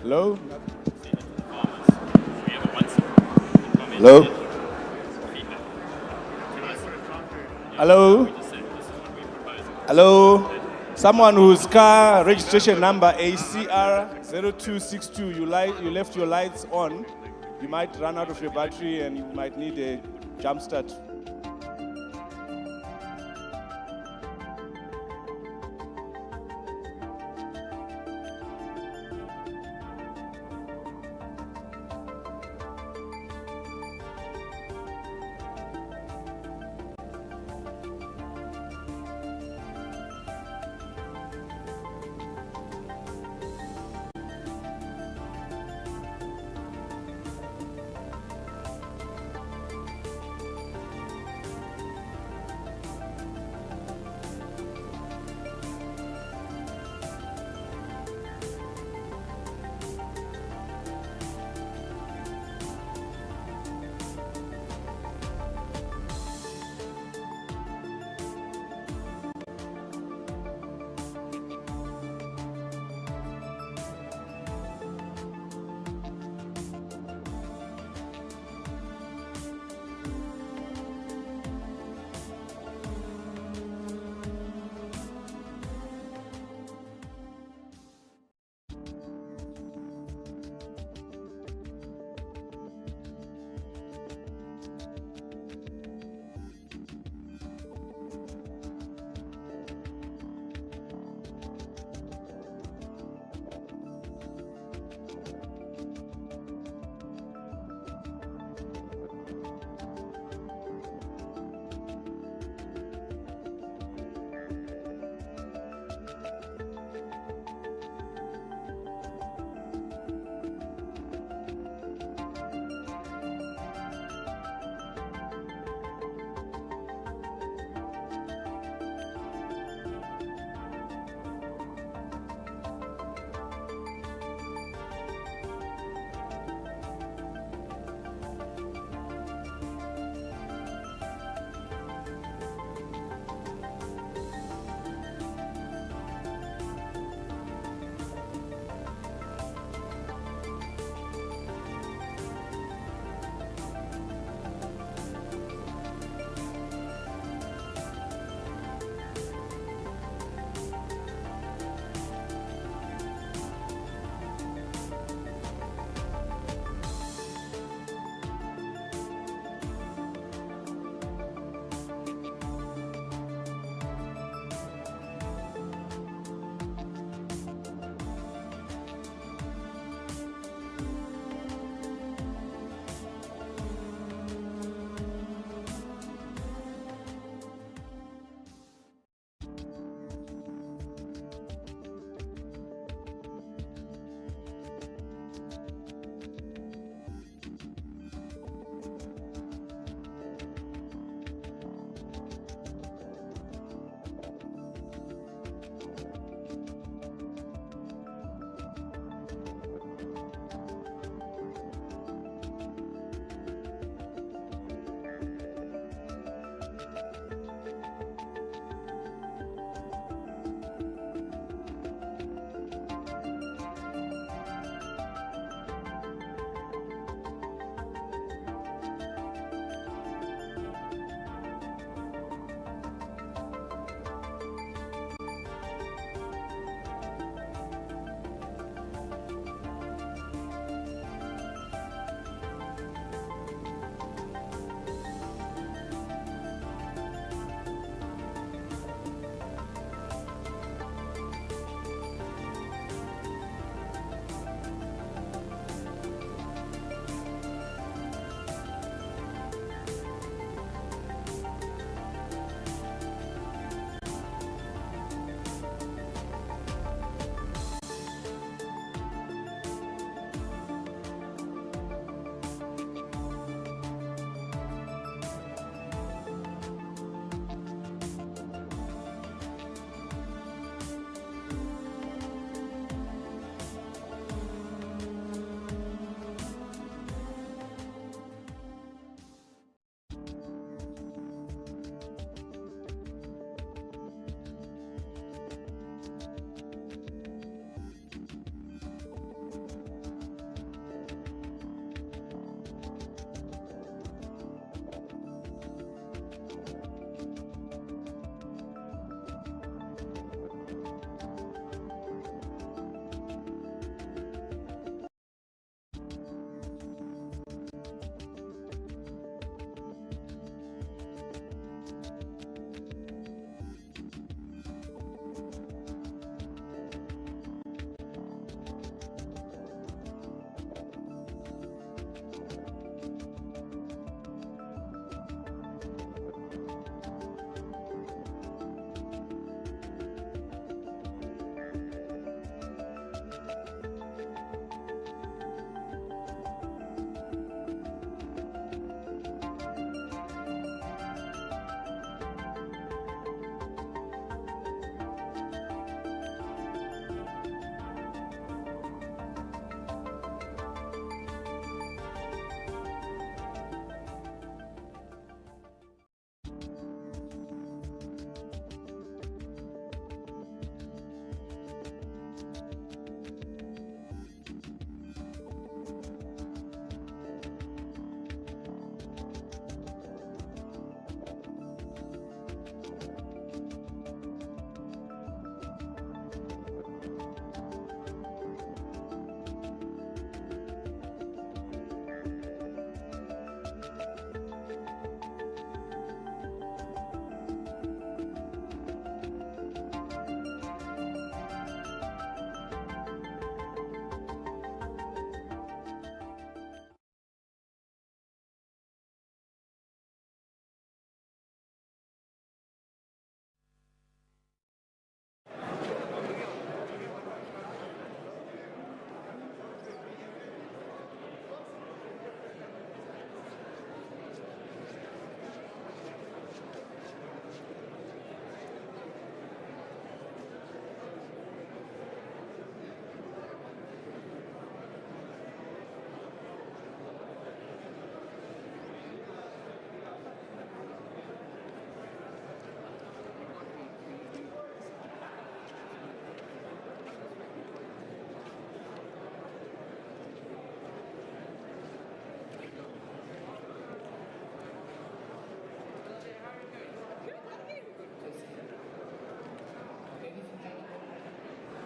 Hello? Hello? Hello? Hello? Someone whose car registration number ACR0262, you left your lights on. You might run out of your battery and you might need a jump start.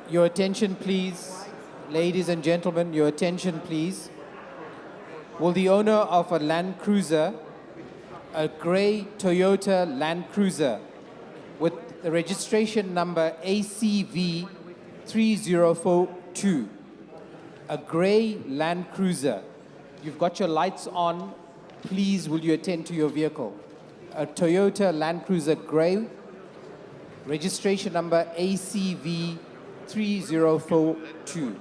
Your attention, please. Ladies and gentlemen, your attention, please. Will the owner of a Land Cruiser, a gray Toyota Land Cruiser with the registration number ACV 3042, a gray Land Cruiser, you've got your lights on, please will you attend to your vehicle? A Toyota Land Cruiser gray, registration number ACV 3042.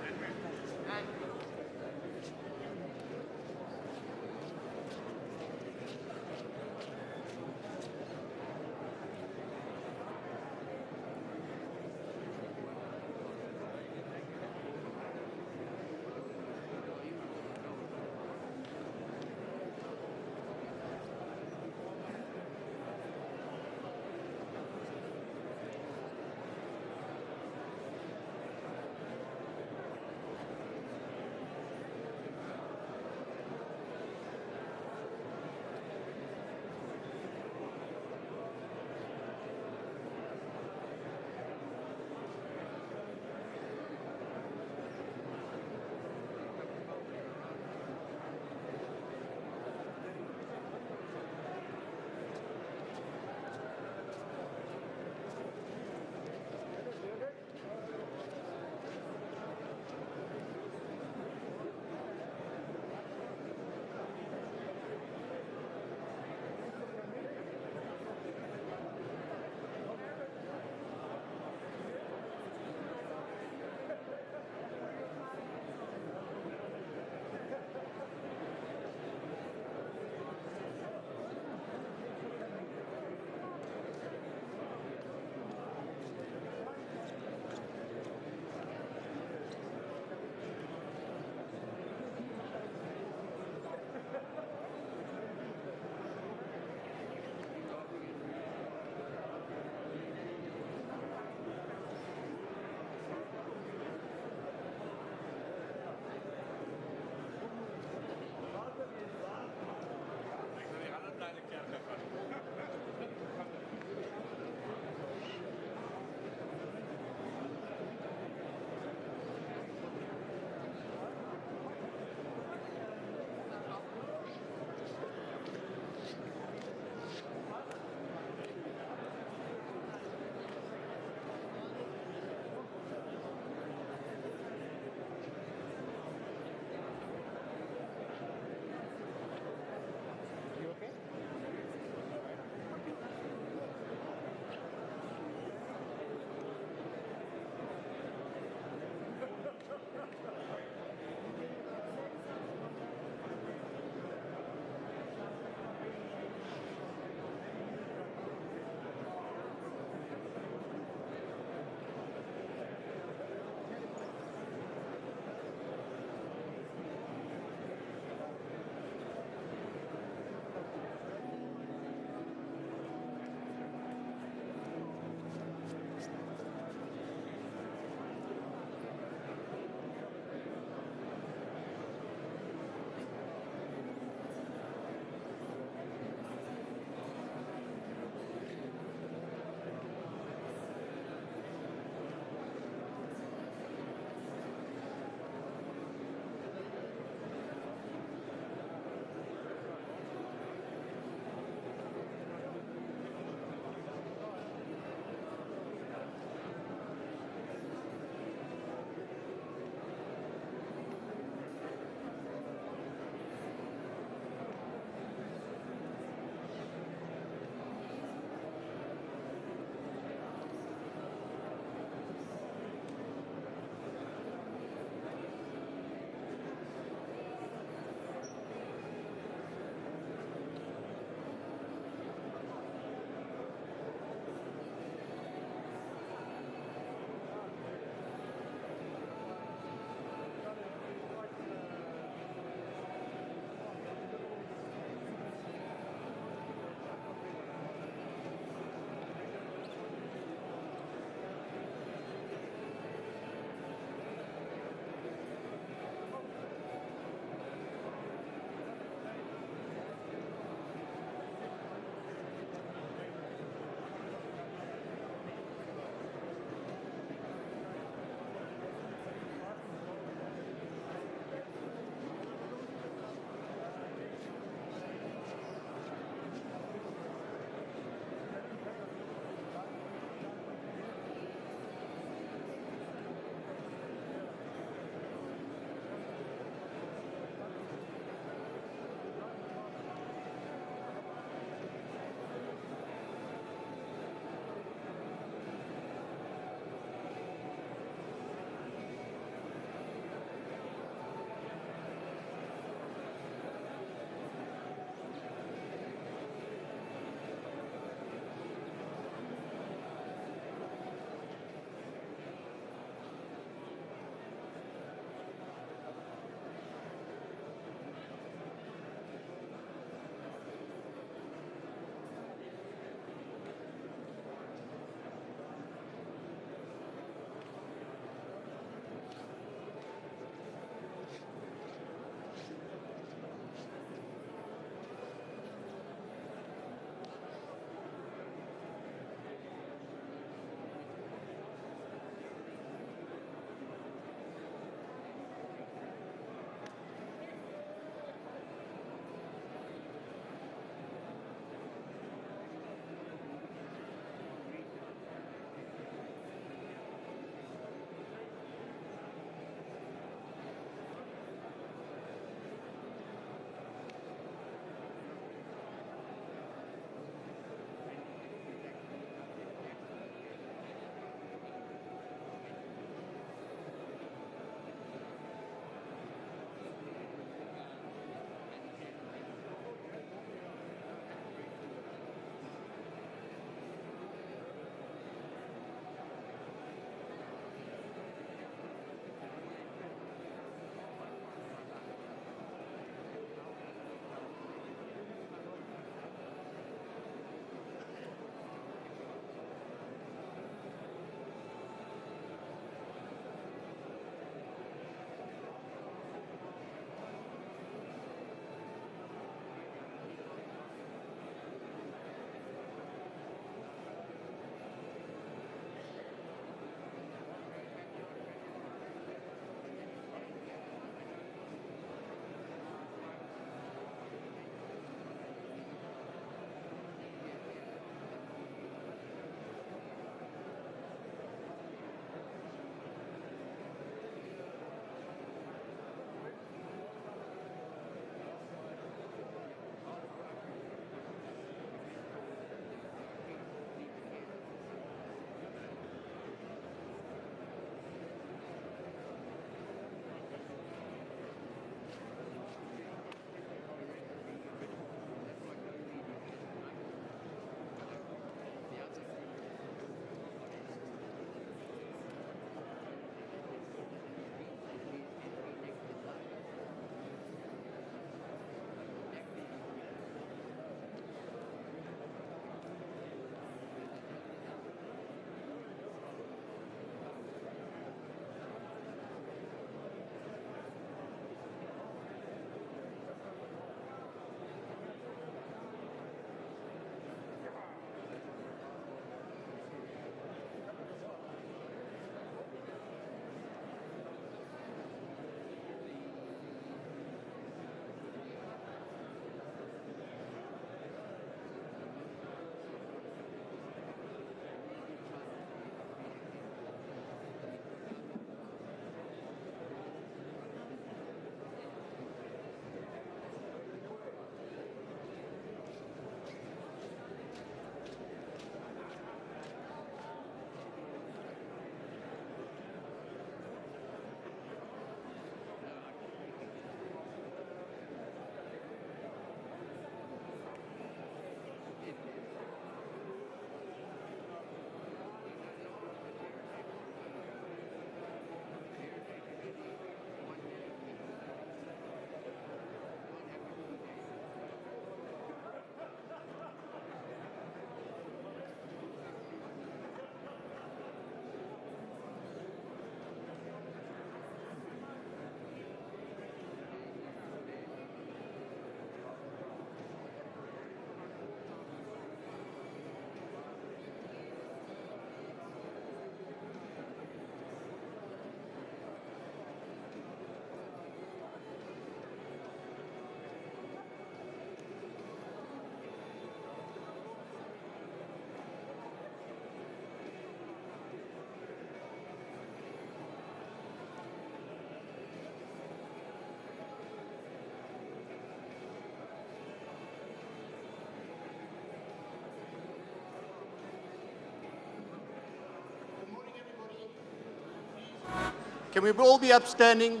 Can we all be upstanding?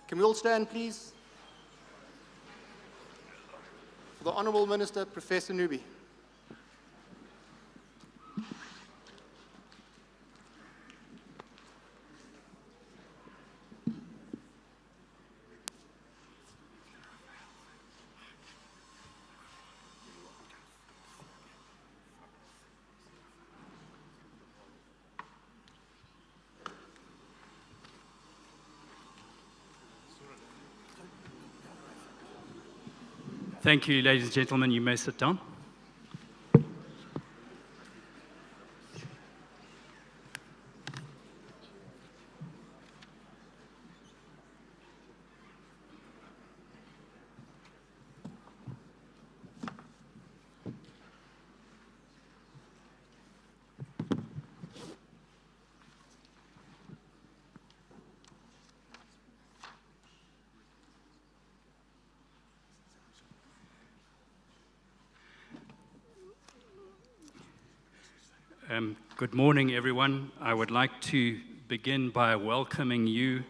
Can we all stand, please? For the Honourable Minister, Professor Ncube. Thank you, ladies and gentlemen. You may sit down. Good morning, everyone. I would like to begin by welcoming you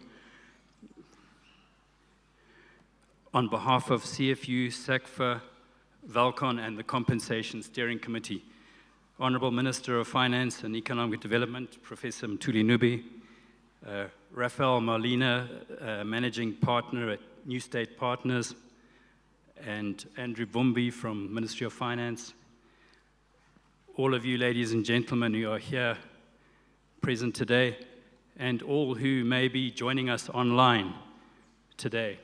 on behalf of CFU, SACFA, Valcon, and the Compensation Steering Committee. Honourable Minister of Finance and Economic Development, Professor Ncube, Raphael, Molina, Managing Partner at Newstate Partners, and Andrew Vumbi from Ministry of Finance. All of you, ladies and gentlemen, who are here present today, and all who may be joining us online today.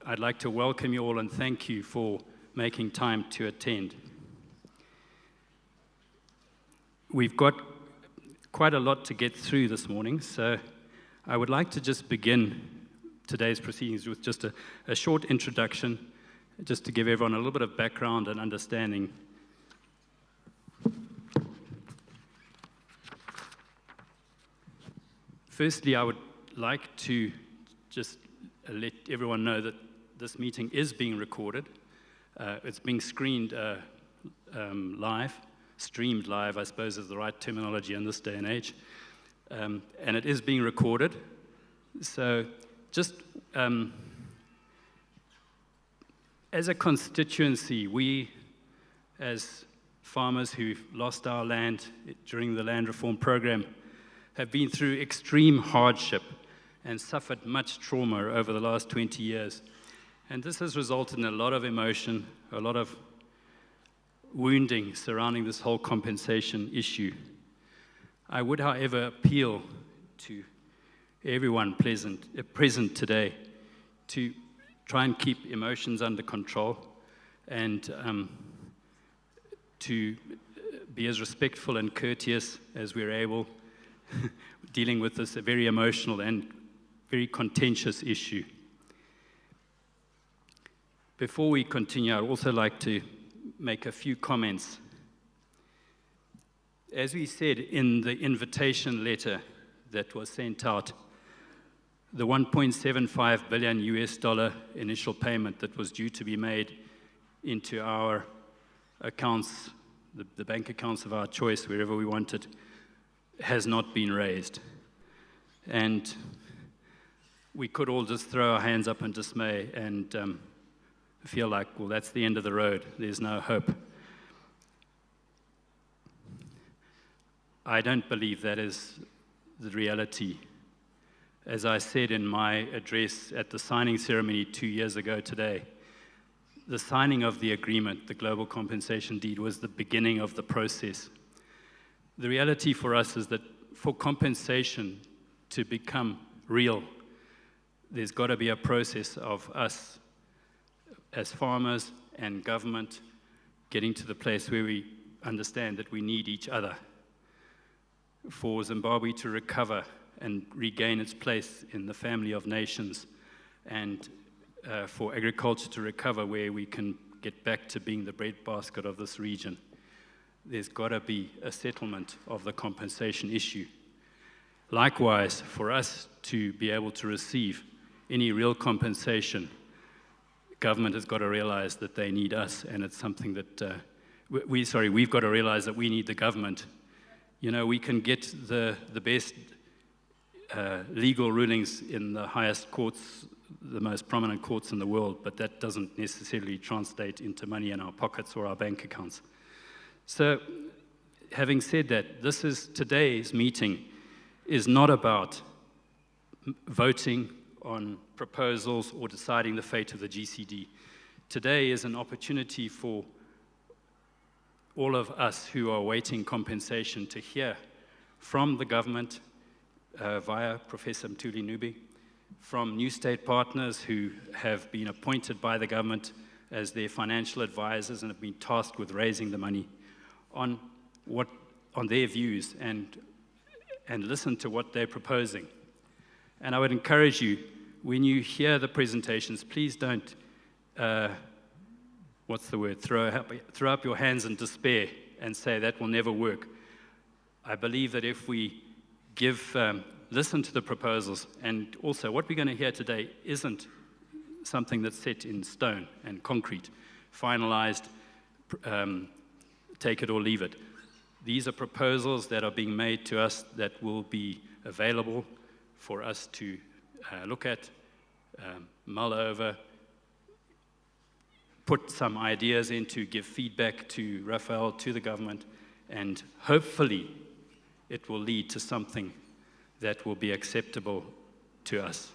I'd like to welcome you all and thank you for making time to attend. We've got quite a lot to get through this morning, so I would like to just begin today's proceedings with just a short introduction, just to give everyone a little bit of background and understanding. Firstly, I would like to just let everyone know that this meeting is being recorded. It's being screened live, streamed live, I suppose is the right terminology in this day and age. And it is being recorded. So just as a constituency, we as farmers who've lost our land during the land reform program have been through extreme hardship and suffered much trauma over the last 20 years. And this has resulted in a lot of emotion, a lot of wounding surrounding this whole compensation issue. I would, however, appeal to everyone present today to try and keep emotions under control and to be as respectful and courteous as we're able, dealing with this very emotional and very contentious issue. Before we continue, I'd also like to make a few comments. As we said in the invitation letter that was sent out, the $1.75 billion US initial payment that was due to be made into our accounts, the bank accounts of our choice, wherever we want it, has not been raised. And we could all just throw our hands up in dismay and feel like, well, that's the end of the road. There's no hope. I don't believe that is the reality. As I said in my address at the signing ceremony 2 years ago today, the signing of the agreement, the global compensation deed, was the beginning of the process. The reality for us is that for compensation to become real, there's got to be a process of us as farmers and government getting to the place where we understand that we need each other. For Zimbabwe to recover and regain its place in the family of nations, and for agriculture to recover where we can get back to being the breadbasket of this region, there's got to be a settlement of the compensation issue. Likewise, for us to be able to receive any real compensation, government has got to realize that they need us, and it's something that we've got to realize that we need the government. You know, we can get the best legal rulings in the highest courts, the most prominent courts in the world, but that doesn't necessarily translate into money in our pockets or our bank accounts. So, having said that, today's meeting is not about voting on proposals or deciding the fate of the GCD. Today is an opportunity for all of us who are awaiting compensation to hear from the government via Professor Ncube, from Newstate partners who have been appointed by the government as their financial advisors and have been tasked with raising the money, on their views and listen to what they're proposing. And I would encourage you, when you hear the presentations, please don't, throw up your hands in despair and say that will never work. I believe that if we listen to the proposals, and also what we're going to hear today isn't something that's set in stone and concrete, finalized, take it or leave it. These are proposals that are being made to us that will be available for us to look at, mull over, put some ideas in to give feedback to Raphael, to the government, and hopefully it will lead to something that will be acceptable to us.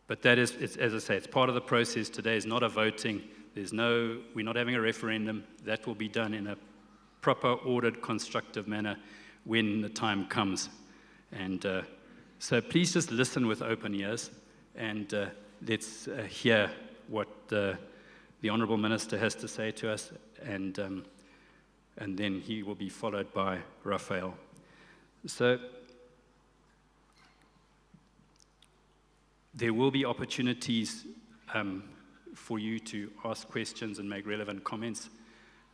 But that is, as I say, it's part of the process. Today is not a voting. We're not having a referendum. That will be done in a proper, ordered, constructive manner when the time comes. And so please just listen with open ears, and let's hear what the Honourable Minister has to say to us, and then he will be followed by Raphael. So there will be opportunities for you to ask questions and make relevant comments.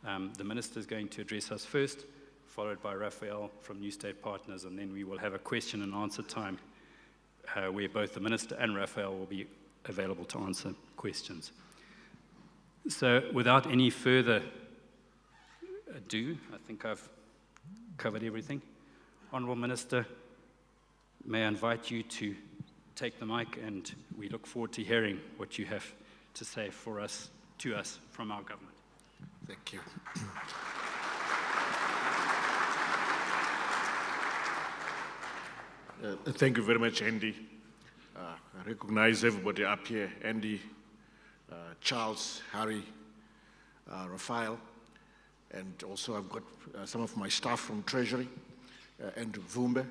The Minister is going to address us first, followed by Raphael from Newstate Partners, and then we will have a question and answer time where both the Minister and Raphael will be available to answer questions. So without any further ado, I think I've covered everything. Honourable Minister, may I invite you to take the mic, and we look forward to hearing what you have to say to us from our government. Thank you. Thank you very much, Andy. I recognize everybody up here, Andy, Charles, Harry, Raphael, and also I've got some of my staff from Treasury, Andrew Vumbe,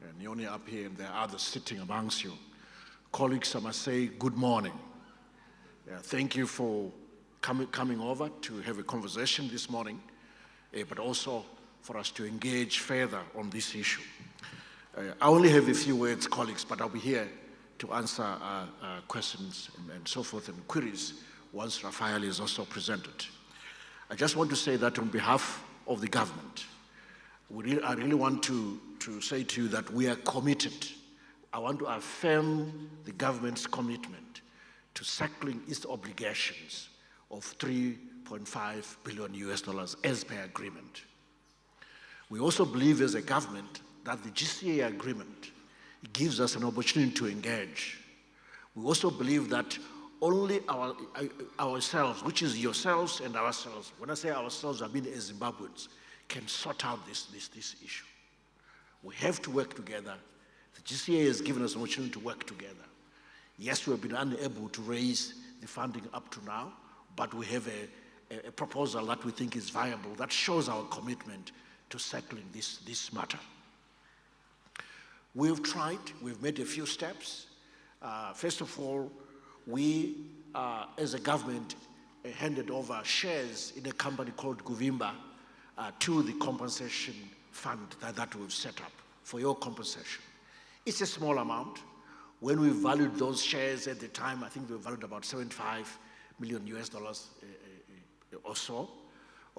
and Yoni up here, and there are others sitting amongst you. Colleagues, I must say good morning. Thank you for coming over to have a conversation this morning, but also for us to engage further on this issue. I only have a few words, colleagues, but I'll be here to answer questions and so forth and queries once Raphael is also presented. I just want to say that on behalf of the government, I really want to say to you that we are committed. I want to affirm the government's commitment to settling its obligations of $3.5 billion as per agreement. We also believe as a government that the GCA agreement gives us an opportunity to engage. We also believe that only ourselves, which is yourselves and ourselves, when I say ourselves, I mean as Zimbabweans, can sort out this issue. We have to work together. The GCA has given us an opportunity to work together. Yes, we have been unable to raise the funding up to now, but we have a proposal that we think is viable, that shows our commitment to settling this matter. We've tried, we've made a few steps. First of all, we, as a government, handed over shares in a company called Guvimba to the compensation fund that we've set up for your compensation. It's a small amount. When we valued those shares at the time, I think they were valued about $75 million or so.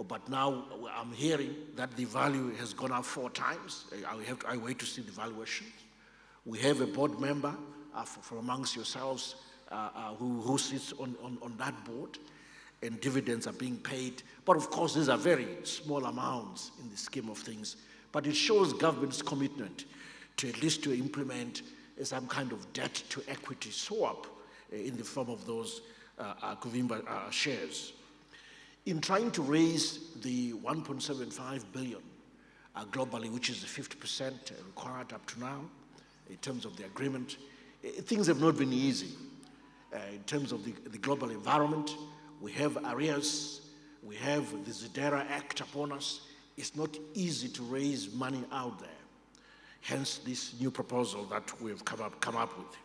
But now I'm hearing that the value has gone up 4 times. I wait to see the valuation. We have a board member from amongst yourselves who sits on that board, and dividends are being paid. But of course, these are very small amounts in the scheme of things. But it shows government's commitment to at least to implement some kind of debt to equity swap in the form of those Kuvimba shares. In trying to raise the 1.75 billion globally, which is the 50% required up to now, in terms of the agreement, things have not been easy. In terms of the global environment, we have arrears, we have the Zidera Act upon us. It's not easy to raise money out there. Hence this new proposal that we've come up with.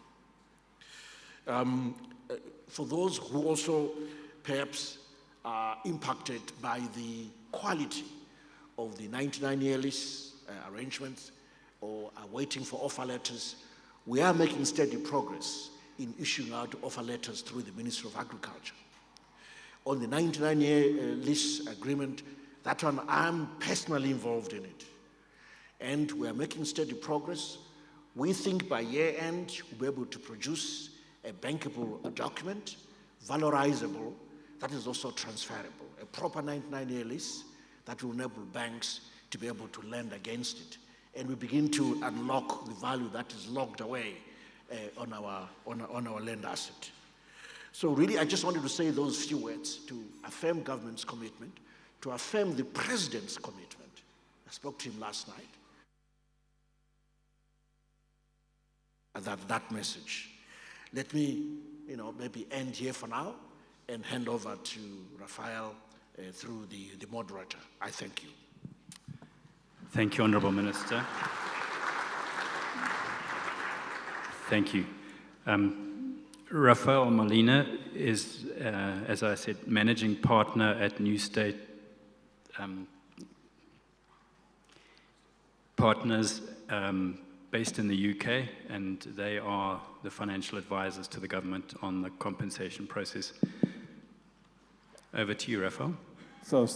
For those who also perhaps are impacted by the quality of the 99-year lease arrangements or are waiting for offer letters, we are making steady progress in issuing out offer letters through the Ministry of Agriculture. On the 99-year lease agreement, that one, I'm personally involved in it. And we are making steady progress. We think by year end, we'll be able to produce a bankable document, valorizable, that is also transferable, a proper 99-year lease that will enable banks to be able to lend against it. And we begin to unlock the value that is locked away on our land asset. So really, I just wanted to say those few words to affirm government's commitment, to affirm the president's commitment. I spoke to him last night. That message. Let me, maybe end here for now and hand over to Raphael through the moderator. I thank you. Thank you, Honourable Minister. Thank you. Raphael Molina is, as I said, managing partner at Newstate Partners based in the UK, and they are the financial advisors to the government on the compensation process. Over to you, Raphael. So,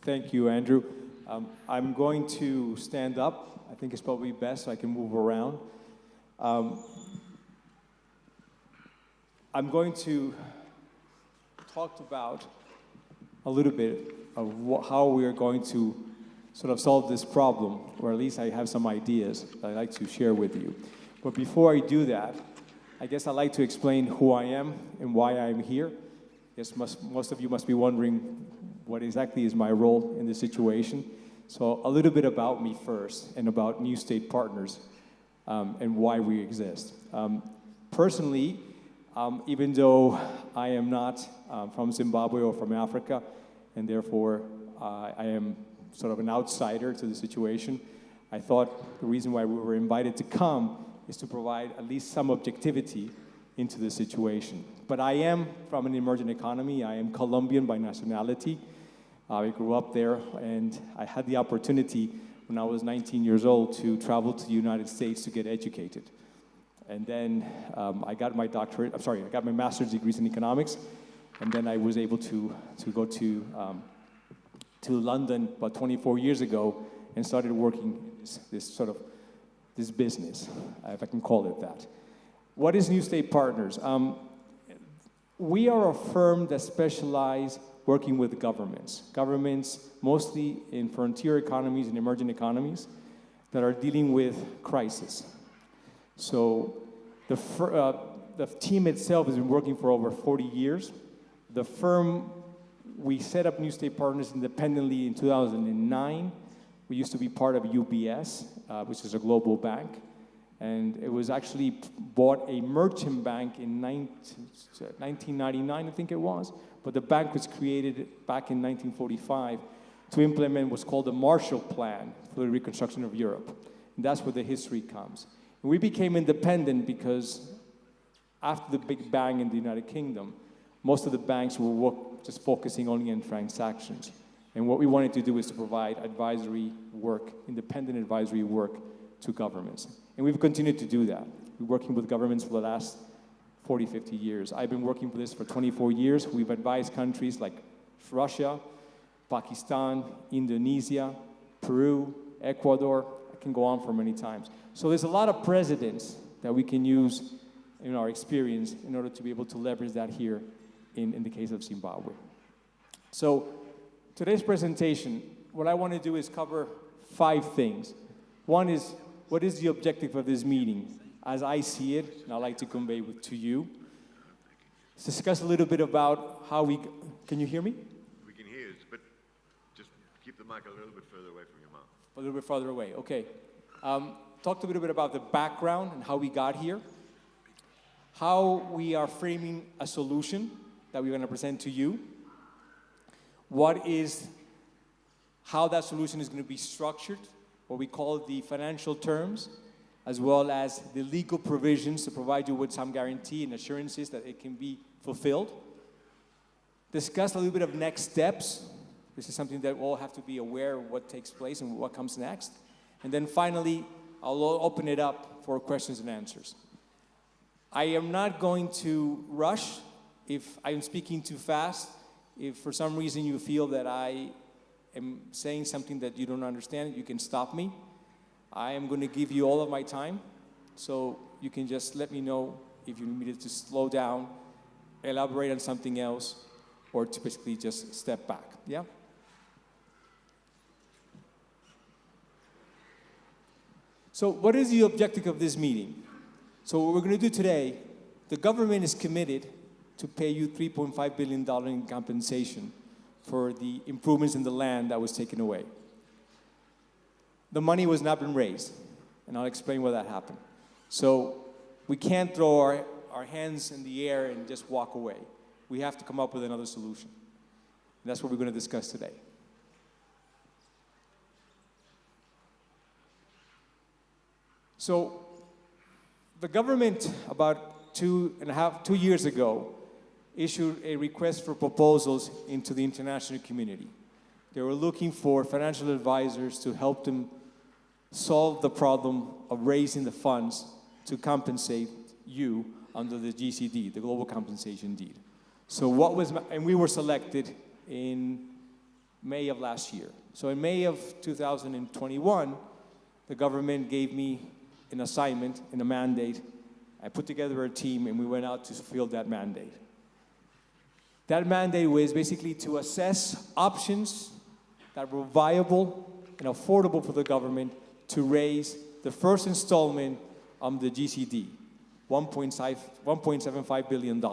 thank you, Andrew. I'm going to stand up. I think it's probably best so I can move around. I'm going to talk about a little bit of how we are going to sort of solve this problem, or at least I have some ideas that I'd like to share with you. But before I do that, I guess I'd like to explain who I am and why I'm here. I guess most of you must be wondering what exactly is my role in this situation. So a little bit about me first, and about Newstate Partners, and why we exist. Personally, even though I am not from Zimbabwe or from Africa, and therefore I am sort of an outsider to the situation, I thought the reason why we were invited to come is to provide at least some objectivity into the situation. But I am from an emerging economy. I am Colombian by nationality. I grew up there, and I had the opportunity when I was 19 years old to travel to the United States to get educated. And then I got my master's degrees in economics, and then I was able to go to London about 24 years ago and started working this business, if I can call it that. What is Newstate Partners? We are a firm that specializes working with governments mostly in frontier economies and emerging economies that are dealing with crisis. So the team itself has been working for over 40 years. The firm, we set up Newstate Partners independently in 2009. We used to be part of UBS, which is a global bank. And it was actually bought a merchant bank in 1999, I think it was. But the bank was created back in 1945 to implement what's called the Marshall Plan for the reconstruction of Europe. And that's where the history comes. And we became independent because after the Big Bang in the United Kingdom, most of the banks were just focusing only on transactions. And what we wanted to do is to provide advisory work, independent advisory work to governments. And we've continued to do that. We're working with governments for the last 40, 50 years. I've been working for this for 24 years. We've advised countries like Russia, Pakistan, Indonesia, Peru, Ecuador. I can go on for many times. So there's a lot of precedents that we can use in our experience in order to be able to leverage that here in the case of Zimbabwe. So today's presentation, what I want to do is cover 5 things. One is what is the objective of this meeting? As I see it, and I'd like to convey it to you, let's discuss a little bit about how we, can you hear me? We can hear you, but just keep the mic a little bit further away from your mouth. A little bit farther away, okay. Talked a little bit about the background and how we got here, how we are framing a solution that we're going to present to you, how that solution is going to be structured, what we call the financial terms, as well as the legal provisions to provide you with some guarantee and assurances that it can be fulfilled. Discuss a little bit of next steps. This is something that we all have to be aware of what takes place and what comes next. And then finally, I'll open it up for questions and answers. I am not going to rush. If I'm speaking too fast, if for some reason you feel that I am saying something that you don't understand, you can stop me. I am going to give you all of my time, so you can just let me know if you need me to slow down, elaborate on something else, or to basically just step back, yeah? So what is the objective of this meeting? So what we're going to do today, the government is committed to pay you $3.5 billion in compensation for the improvements in the land that was taken away. The money was not been raised, and I'll explain why that happened. So we can't throw our hands in the air and just walk away. We have to come up with another solution. And that's what we're going to discuss today. So the government, about 2 years ago, issued a request for proposals into the international community. They were looking for financial advisors to help them solve the problem of raising the funds to compensate you under the GCD, the Global Compensation Deed. So and we were selected in May of last year. So in May of 2021, the government gave me an assignment and a mandate. I put together a team and we went out to fulfill that mandate. That mandate was basically to assess options that were viable and affordable for the government to raise the first installment of the GCD, $1.75 billion.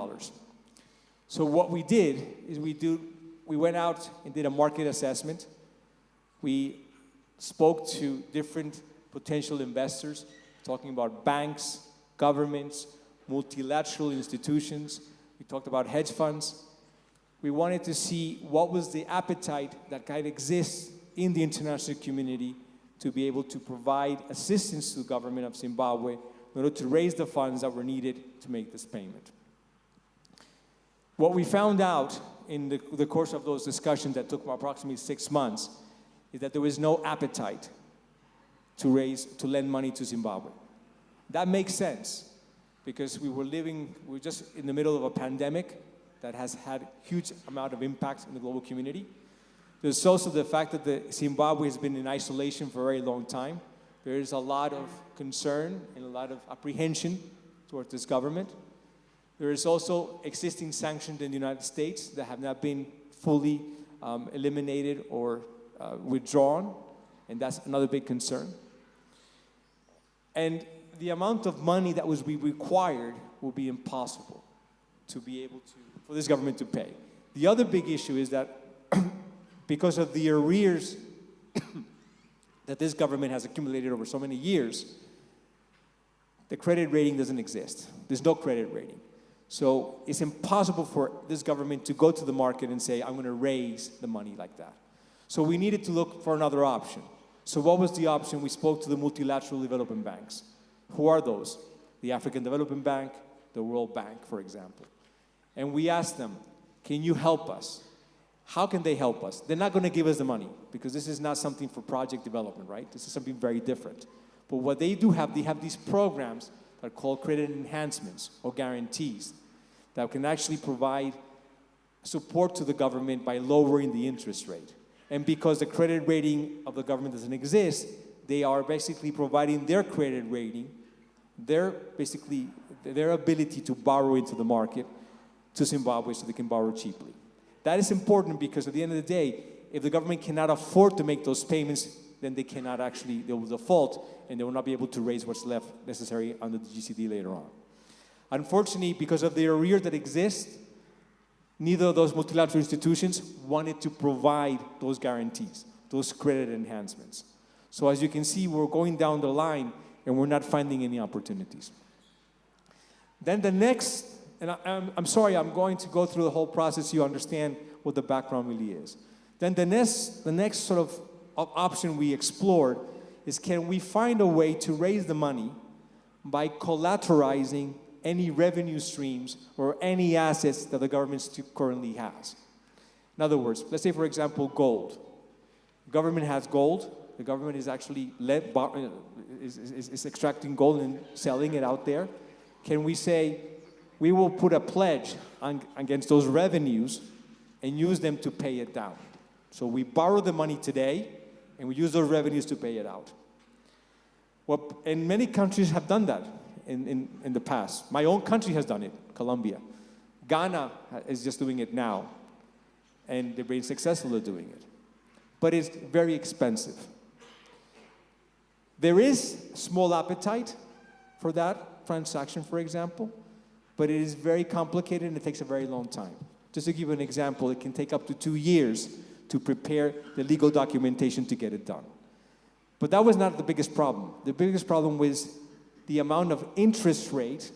So what we did is we went out and did a market assessment. We spoke to different potential investors, talking about banks, governments, multilateral institutions. We talked about hedge funds. We wanted to see what was the appetite that kind of exists in the international community to be able to provide assistance to the government of Zimbabwe in order to raise the funds that were needed to make this payment. What we found out in the course of those discussions that took approximately 6 months is that there was no appetite to lend money to Zimbabwe. That makes sense because we were just in the middle of a pandemic that has had huge amount of impact in the global community. There's also the fact that Zimbabwe has been in isolation for a very long time. There is a lot of concern and a lot of apprehension towards this government. There is also existing sanctions in the United States that have not been fully eliminated or withdrawn, and that's another big concern. And the amount of money that was required will be impossible to be able for this government to pay. The other big issue is that because of the arrears that this government has accumulated over so many years, the credit rating doesn't exist. There's no credit rating. So it's impossible for this government to go to the market and say, I'm going to raise the money like that. So we needed to look for another option. So what was the option? We spoke to the multilateral development banks. Who are those? The African Development Bank, the World Bank, for example. And we asked them, can you help us? How can they help us? They're not going to give us the money because this is not something for project development, right? This is something very different. But what they do have, they have these programs that are called credit enhancements or guarantees that can actually provide support to the government by lowering the interest rate. And because the credit rating of the government doesn't exist, they are basically providing their credit rating, their ability to borrow into the market to Zimbabwe so they can borrow cheaply. That is important because at the end of the day, if the government cannot afford to make those payments, then they will default, and they will not be able to raise what's left necessary under the GCD later on. Unfortunately, because of the arrears that exist, neither of those multilateral institutions wanted to provide those guarantees, those credit enhancements. So as you can see, we're going down the line and we're not finding any opportunities. Then the next, and I'm sorry, I'm going to go through the whole process so you understand what the background really is. Then the next sort of option we explored is, can we find a way to raise the money by collateralizing any revenue streams or any assets that the government currently has? In other words, let's say, for example, gold. The government has gold. The government is actually is extracting gold and selling it out there. Can we say, we will put a pledge against those revenues and use them to pay it down? So we borrow the money today, and we use those revenues to pay it out. Well, and many countries have done that in the past. My own country has done it, Colombia. Ghana is just doing it now, and they've been successful at doing it. But it's very expensive. There is small appetite for that transaction, for example, but it is very complicated and it takes a very long time. Just to give you an example, it can take up to 2 years to prepare the legal documentation to get it done. But that was not the biggest problem. The biggest problem was the amount of interest rate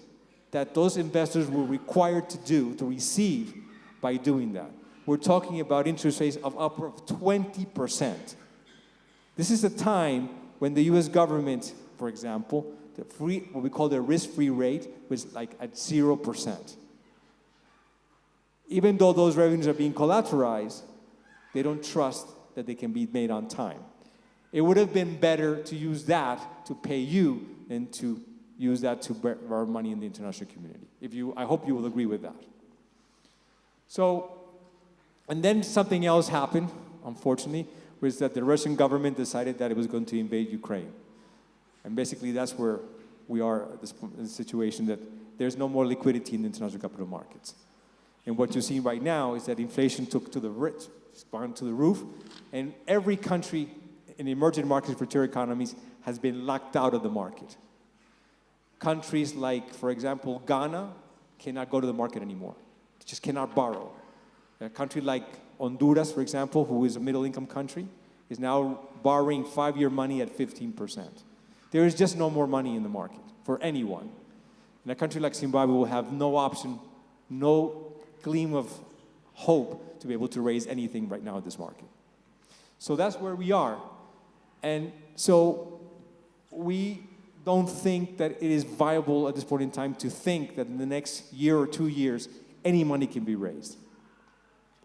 that those investors were required to receive by doing that. We're talking about interest rates of upward of 20%. This is a time when the US government, for example, what we call the risk-free rate was like at 0%. Even though those revenues are being collateralized, they don't trust that they can be made on time. It would have been better to use that to pay you than to use that to borrow money in the international community. I hope you will agree with that. So, and then something else happened, unfortunately, was that the Russian government decided that it was going to invade Ukraine. And basically that's where we are at this point in the situation, that there's no more liquidity in the international capital markets. And what you're seeing right now is that inflation took to the roof, and every country in emerging markets for mature economies has been locked out of the market. Countries like, for example, Ghana cannot go to the market anymore. They just cannot borrow. A country like Honduras, for example, who is a middle-income country, is now borrowing 5-year money at 15%. There is just no more money in the market for anyone. And a country like Zimbabwe will have no option, no gleam of hope to be able to raise anything right now in this market. So that's where we are. And so we don't think that it is viable at this point in time to think that in the next year or 2 years, any money can be raised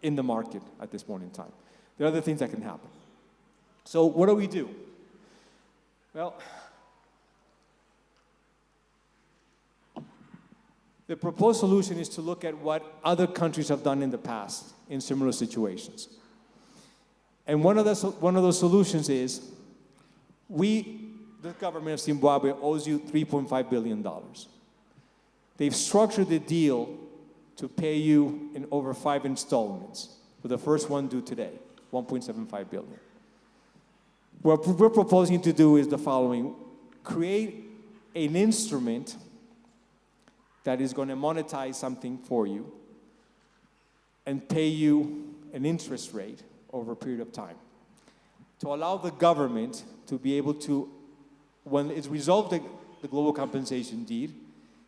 in the market at this point in time. There are other things that can happen. So what do we do? Well, the proposed solution is to look at what other countries have done in the past in similar situations. And one of those solutions is, the government of Zimbabwe owes you $3.5 billion. They've structured the deal to pay you in over 5 installments, with the first one due today, $1.75 billion. What we're proposing to do is the following: create an instrument that is going to monetize something for you and pay you an interest rate over a period of time, to allow the government to be able to, when it's resolved the global compensation deed,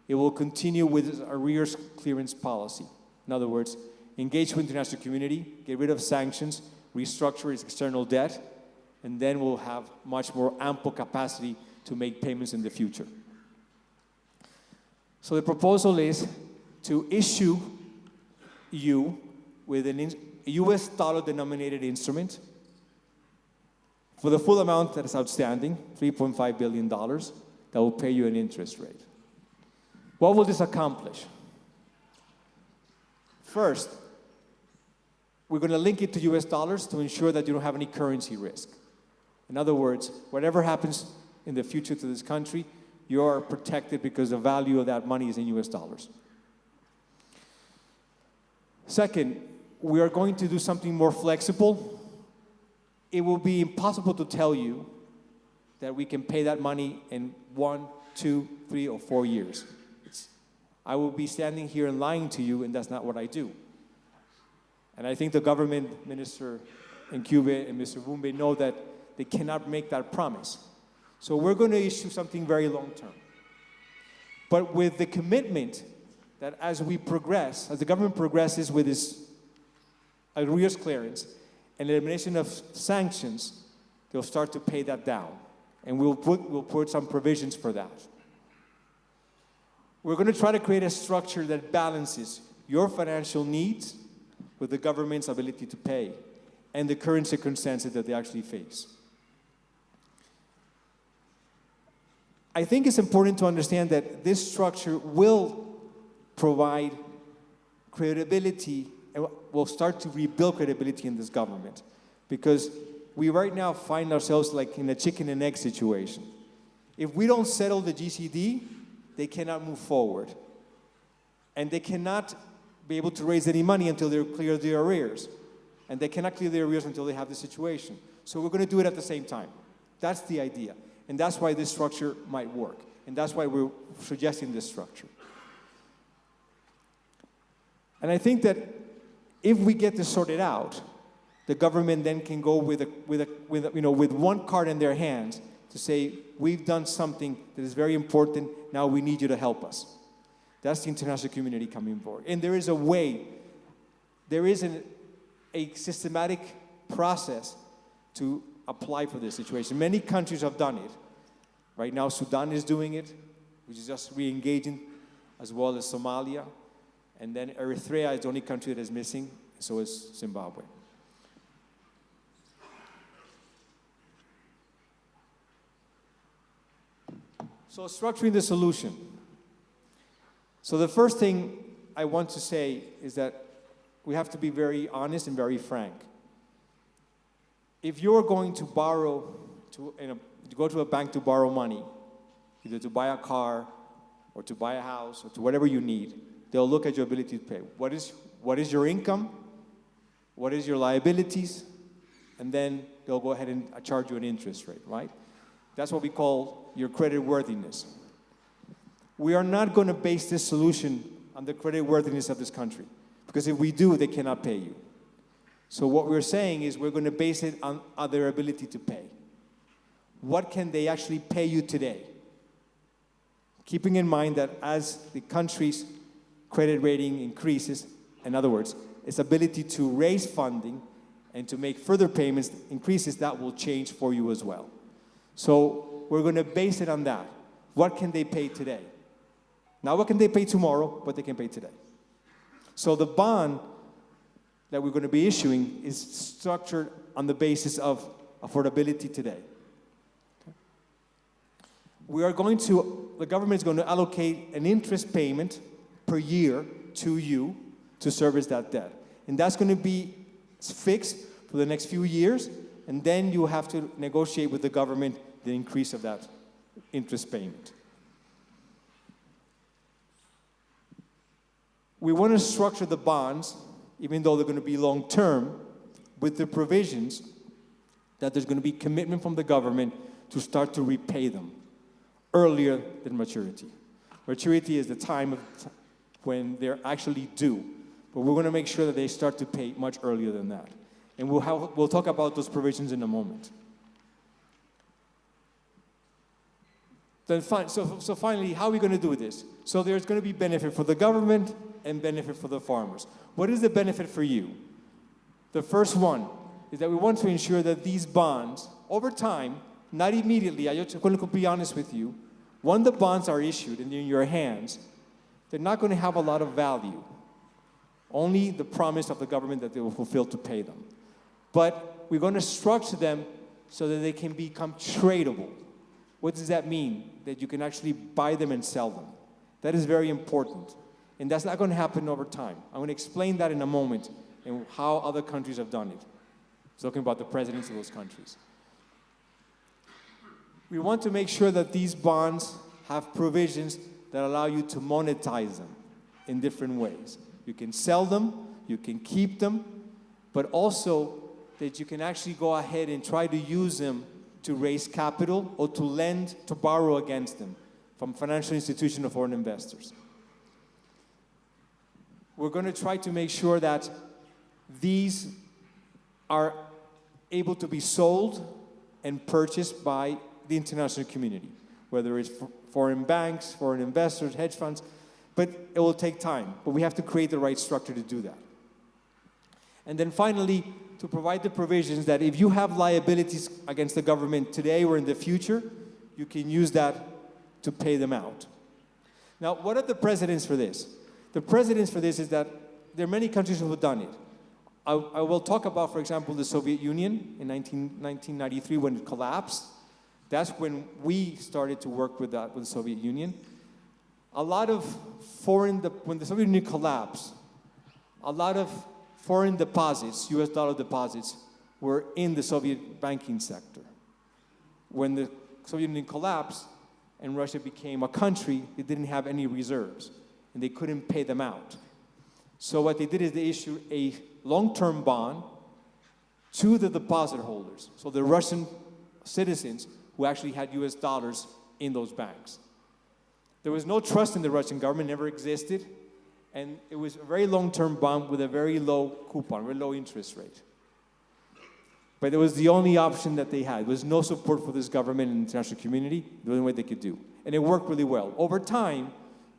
it will continue with its arrears clearance policy. In other words, engage with the international community, get rid of sanctions, restructure its external debt, and then we'll have much more ample capacity to make payments in the future. So the proposal is to issue you with a US dollar-denominated instrument for the full amount that is outstanding, $3.5 billion, that will pay you an interest rate. What will this accomplish? First, we're going to link it to US dollars to ensure that you don't have any currency risk. In other words, whatever happens in the future to this country, you are protected because the value of that money is in US dollars. Second, we are going to do something more flexible. it will be impossible to tell you that we can pay that money in 1, 2, 3, or 4 years. I will be standing here and lying to you, and that's not what I do. And I think the government, Minister Ncube and Mr. Vumbe, know that they cannot make that promise. So we're going to issue something very long-term. But with the commitment that as we progress, as the government progresses with its arrears clearance and the elimination of sanctions, they'll start to pay that down. And we'll put some provisions for that. We're going to try to create a structure that balances your financial needs with the government's ability to pay and the current circumstances that they actually face. I think it's important to understand that this structure will provide credibility and will start to rebuild credibility in this government, because we right now find ourselves like in a chicken and egg situation. If we don't settle the GCD, they cannot move forward. And they cannot be able to raise any money until they clear their arrears. And they cannot clear their arrears until they have the situation. So we're going to do it at the same time. That's the idea. And that's why this structure might work. And that's why we're suggesting this structure. And I think that if we get this sorted out, the government then can go with one card in their hands to say, we've done something that is very important, now we need you to help us. That's the international community coming forward. And there is a way, there is a systematic process to apply for this situation. Many countries have done it. Right now, Sudan is doing it, which is just re-engaging, as well as Somalia. And then Eritrea is the only country that is missing, so is Zimbabwe. So structuring the solution. So the first thing I want to say is that we have to be very honest and very frank. If you're going to borrow, to go to a bank to borrow money, either to buy a car or to buy a house or to whatever you need, they'll look at your ability to pay. What is your income? What is your liabilities? And then they'll go ahead and charge you an interest rate, right? That's what we call your credit worthiness. We are not going to base this solution on the credit worthiness of this country, because if we do, they cannot pay you. So what we're saying is we're going to base it on their ability to pay. What can they actually pay you today? Keeping in mind that as the country's credit rating increases, in other words, its ability to raise funding and to make further payments increases, that will change for you as well. So we're going to base it on that. What can they pay today? Not what can they pay tomorrow, what they can pay today. So the bond that we're going to be issuing is structured on the basis of affordability today. The government is going to allocate an interest payment per year to you to service that debt. And that's going to be fixed for the next few years, and then you have to negotiate with the government the increase of that interest payment. We want to structure the bonds, even though they're going to be long-term, with the provisions that there's going to be commitment from the government to start to repay them earlier than maturity. Maturity is the time when they're actually due, but we're going to make sure that they start to pay much earlier than that. And we'll talk about those provisions in a moment. Then so finally, how are we going to do this? So there's going to be benefit for the government and benefit for the farmers. What is the benefit for you? The first one is that we want to ensure that these bonds, over time, not immediately, I'm going to be honest with you, when the bonds are issued and they're in your hands, they're not going to have a lot of value. Only the promise of the government that they will fulfill to pay them. But we're going to structure them so that they can become tradable. What does that mean? That you can actually buy them and sell them. That is very important. And that's not going to happen over time. I'm going to explain that in a moment and how other countries have done it. I'm talking about the presidents of those countries. We want to make sure that these bonds have provisions that allow you to monetize them in different ways. You can sell them, you can keep them, but also that you can actually go ahead and try to use them to raise capital or to lend, to borrow against them from financial institutions or foreign investors. We're going to try to make sure that these are able to be sold and purchased by the international community, whether it's foreign banks, foreign investors, hedge funds, but it will take time. But we have to create the right structure to do that. And then finally, to provide the provisions that if you have liabilities against the government today or in the future, you can use that to pay them out. Now, what are the precedents for this? The precedents for this is that there are many countries who have done it. I will talk about, for example, the Soviet Union in 1993 when it collapsed. That's when we started to work with that, with the Soviet Union. A lot of when the Soviet Union collapsed, a lot of foreign deposits, US dollar deposits, were in the Soviet banking sector. When the Soviet Union collapsed and Russia became a country, they didn't have any reserves, and they couldn't pay them out. So what they did is they issued a long-term bond to the deposit holders, so the Russian citizens who actually had US dollars in those banks. There was no trust in the Russian government, never existed, and it was a very long-term bond with a very low coupon, very low interest rate. But it was the only option that they had. There was no support for this government and international community, the only way they could do. And it worked really well. Over time,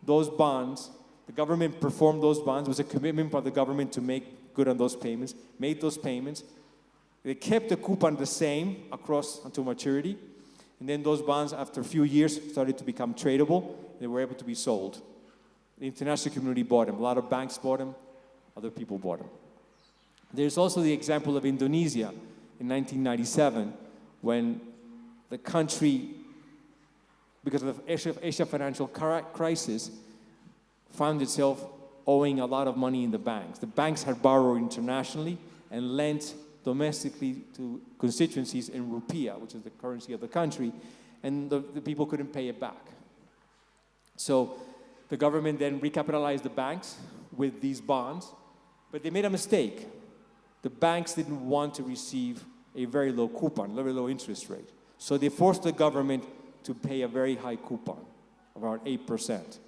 those bonds, the government performed those bonds. It was a commitment by the government to make good on those payments, made those payments. They kept the coupon the same across until maturity. And then those bonds, after a few years, started to become tradable. They were able to be sold. The international community bought them. A lot of banks bought them. Other people bought them. There's also the example of Indonesia in 1997, when the country, because of the Asia financial crisis, found itself owing a lot of money in the banks. The banks had borrowed internationally and lent domestically to constituencies in rupiah, which is the currency of the country, and the people couldn't pay it back. So the government then recapitalized the banks with these bonds, but they made a mistake. The banks didn't want to receive a very low coupon, very low interest rate. So they forced the government to pay a very high coupon, around 8%.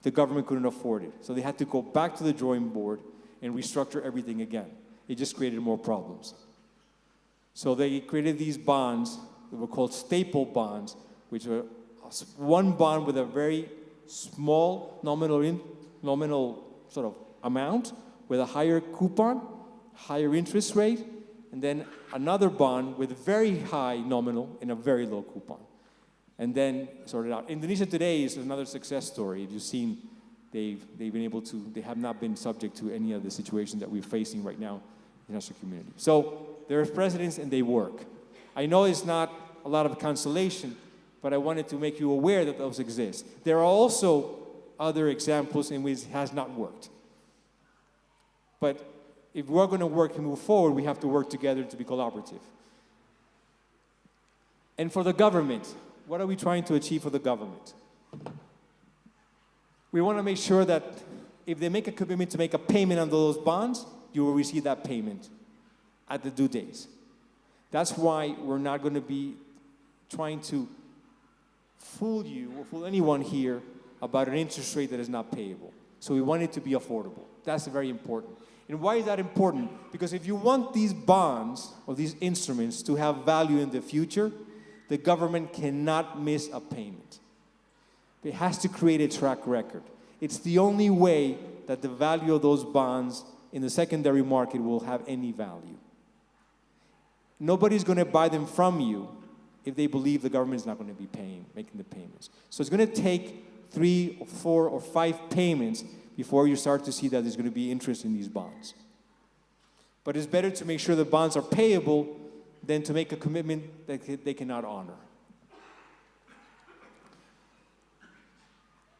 The government couldn't afford it. So they had to go back to the drawing board and restructure everything again. It just created more problems. So they created these bonds that were called staple bonds, which were one bond with a very small nominal sort of amount with a higher coupon, higher interest rate, and then another bond with very high nominal and a very low coupon. And then sorted out. Indonesia today is another success story. You've seen they have not been subject to any of the situations that we're facing right now in the international community. So there are precedents and they work. I know it's not a lot of consolation, but I wanted to make you aware that those exist. There are also other examples in which it has not worked. But if we're going to work and move forward, we have to work together to be collaborative. And for the government, what are we trying to achieve for the government? We want to make sure that if they make a commitment to make a payment on those bonds, you will receive that payment at the due dates. That's why we're not going to be trying to fool you or fool anyone here about an interest rate that is not payable. So we want it to be affordable. That's very important. And why is that important? Because if you want these bonds or these instruments to have value in the future, the government cannot miss a payment. It has to create a track record. It's the only way that the value of those bonds in the secondary market will have any value. Nobody's going to buy them from you if they believe the government is not going to be making the payments. So it's going to take 3 or 4 or 5 payments before you start to see that there's going to be interest in these bonds. But it's better to make sure the bonds are payable than to make a commitment that they cannot honor.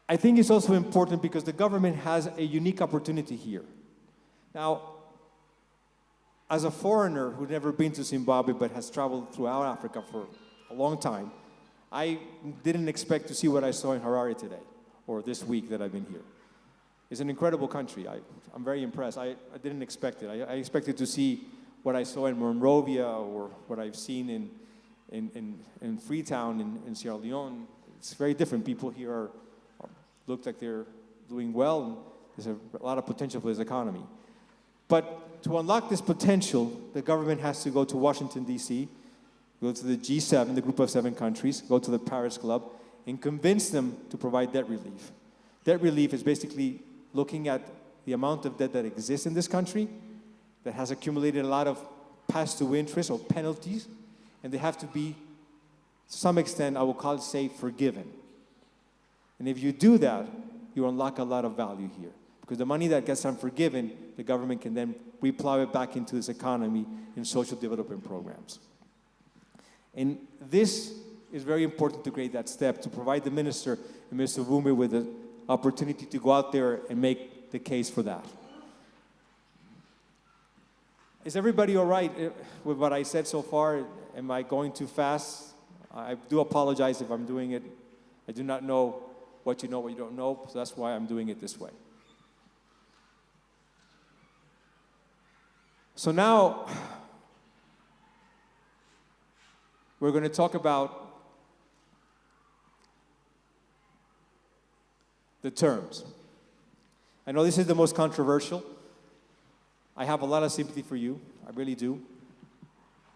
I think it's also important because the government has a unique opportunity here. Now, as a foreigner who's never been to Zimbabwe but has traveled throughout Africa for a long time, I didn't expect to see what I saw in Harare today, or this week that I've been here. It's an incredible country. I'm very impressed. I didn't expect it. I expected to see what I saw in Monrovia or what I've seen in Freetown in Sierra Leone, it's very different. People here look like they're doing well, and there's a lot of potential for this economy. But to unlock this potential, the government has to go to Washington, D.C., go to the G7, the group of 7 countries, go to the Paris Club, and convince them to provide debt relief. Debt relief is basically looking at the amount of debt that exists in this country that has accumulated a lot of past-due interest or penalties, and they have to be, to some extent, I will call it, say, forgiven. And if you do that, you unlock a lot of value here. Because the money that gets unforgiven, the government can then replow it back into this economy in social development programs. And this is very important to create that step, to provide the minister and Mr. Vumbe with the opportunity to go out there and make the case for that. Is everybody all right with what I said so far? Am I going too fast? I do apologize if I'm doing it. I do not know what you don't know, so that's why I'm doing it this way. So now, we're going to talk about the terms. I know this is the most controversial. I have a lot of sympathy for you. I really do.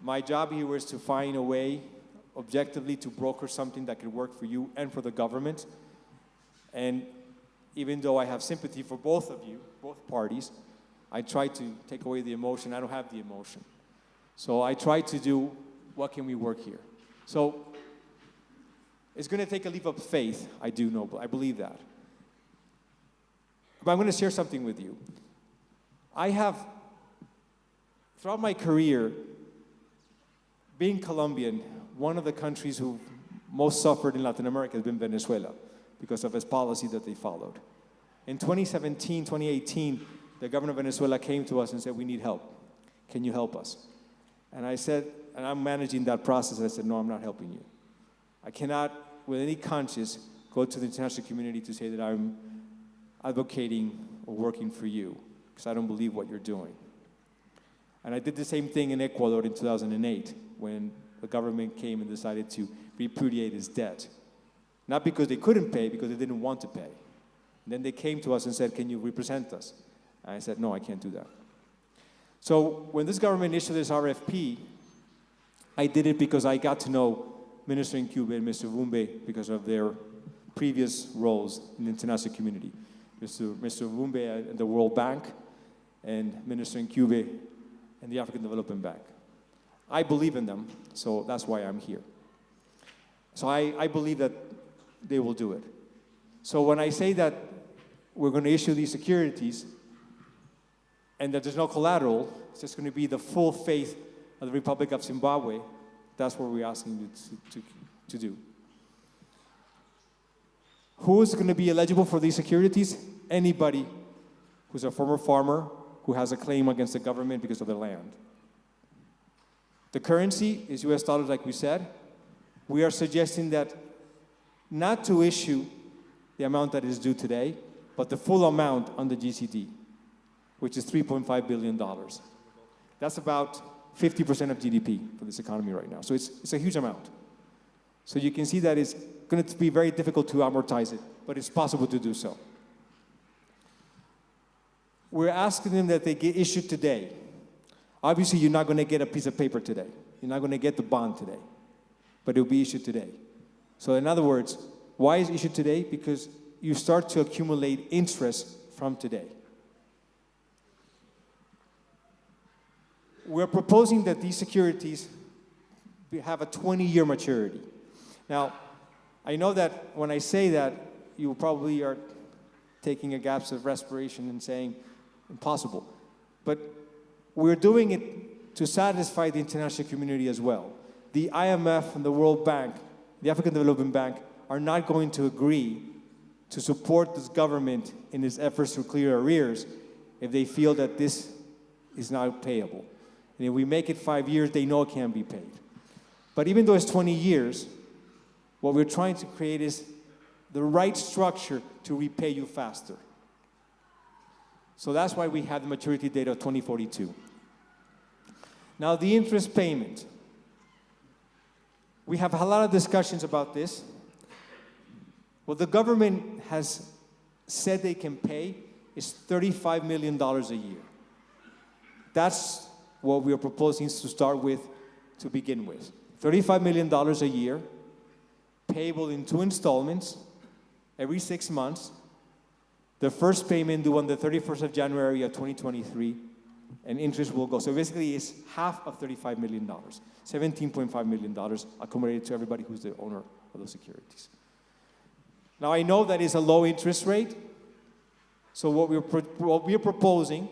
My job here is to find a way, objectively, to broker something that could work for you and for the government. And even though I have sympathy for both of you, both parties, I try to take away the emotion. I don't have the emotion. So I try to do, what can we work here? So it's going to take a leap of faith, I do know, but I believe that. But I'm going to share something with you. I have, throughout my career, being Colombian, one of the countries who most suffered in Latin America has been Venezuela because of its policy that they followed. In 2017, 2018, the governor of Venezuela came to us and said, we need help. Can you help us? And I said, and I'm managing that process, I said, no, I'm not helping you. I cannot, with any conscience, go to the international community to say that I'm advocating or working for you, because I don't believe what you're doing. And I did the same thing in Ecuador in 2008, when the government came and decided to repudiate its debt. Not because they couldn't pay, because they didn't want to pay. And then they came to us and said, can you represent us? And I said, no, I can't do that. So when this government issued this RFP, I did it because I got to know Minister Ncube and Mr. Vumbe because of their previous roles in the international community. Mr. Vumbe at the World Bank and Minister Ncube and the African Development Bank. I believe in them, so that's why I'm here. So I believe that they will do it. So when I say that we're going to issue these securities and that there's no collateral, it's just going to be the full faith of the Republic of Zimbabwe, that's what we're asking you to do. Who is going to be eligible for these securities? Anybody who's a former farmer who has a claim against the government because of their land. The currency is US dollars, like we said. We are suggesting that not to issue the amount that is due today, but the full amount on the GCD, which is $3.5 billion. That's about 50% of GDP for this economy right now. So it's a huge amount. So you can see that it's going to be very difficult to amortize it, but it's possible to do so. We're asking them that they get issued today. Obviously, you're not going to get a piece of paper today. You're not going to get the bond today, but it will be issued today. So in other words, why is it issued today? Because you start to accumulate interest from today. We're proposing that these securities have a 20-year maturity. Now, I know that when I say that, you probably are taking a gasp of respiration and saying, impossible. But we're doing it to satisfy the international community as well. The IMF and the World Bank, the African Development Bank, are not going to agree to support this government in its efforts to clear arrears if they feel that this is not payable. And if we make it 5 years, they know it can't be paid. But even though it's 20 years, what we're trying to create is the right structure to repay you faster. So that's why we have the maturity date of 2042. Now, the interest payment. We have a lot of discussions about this. What the government has said they can pay is $35 million a year. That's what we are proposing to start with to begin with. $35 million a year, payable in 2 installments, every 6 months. The first payment due on the 31st of January of 2023, and interest will go. So basically it's half of $35 million, $17.5 million accumulated to everybody who's the owner of those securities. Now I know that is a low interest rate, so what we're proposing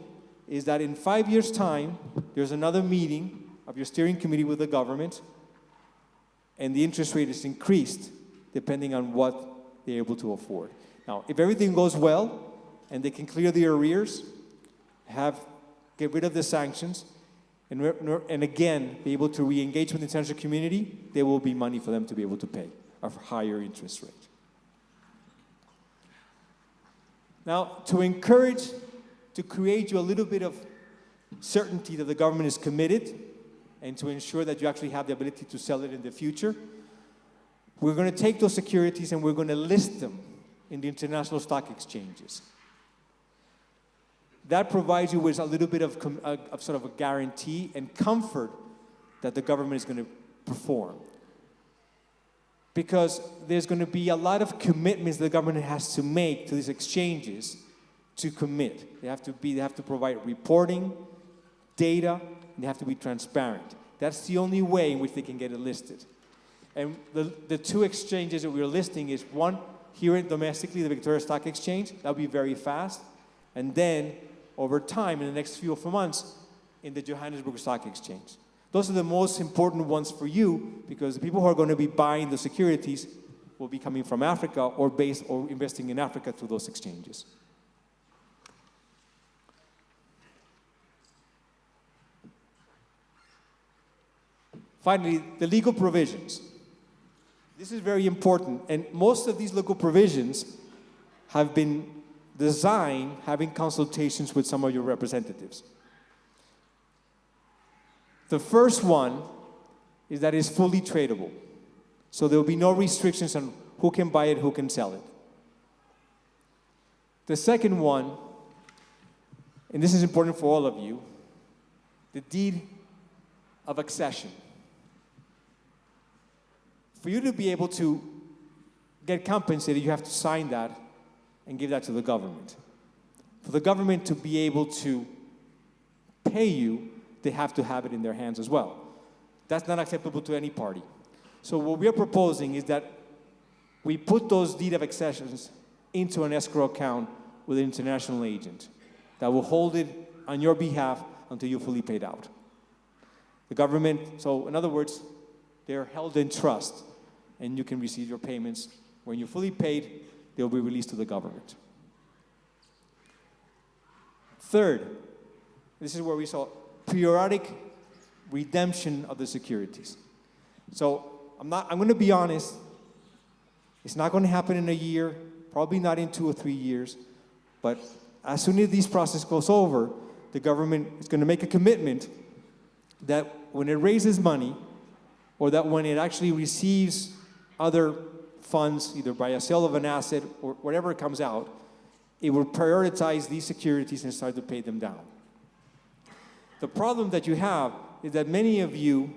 is that in 5 years' time, there's another meeting of your steering committee with the government, and the interest rate is increased depending on what they're able to afford. Now, if everything goes well, and they can clear the arrears, get rid of the sanctions, and again, be able to re-engage with the international community, there will be money for them to be able to pay a higher interest rate. Now, to create you a little bit of certainty that the government is committed, and to ensure that you actually have the ability to sell it in the future, we're going to take those securities and we're going to list them in the international stock exchanges. That provides you with a little bit of sort of a guarantee and comfort that the government is going to perform. Because there's going to be a lot of commitments the government has to make to these exchanges to commit. They have to provide reporting, data, and they have to be transparent. That's the only way in which they can get it listed. And the 2 exchanges that we're listing is one here domestically, the Victoria Stock Exchange. That'll be very fast. And then over time, in the next few months, in the Johannesburg Stock Exchange. Those are the most important ones for you, because the people who are going to be buying the securities will be coming from Africa or investing in Africa through those exchanges. Finally, the legal provisions. This is very important, and most of these legal provisions have been designed having consultations with some of your representatives. The first one is that it's fully tradable. So there will be no restrictions on who can buy it, who can sell it. The second one, and this is important for all of you, the deed of accession. For you to be able to get compensated, you have to sign that and give that to the government. For the government to be able to pay you, they have to have it in their hands as well. That's not acceptable to any party. So what we're proposing is that we put those deed of accessions into an escrow account with an international agent that will hold it on your behalf until you're fully paid out. The government, so in other words, they're held in trust, and you can receive your payments. When you're fully paid, they'll be released to the government. Third, this is where we saw periodic redemption of the securities. So I'm going to be honest, it's not going to happen in a year, probably not in 2 or 3 years, but as soon as this process goes over, the government is going to make a commitment that when it raises money, or that when it actually receives other funds, either by a sale of an asset or whatever comes out, it will prioritize these securities and start to pay them down. The problem that you have is that many of you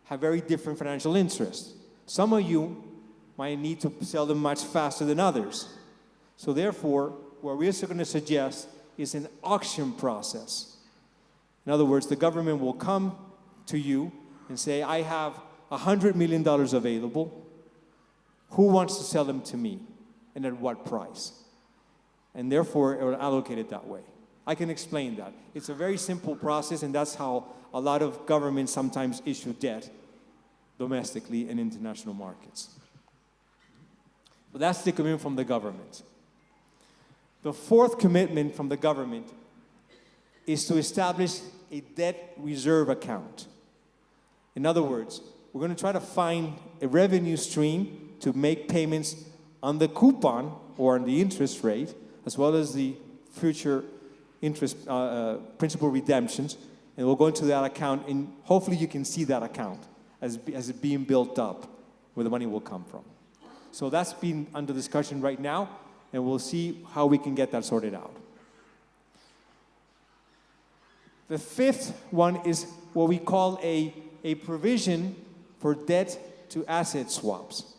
have very different financial interests. Some of you might need to sell them much faster than others. So therefore, what we're going to suggest is an auction process. In other words, the government will come to you and say, I have $100 million available. Who wants to sell them to me? And at what price? And therefore, it will allocate it that way. I can explain that. It's a very simple process, and that's how a lot of governments sometimes issue debt domestically in international markets. But that's the commitment from the government. The fourth commitment from the government is to establish a debt reserve account. In other words, we're going to try to find a revenue stream to make payments on the coupon or on the interest rate, as well as the future interest principal redemptions, And we'll go into that account, and hopefully you can see that account as it being built up, where the money will come from. So that's been under discussion right now, and we'll see how we can get that sorted out. The fifth one is what we call a provision for debt to asset swaps.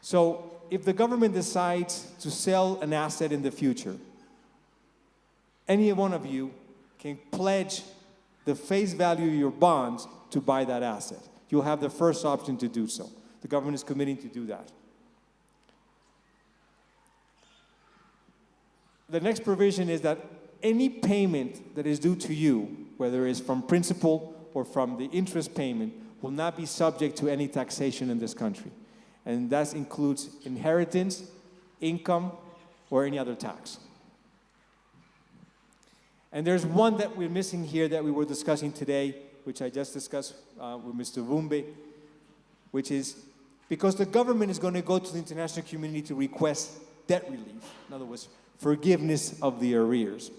So if the government decides to sell an asset in the future, any one of you can pledge the face value of your bonds to buy that asset. You'll have the first option to do so. The government is committing to do that. The next provision is that any payment that is due to you, whether it's from principal or from the interest payment, will not be subject to any taxation in this country. And that includes inheritance, income, or any other tax. And there's one that we're missing here that we were discussing today, which I just discussed with Mr. Vumbe, which is because the government is going to go to the international community to request debt relief, in other words, forgiveness of the arrears.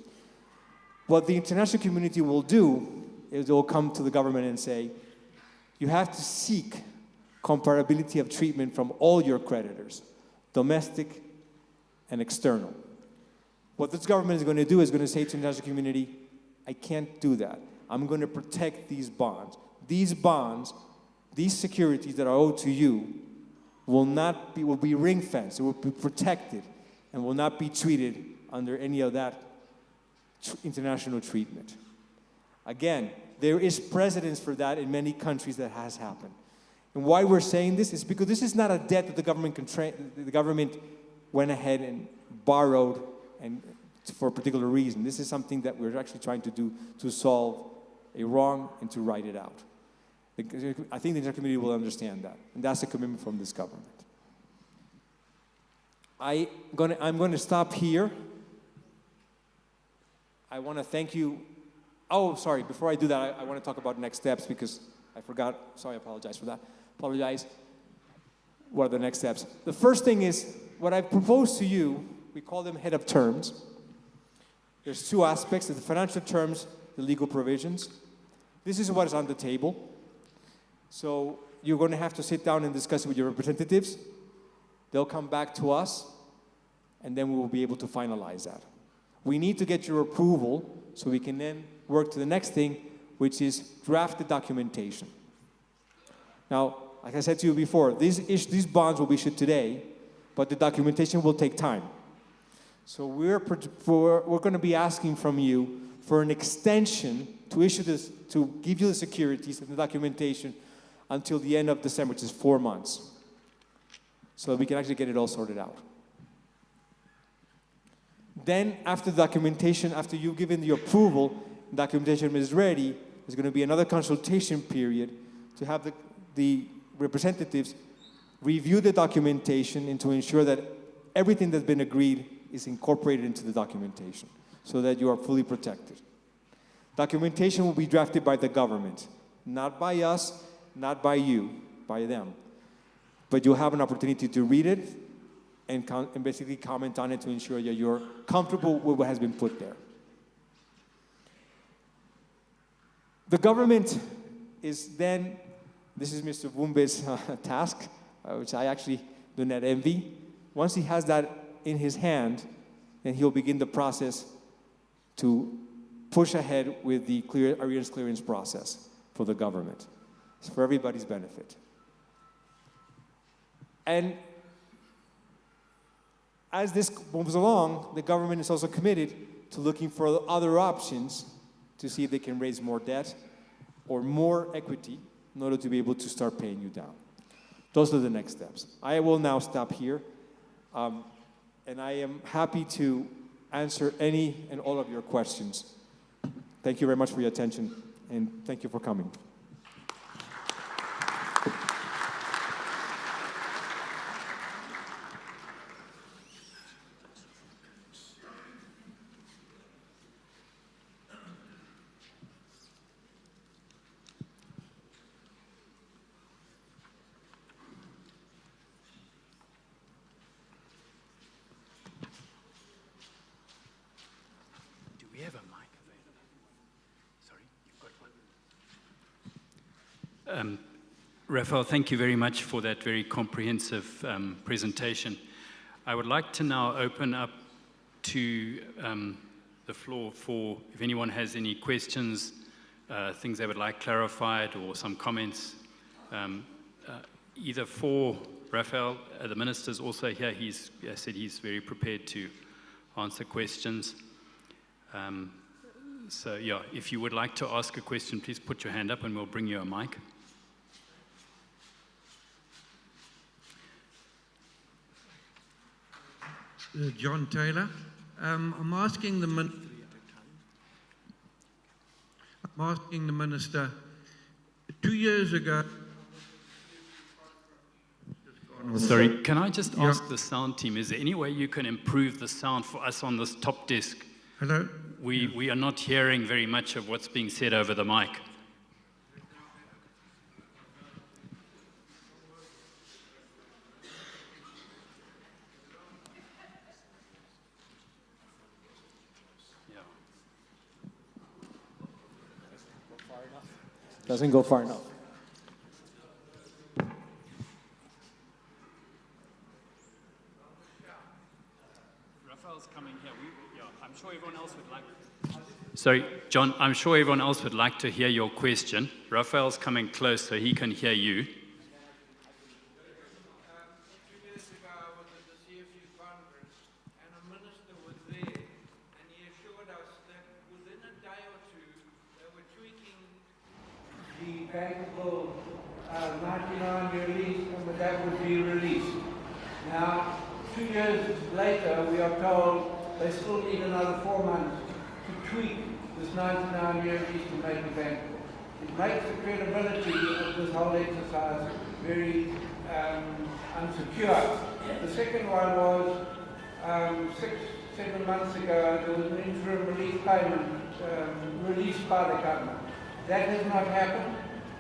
What the international community will do is they will come to the government and say, you have to seek comparability of treatment from all your creditors, domestic and external. What this government is going to do is going to say to the international community, I can't do that. I'm going to protect these bonds. These bonds, these securities that are owed to you will be ring-fenced, it will be protected, and will not be treated under any of that international treatment. Again, there is precedence for that in many countries that has happened. And why we're saying this is because this is not a debt that the government went ahead and borrowed and for a particular reason. This is something that we're actually trying to do to solve a wrong and to right it out. I think the international community will understand that, and that's a commitment from this government. I'm going to stop here. I want to thank you. Oh, sorry, before I do that, I want to talk about next steps because I forgot. Sorry, I apologize for that. Apologize. What are the next steps? The first thing is what I've proposed to you. We call them head of terms. There's two aspects, the financial terms, the legal provisions. This is what is on the table. So you're going to have to sit down and discuss it with your representatives. They'll come back to us, and then we will be able to finalize that. We need to get your approval so we can then work to the next thing, which is draft the documentation. Now, like I said to you before, these bonds will be issued today, but the documentation will take time. So we're going to be asking from you for an extension to issue this, to give you the securities and the documentation until the end of December, which is 4 months, so that we can actually get it all sorted out. Then, after the documentation, after you've given the approval, documentation is ready, there's going to be another consultation period to have the representatives review the documentation and to ensure that everything that's been agreed is incorporated into the documentation so that you are fully protected. Documentation will be drafted by the government, not by us, not by you, by them. But you'll have an opportunity to read it and basically comment on it to ensure that you're comfortable with what has been put there. The government is then, this is Mr. Vumbe's task, which I actually do not envy. Once he has that in his hand, then he'll begin the process to push ahead with the arrears clearance process for the government. It's for everybody's benefit. And as this moves along, the government is also committed to looking for other options to see if they can raise more debt or more equity in order to be able to start paying you down. Those are the next steps. I will now stop here, and I am happy to answer any and all of your questions. Thank you very much for your attention, and thank you for coming. Do we have a mic available? Sorry, you've got Raphael, thank you very much for that very comprehensive presentation. I would like to now open up to the floor for if anyone has any questions, things they would like clarified, or some comments, either for Raphael. The minister's also here. He's said he's very prepared to answer questions. So yeah, if you would like to ask a question, please put your hand up and we'll bring you a mic. John Taylor. I'm asking the minister, 2 years ago. Sorry, can I just ask the sound team, is there any way you can improve the sound for us on this top desk? Hello? We are not hearing very much of what's being said over the mic. Doesn't go far enough. Raphael's coming here. I'm sure everyone else would like. Sorry, John, I'm sure everyone else would like to hear your question. Raphael's coming close so he can hear you. 2 years ago, I was at the CFU conference, and a minister was there, and he assured us that within a day or two, they were tweaking the bankable 99-year lease, and that would be released. Now, 2 years later, we are told they still need another 4 months to tweak this 99-year lease to make it bankable. It makes the credibility of this whole exercise very unsecure. The second one was 6-7 months ago, there was an interim relief payment released by the government. That has not happened,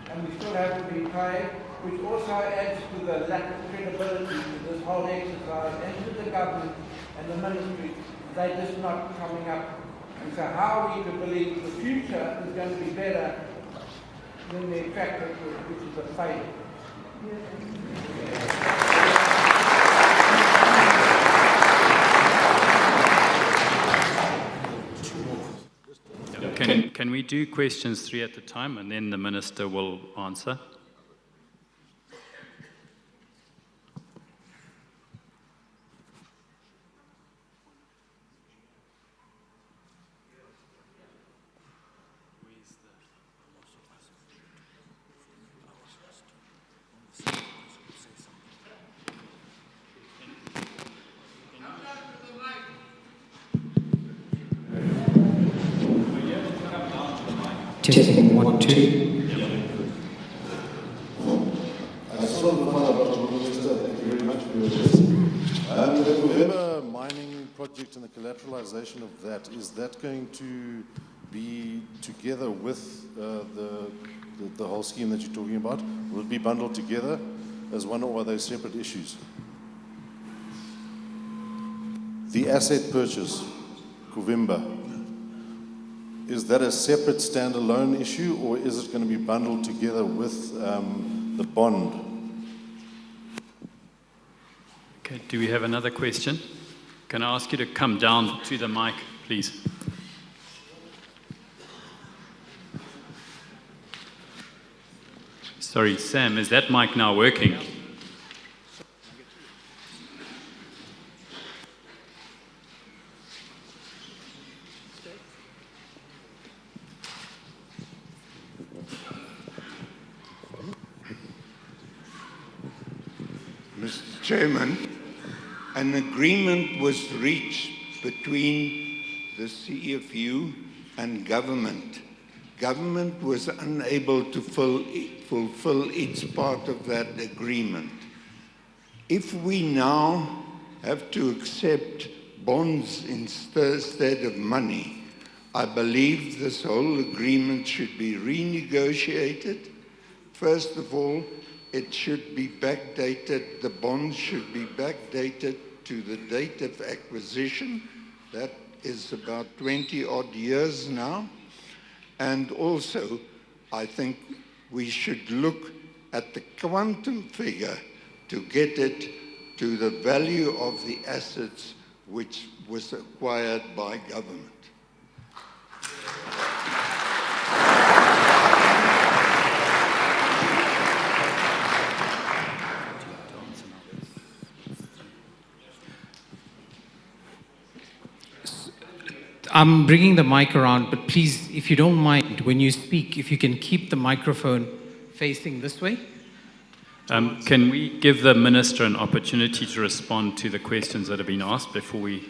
and we still haven't been paid, which also adds to the lack of credibility to this whole exercise and to the government and the ministry. They're just not coming up. And so how are we to believe the future is going to be better than the track record, which is a failure? Can we do questions 3 at a time and then the minister will answer? Testing 1, 2. I just want to find out, Dr. Minister, thank you very much for your address. The November mining project and the collateralization of that, is that going to be together with the whole scheme that you're talking about? Will it be bundled together as one, or are they separate issues? The asset purchase, Kuvimba, is that a separate standalone issue, or is it going to be bundled together with the bond? Okay, do we have another question? Can I ask you to come down to the mic, please? Sorry, Sam, is that mic now working? Mr. Chairman, an agreement was reached between the CFU and government. Government was unable to fulfill its part of that agreement. If we now have to accept bonds instead of money, I believe this whole agreement should be renegotiated. First of all, it should be backdated, the bonds should be backdated to the date of acquisition. That is about 20 odd years now. And also, I think we should look at the quantum figure to get it to the value of the assets which was acquired by government. I'm bringing the mic around, but please, if you don't mind, when you speak, if you can keep the microphone facing this way. Can we give the Minister an opportunity to respond to the questions that have been asked before we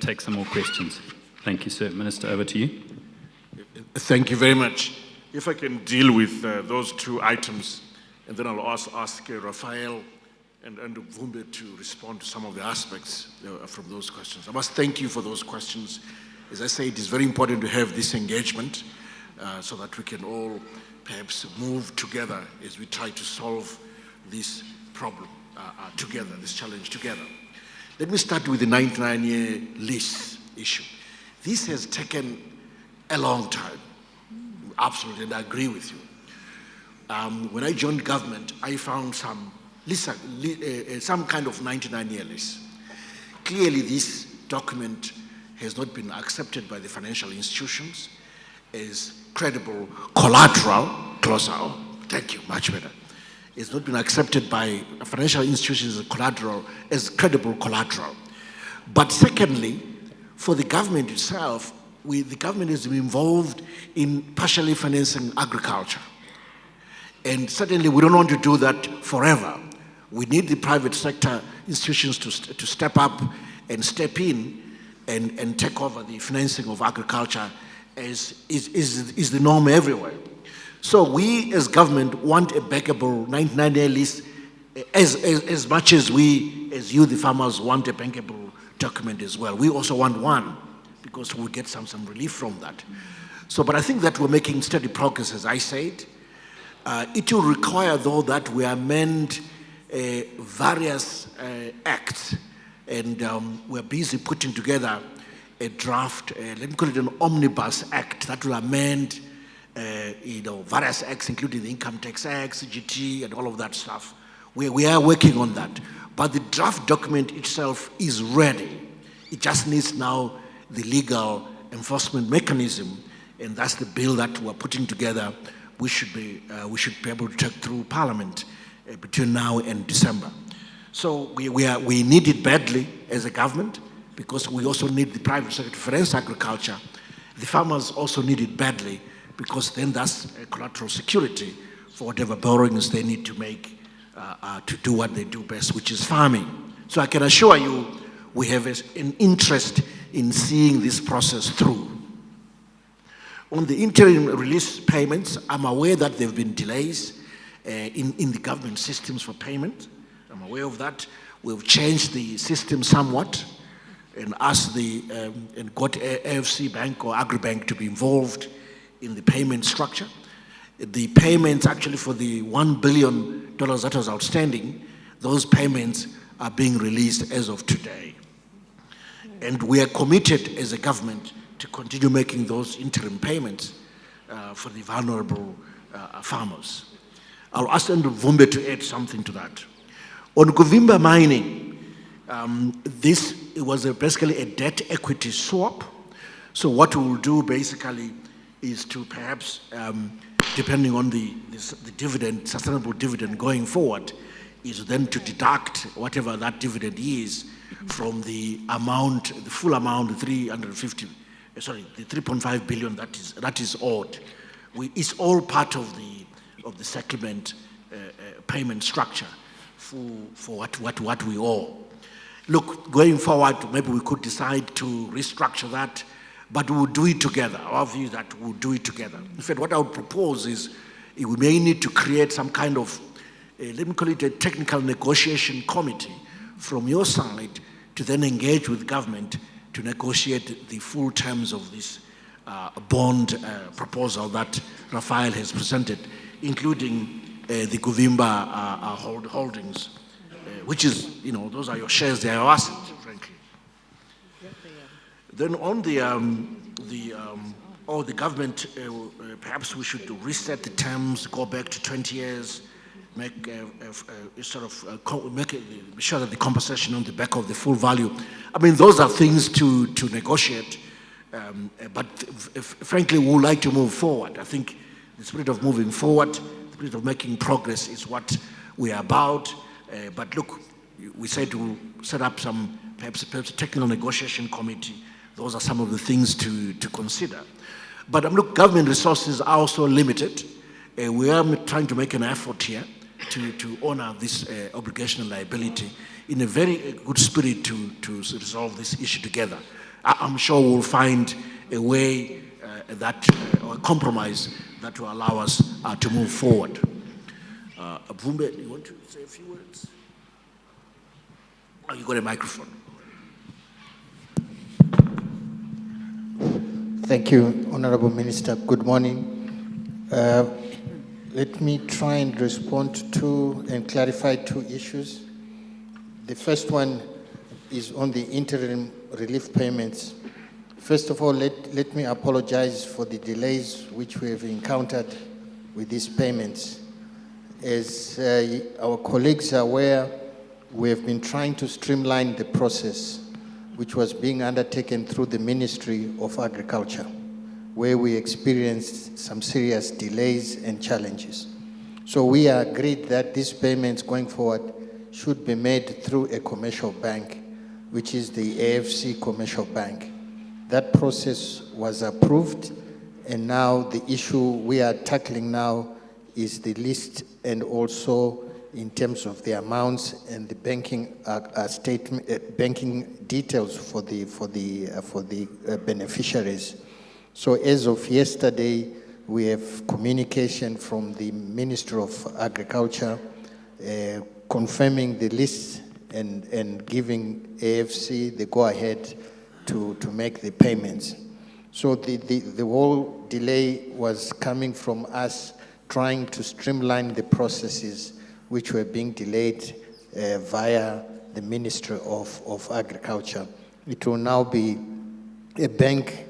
take some more questions? Thank you, sir. Minister, over to you. Thank you very much. If I can deal with those two items, and then I'll ask Raphael and Vumbe to respond to some of the aspects from those questions. I must thank you for those questions. As I say, it is very important to have this engagement so that we can all perhaps move together as we try to solve this problem together, this challenge together. Let me start with the 99-year lease issue. This has taken a long time, absolutely, and I agree with you. When I joined government, I found some kind of 99-year lease. Clearly, this document has not been accepted by the financial institutions as credible collateral. Close out. Thank you, much better. It's not been accepted by financial institutions as credible collateral. But secondly, for the government itself, the government is involved in partially financing agriculture. And certainly we don't want to do that forever. We need the private sector institutions to step up and step in and take over the financing of agriculture as is the norm everywhere. So we as government want a bankable 99-year lease as much as we, as you, the farmers, want a bankable document as well. We also want one because we'll get some relief from that. So, but I think that we're making steady progress, as I said. It will require, though, that we amend various acts, and we're busy putting together a draft, let me call it an omnibus act that will amend various acts, including the Income Tax Act, CGT, and all of that stuff. We are working on that. But the draft document itself is ready. It just needs now the legal enforcement mechanism, and that's the bill that we're putting together. We should be able to take through Parliament between now and December. So we need it badly as a government, because we also need the private sector to finance agriculture. The farmers also need it badly, because then that's collateral security for whatever borrowings they need to make to do what they do best, which is farming. So I can assure you, we have an interest in seeing this process through. On the interim release payments, I'm aware that there have been delays in the government systems for payment. I'm aware of that. We've changed the system somewhat and asked and got AFC Bank or Agribank to be involved in the payment structure. The payments actually for the $1 billion that was outstanding, those payments are being released as of today. And we are committed as a government to continue making those interim payments for the vulnerable farmers. I'll ask Andrew Vumbe to add something to that. On Kuvimba mining, it was basically a debt equity swap. So what we will do basically is to perhaps, depending on the dividend, sustainable dividend going forward, is then to deduct whatever that dividend is from the amount, the full amount, the 3.5 billion that is owed. It's all part of the settlement payment structure for what we owe. Look, going forward, maybe we could decide to restructure that, but we'll do it together. Our view is that we'll do it together. In fact, what I would propose is we may need to create some kind of, let me call it a technical negotiation committee from your side to then engage with government to negotiate the full terms of this bond proposal that Raphael has presented, including the Kuvimba holdings, which is, those are your shares, they are your assets, frankly. Then on the or the government, perhaps we should reset the terms, go back to 20 years, make make sure that the compensation on the back of the full value. I mean, those are things to negotiate. But frankly, we would like to move forward. I think the spirit of moving forward, the spirit of making progress is what we are about. But look, we said we'll set up some, perhaps a technical negotiation committee. Those are some of the things to consider. But look, government resources are also limited. We are trying to make an effort here to honor this obligation and liability in a very good spirit to resolve this issue together. I'm sure we'll find a way or a compromise that will allow us to move forward. Vumbe, you want to say a few words? Oh, you got a microphone. Thank you, Honorable Minister. Good morning. Let me try and respond to and clarify two issues. The first one is on the interim relief payments. First of all, let me apologize for the delays which we have encountered with these payments. As our colleagues are aware, we have been trying to streamline the process which was being undertaken through the Ministry of Agriculture, where we experienced some serious delays and challenges. So we agreed that these payments going forward should be made through a commercial bank, which is the AFC Commercial Bank. That process was approved, and now the issue we are tackling now is the list, and also in terms of the amounts and the banking statement, banking details for the beneficiaries. So as of yesterday, we have communication from the Minister of Agriculture confirming the list and giving AFC the go-ahead to make the payments. So the whole delay was coming from us trying to streamline the processes which were being delayed via the Ministry of Agriculture. It will now be a bank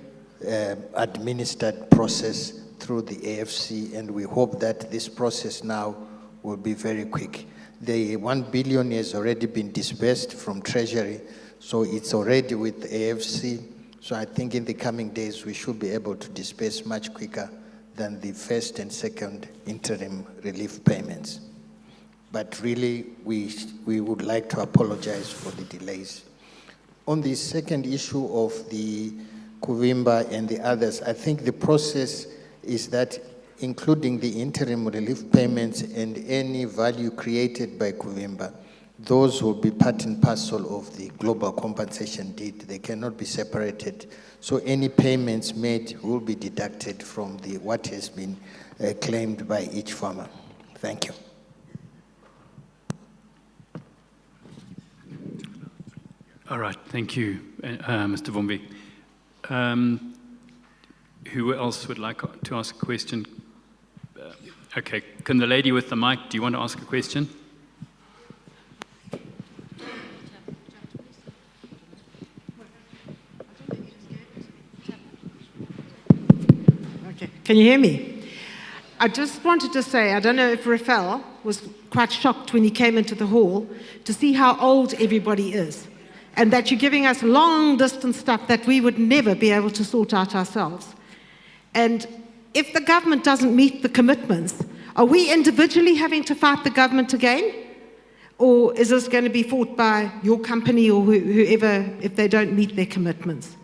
administered process through the AFC, and we hope that this process now will be very quick. The 1 billion has already been disbursed from Treasury, so it's already with the AFC. So I think in the coming days, we should be able to disburse much quicker than the first and second interim relief payments. But really, we would like to apologize for the delays. On the second issue of the Kuvimba and the others, I think the process is that including the interim relief payments and any value created by Kuvimba, those will be part and parcel of the global compensation deed. They cannot be separated. So any payments made will be deducted from what has been claimed by each farmer. Thank you. All right, thank you, Mr. Vumbi. Who else would like to ask a question? Okay, can the lady with the mic, do you want to ask a question? Okay, can you hear me? I just wanted to say, I don't know if Raphael was quite shocked when he came into the hall to see how old everybody is, and that you're giving us long distance stuff that we would never be able to sort out ourselves. And if the government doesn't meet the commitments, are we individually having to fight the government again? Or is this going to be fought by your company or whoever if they don't meet their commitments?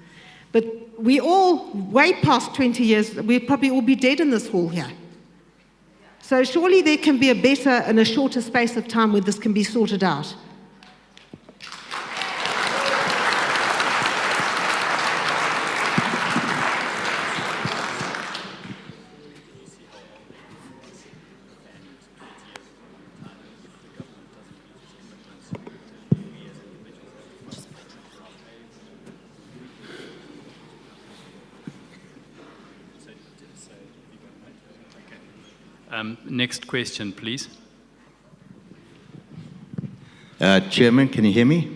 But we all, way past 20 years, we'll probably all be dead in this hall here. So surely there can be a better and a shorter space of time where this can be sorted out. Next question, please. Chairman, can you hear me?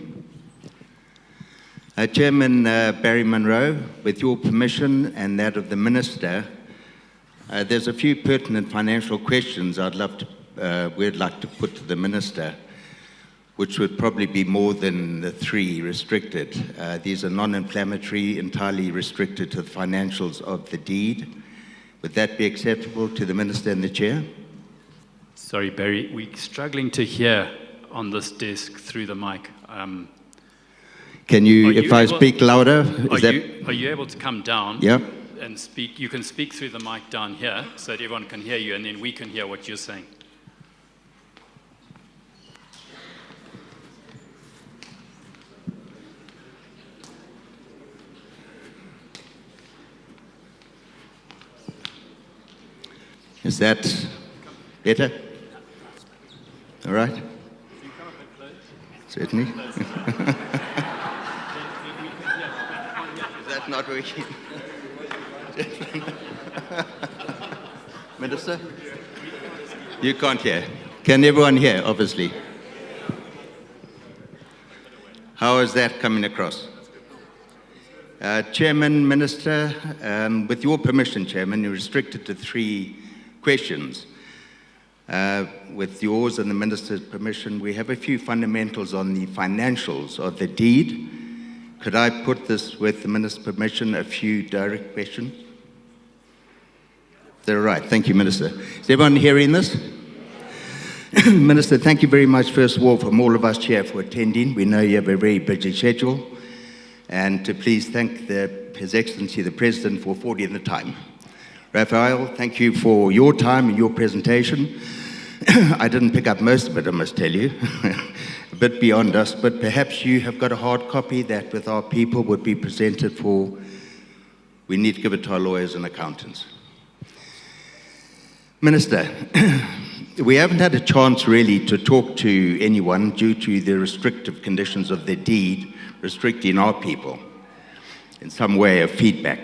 Chairman Barry Munro, with your permission and that of the Minister, there's a few pertinent financial questions we'd like to put to the Minister, which would probably be more than the 3 restricted. These are non-inflammatory, entirely restricted to the financials of the deed. Would that be acceptable to the Minister and the Chair? Sorry, Barry, we're struggling to hear on this desk through the mic. Can you, if I speak louder, are you able to come down? Yeah. And speak? You can speak through the mic down here so that everyone can hear you, and then we can hear what you're saying. Is that better? All right. Certainly. Is that not working? Minister? You can't hear. Can everyone hear, obviously? How is that coming across? Chairman, Minister, with your permission, Chairman, you're restricted to 3 questions. With yours and the Minister's permission, we have a few fundamentals on the financials of the deed. Could I put this, with the Minister's permission, a few direct questions? They're right. Thank you, Minister. Is everyone hearing this? Minister, thank you very much, first of all, from all of us here for attending. We know you have a very busy schedule. And to please thank His Excellency, the President, for affording the time. Raphael, thank you for your time and your presentation. I didn't pick up most of it, I must tell you. A bit beyond us, but perhaps you have got a hard copy that with our people would be presented for. We need to give it to our lawyers and accountants. Minister, we haven't had a chance really to talk to anyone due to the restrictive conditions of the deed restricting our people in some way of feedback.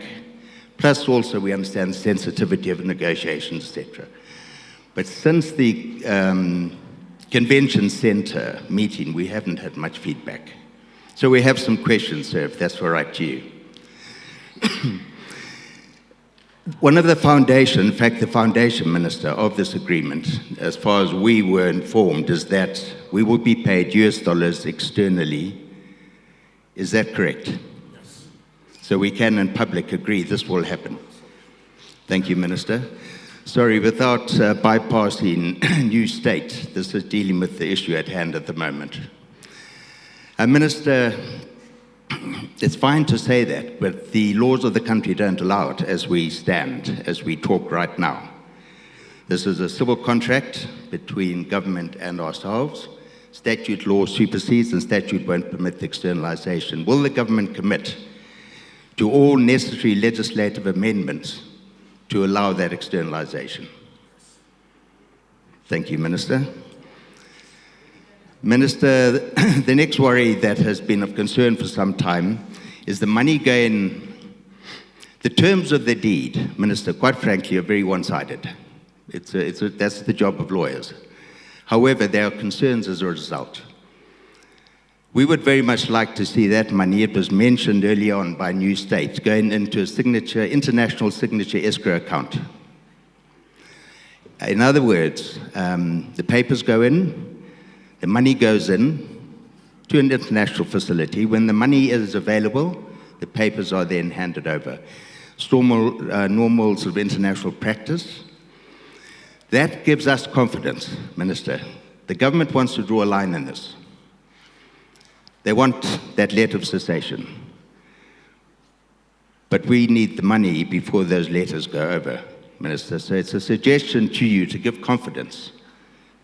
Plus also we understand the sensitivity of negotiations, etc. But since the Convention Centre meeting, we haven't had much feedback. So we have some questions, sir, if that's all right to you. One of the foundation, in fact, the foundation, Minister, of this agreement, as far as we were informed, is that we will be paid US dollars externally. Is that correct? Yes. So we can, in public, agree this will happen. Thank you, Minister. Sorry, without bypassing Newstate, this is dealing with the issue at hand at the moment. Minister, it's fine to say that, but the laws of the country don't allow it as we stand, as we talk right now. This is a civil contract between government and ourselves. Statute law supersedes and statute won't permit the externalization. Will the government commit to all necessary legislative amendments to allow that externalization? Thank you, Minister. Minister, the next worry that has been of concern for some time is the money going. The terms of the deed, Minister, quite frankly, are very one-sided. That's the job of lawyers. However, there are concerns as a result. We would very much like to see that money, it was mentioned early on by Newstate, going into a international signature escrow account. In other words, the papers go in, the money goes in to an international facility. When the money is available, the papers are then handed over. It's normal sort of international practice. That gives us confidence, Minister. The government wants to draw a line in this. They want that letter of cessation. But we need the money before those letters go over, Minister. So it's a suggestion to you to give confidence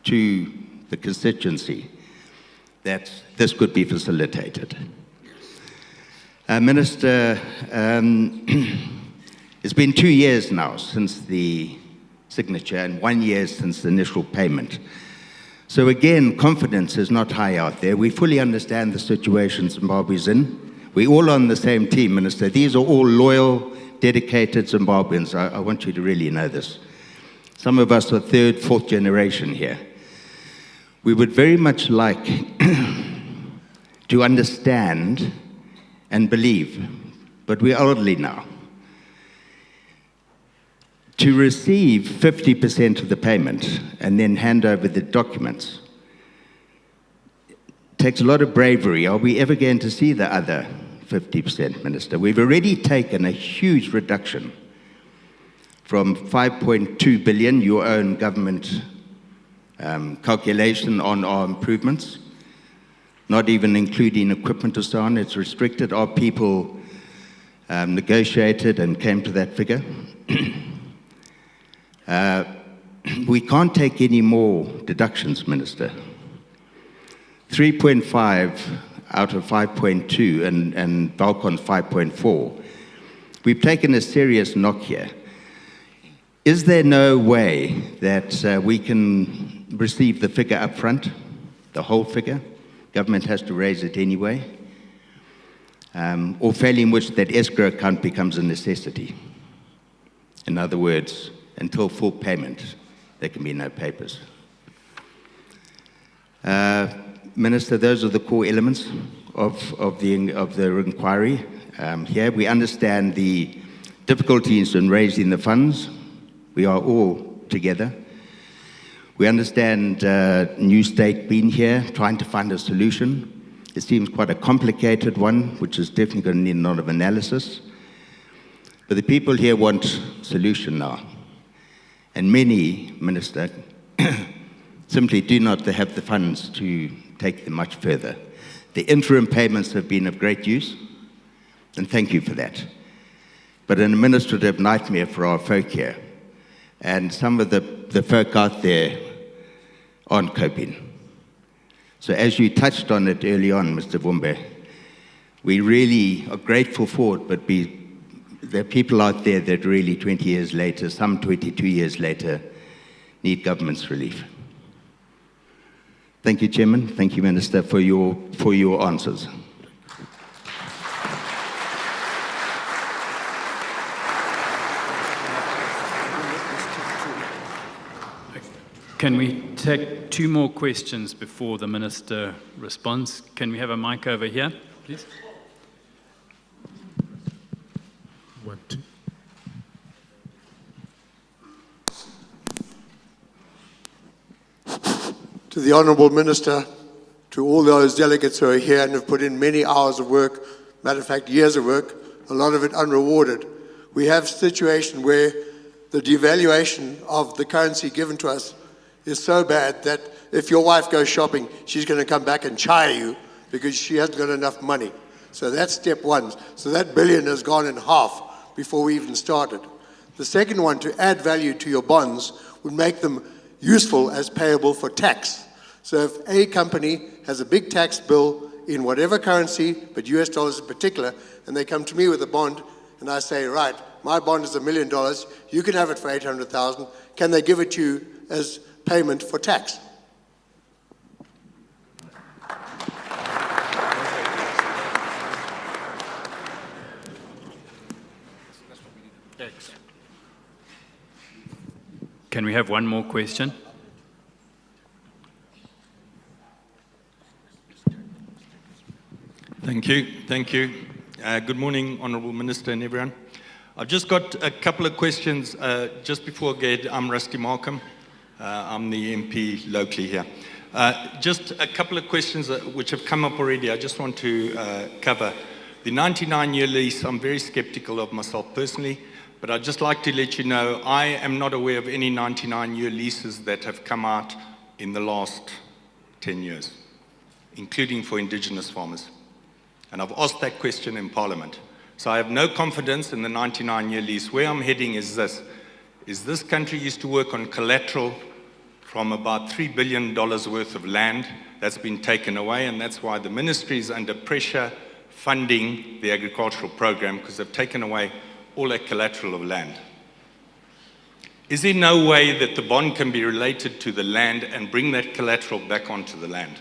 to the constituency that this could be facilitated. Minister, it's been 2 years now since the signature and 1 year since the initial payment. So again, confidence is not high out there. We fully understand the situation Zimbabwe's in. We're all on the same team, Minister. These are all loyal, dedicated Zimbabweans. I want you to really know this. Some of us are third, fourth generation here. We would very much like to understand and believe, but we're elderly now. To receive 50% of the payment and then hand over the documents takes a lot of bravery. Are we ever going to see the other 50%, Minister? We've already taken a huge reduction from 5.2 billion, your own government calculation on our improvements, not even including equipment or so on. It's restricted. Our people negotiated and came to that figure. We can't take any more deductions, Minister. 3.5 out of 5.2 and Valcon's 5.4. We've taken a serious knock here. Is there no way that we can receive the figure up front, the whole figure? Government has to raise it anyway. Or failing which that escrow account becomes a necessity. In other words, until full payment, there can be no papers. Minister, those are the core elements of the inquiry. Here we understand the difficulties in raising the funds. We are all together. We understand Newstate being here, trying to find a solution. It seems quite a complicated one, which is definitely going to need a lot of analysis. But the people here want solution now. And many, Minister, simply do not have the funds to take them much further. The interim payments have been of great use, and thank you for that. But an administrative nightmare for our folk here. And some of the folk out there aren't coping. So as you touched on it early on, Mr. Vumbe, we really are grateful for it, but there are people out there that really 20 years later, some 22 years later, need government's relief. Thank you, Chairman. Thank you, Minister, for your answers. Can we take 2 more questions before the Minister responds? Can we have a mic over here, please? 1, 2. To the Honourable Minister, to all those delegates who are here and have put in many hours of work, matter of fact, years of work, a lot of it unrewarded. We have a situation where the devaluation of the currency given to us is so bad that if your wife goes shopping, she's going to come back and chide you because she hasn't got enough money. So that's step one. So that billion has gone in half before we even started. The second one, to add value to your bonds, would make them useful as payable for tax. So if a company has a big tax bill in whatever currency, but US dollars in particular, and they come to me with a bond, and I say, right, my bond is $1 million, you can have it for 800,000, can they give it to you as payment for tax? Can we have one more question? Thank you. Thank you. Good morning, Honourable Minister and everyone. I've just got a couple of questions. Just before I get, I'm Rusty Markham. I'm the MP locally here. Just a couple of questions which have come up already. I just want to cover. The 99-year lease, I'm very skeptical of myself personally, but I'd just like to let you know I am not aware of any 99-year leases that have come out in the last 10 years, including for Indigenous farmers. And I've asked that question in Parliament. So I have no confidence in the 99-year lease. Where I'm heading is this country used to work on collateral from about $3 billion worth of land that's been taken away, and that's why the ministry is under pressure funding the agricultural program, because they've taken away all that collateral of land. Is there no way that the bond can be related to the land and bring that collateral back onto the land?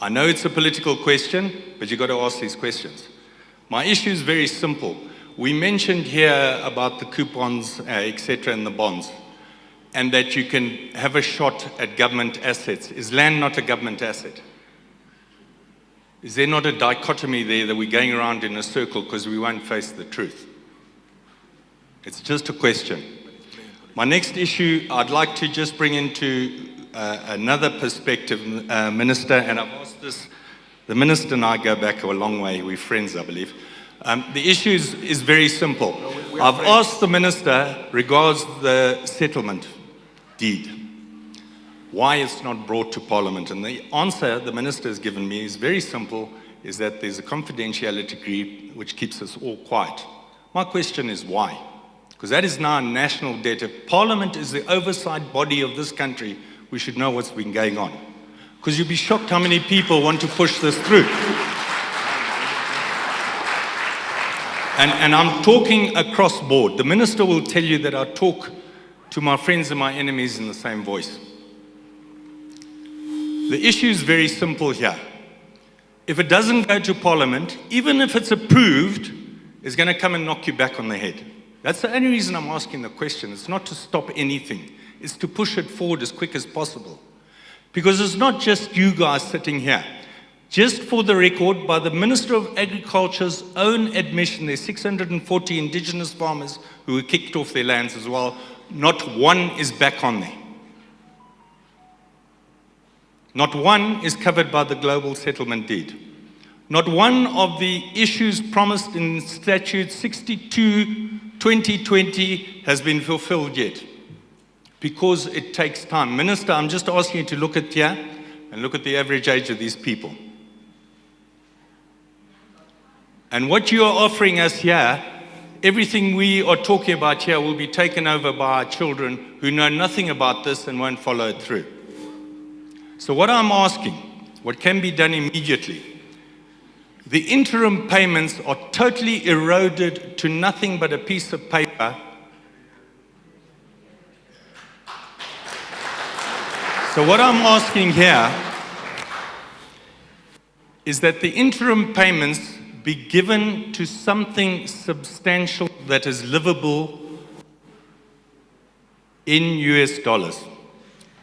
I know it's a political question, but you've got to ask these questions. My issue is very simple. We mentioned here about the coupons, etc., and the bonds, and that you can have a shot at government assets. Is land not a government asset? Is there not a dichotomy there that we're going around in a circle because we won't face the truth? It's just a question. My next issue, I'd like to just bring into another perspective, Minister, and I've asked this, the Minister and I go back a long way, we're friends, I believe. The issue is very simple. I've asked the Minister regards the settlement deed, why it's not brought to Parliament. And the answer the Minister has given me is very simple, is that there's a confidentiality agreement which keeps us all quiet. My question is why? Because that is now a national debt. If Parliament is the oversight body of this country, we should know what's been going on. Because you'd be shocked how many people want to push this through. And I'm talking across board. The Minister will tell you that I talk to my friends and my enemies in the same voice. The issue is very simple here. If it doesn't go to Parliament, even if it's approved, it's going to come and knock you back on the head. That's the only reason I'm asking the question. It's not to stop anything. It's to push it forward as quick as possible. Because it's not just you guys sitting here. Just for the record, by the Minister of Agriculture's own admission, there's 640 indigenous farmers who were kicked off their lands as well. Not one is back on there. Not one is covered by the global settlement deed. Not one of the issues promised in Statute 62/2020 has been fulfilled yet, because it takes time. Minister, I'm just asking you to look at here and look at the average age of these people. And what you are offering us here, everything we are talking about here will be taken over by our children who know nothing about this and won't follow it through. So what I'm asking, what can be done immediately, the interim payments are totally eroded to nothing but a piece of paper. So what I'm asking here is that the interim payments be given to something substantial that is livable in US dollars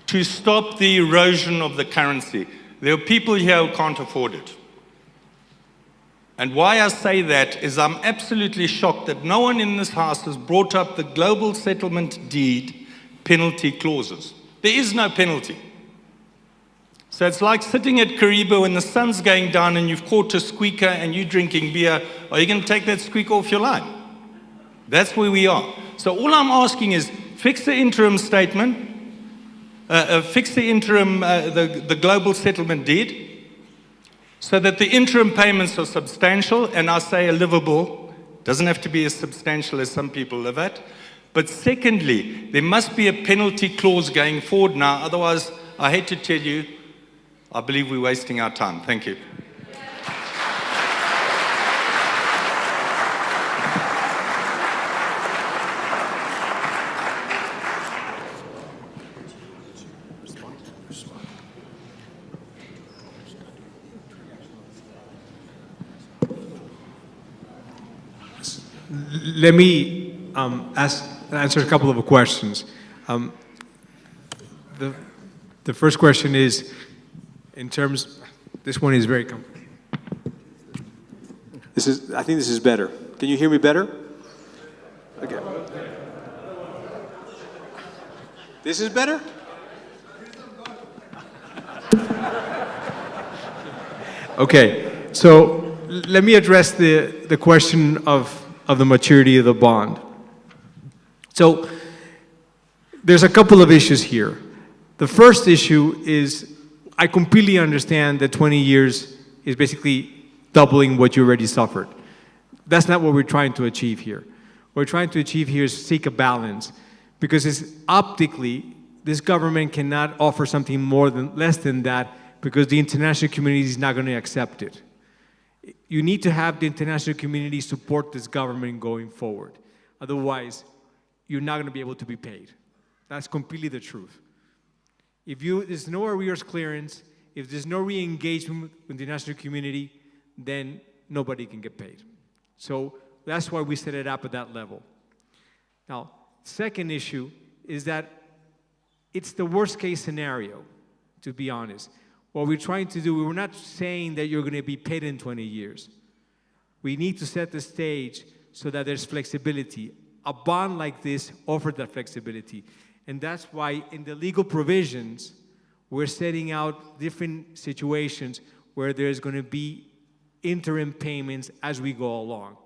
to stop the erosion of the currency. There are people here who can't afford it. And why I say that is I'm absolutely shocked that no one in this house has brought up the global settlement deed penalty clauses. There is no penalty. So it's like sitting at Kariba when the sun's going down and you've caught a squeaker and you're drinking beer. Are you going to take that squeaker off your line? That's where we are. So all I'm asking is fix the interim statement, fix the interim, the global settlement deed, so that the interim payments are substantial, and I say a livable, doesn't have to be as substantial as some people live at. But secondly, there must be a penalty clause going forward now, otherwise, I hate to tell you, I believe we're wasting our time. Thank you. Let me answer a couple of questions. The first question is, in terms, this one is very complicated. I think this is better. Can you hear me better? Okay. This is better? Okay, so let me address the question of the maturity of the bond. So there's a couple of issues here. The first issue is I completely understand that 20 years is basically doubling what you already suffered. That's not what we're trying to achieve here. What we're trying to achieve here is seek a balance, because it's optically, this government cannot offer something less than that, because the international community is not going to accept it. You need to have the international community support this government going forward. Otherwise, you're not going to be able to be paid. That's completely the truth. If there's no arrears clearance, if there's no re-engagement with the international community, then nobody can get paid. So that's why we set it up at that level. Now, second issue is that it's the worst case scenario, to be honest. What we're trying to do, we're not saying that you're going to be paid in 20 years. We need to set the stage so that there's flexibility. A bond like this offers that flexibility. And that's why in the legal provisions, we're setting out different situations where there's going to be interim payments as we go along.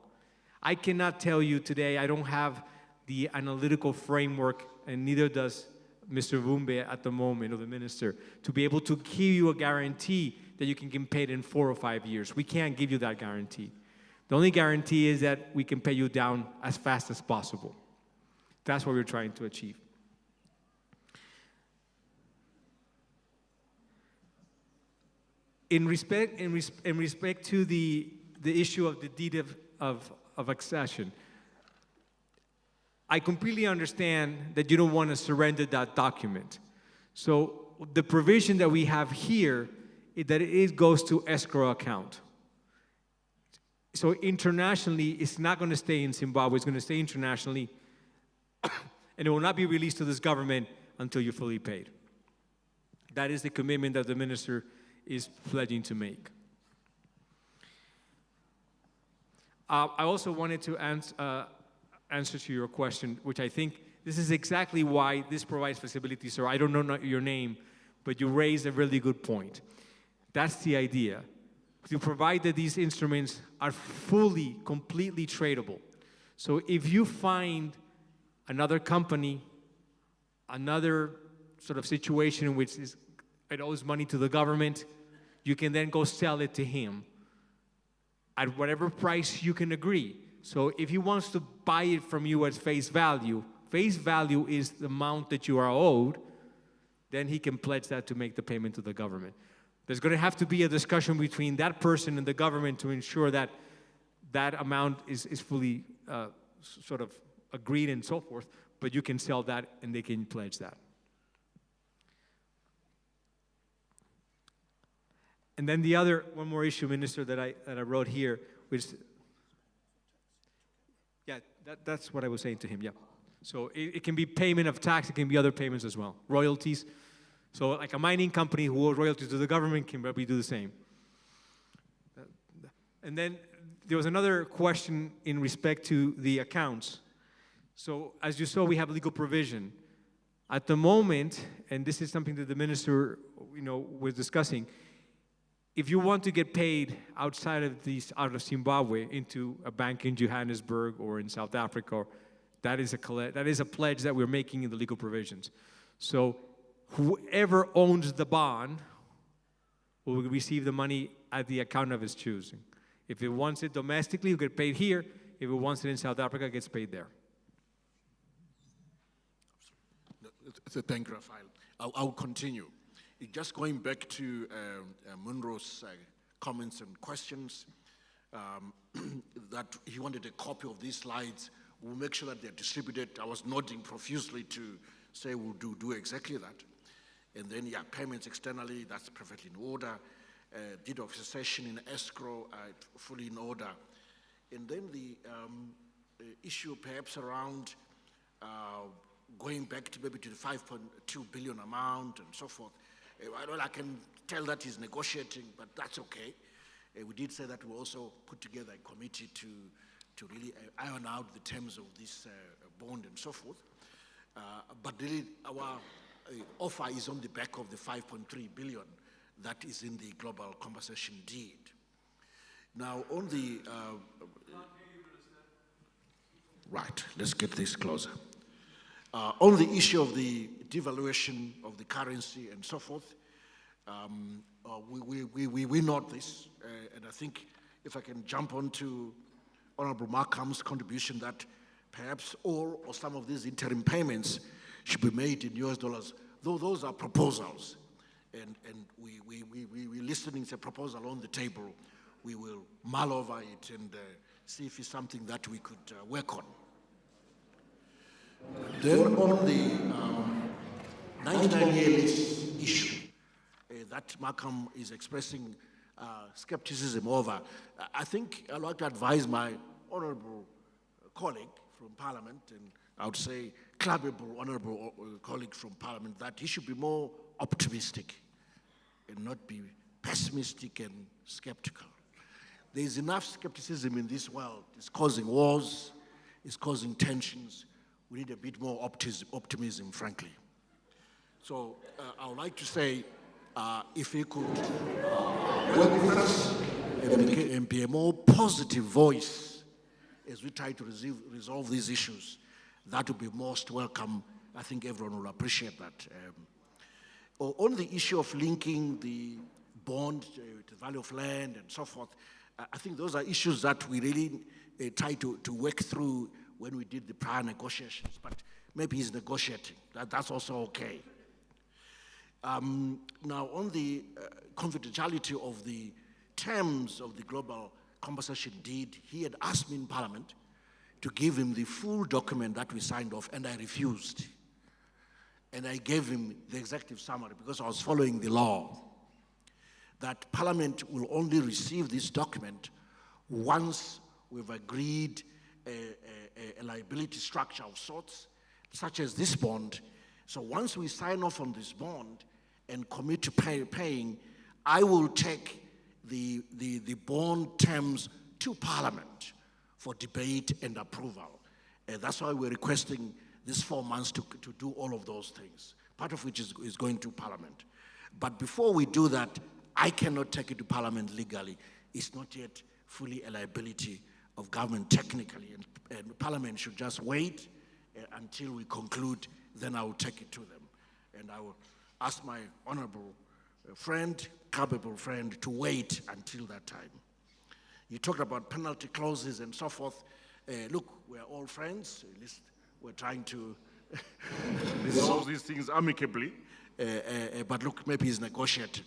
I cannot tell you today, I don't have the analytical framework, and neither does Mr. Vumbe at the moment, or the minister, to be able to give you a guarantee that you can get paid in 4 or 5 years. We can't give you that guarantee. The only guarantee is that we can pay you down as fast as possible. That's what we're trying to achieve. In respect to the issue of the deed of accession, I completely understand that you don't want to surrender that document. So the provision that we have here is that it goes to escrow account. So internationally, it's not going to stay in Zimbabwe, it's going to stay internationally, and it will not be released to this government until you're fully paid. That is the commitment that the minister is pledging to make. I also wanted to answer to your question, which I think this is exactly why this provides flexibility, sir. I don't know your name, but you raised a really good point. That's the idea. To provide that these instruments are fully, completely tradable. So if you find another company, another sort of situation in which it owes money to the government, you can then go sell it to him at whatever price you can agree. So if he wants to buy it from you at face value is the amount that you are owed, then he can pledge that to make the payment to the government. There's going to have to be a discussion between that person and the government to ensure that that amount is fully sort of agreed and so forth, but you can sell that and they can pledge that. And then the other, one more issue, Minister, that I wrote here, which, yeah, that's what I was saying to him, yeah. So it can be payment of tax, it can be other payments as well, royalties. So like a mining company who owes royalties to the government can probably do the same. And then there was another question in respect to the accounts. So as you saw, we have legal provision. At the moment, and this is something that the minister, was discussing, if you want to get paid outside of Zimbabwe into a bank in Johannesburg or in South Africa, that is a pledge that we're making in the legal provisions. So whoever owns the bond will receive the money at the account of his choosing. If it wants it domestically, he'll get paid here. If it wants it in South Africa, it gets paid there. Thank you, Raphael. I'll continue. Just going back to Munro's comments and questions, that he wanted a copy of these slides. We'll make sure that they're distributed. I was nodding profusely to say we'll do exactly that. And then, yeah, payments externally, that's perfectly in order. Deed of accession in escrow, fully in order. And then the issue perhaps around going back to maybe to the 5.2 billion amount and so forth. I can tell that he's negotiating, but that's okay. We did say that we also put together a committee to really iron out the terms of this bond and so forth. But really our offer is on the back of the 5.3 billion that is in the global compensation deed. Now on the, right, let's get this closer. On the issue of the devaluation of the currency and so forth, we note this, and I think if I can jump on to Honorable Markham's contribution that perhaps all or some of these interim payments should be made in US dollars, though those are proposals, and we're listening to a proposal on the table. We will mull over it and see if it's something that we could work on. Then on the 99-year lease issue that Markham is expressing skepticism over, I think I'd like to advise my honorable colleague from Parliament, and I would say clubbable honorable colleague from Parliament, that he should be more optimistic and not be pessimistic and skeptical. There is enough skepticism in this world. It's causing wars, it's causing tensions. We need a bit more optimism, frankly. So I would like to say, if we could work with us and be a more positive voice as we try to resolve these issues, that would be most welcome. I think everyone will appreciate that. On the issue of linking the bond to the value of land and so forth, I think those are issues that we really tried to work through when we did the prior negotiations, but maybe he's negotiating. That's also okay. Now, on the confidentiality of the terms of the global compensation deed, he had asked me in Parliament to give him the full document that we signed off, and I refused. And I gave him the executive summary because I was following the law, that Parliament will only receive this document once we've agreed a liability structure of sorts, such as this bond. So once we sign off on this bond and commit to paying, I will take the bond terms to Parliament for debate and approval. That's why we're requesting this 4 months to do all of those things, part of which is going to Parliament. But before we do that, I cannot take it to Parliament legally. It's not yet fully a liability of government technically, and Parliament should just wait until we conclude, then I will take it to them. And I will ask my honorable friend, capable friend, to wait until that time. You talked about penalty clauses and so forth. Look, we're all friends, at least we're trying to resolve these things amicably. But look, maybe he's negotiating.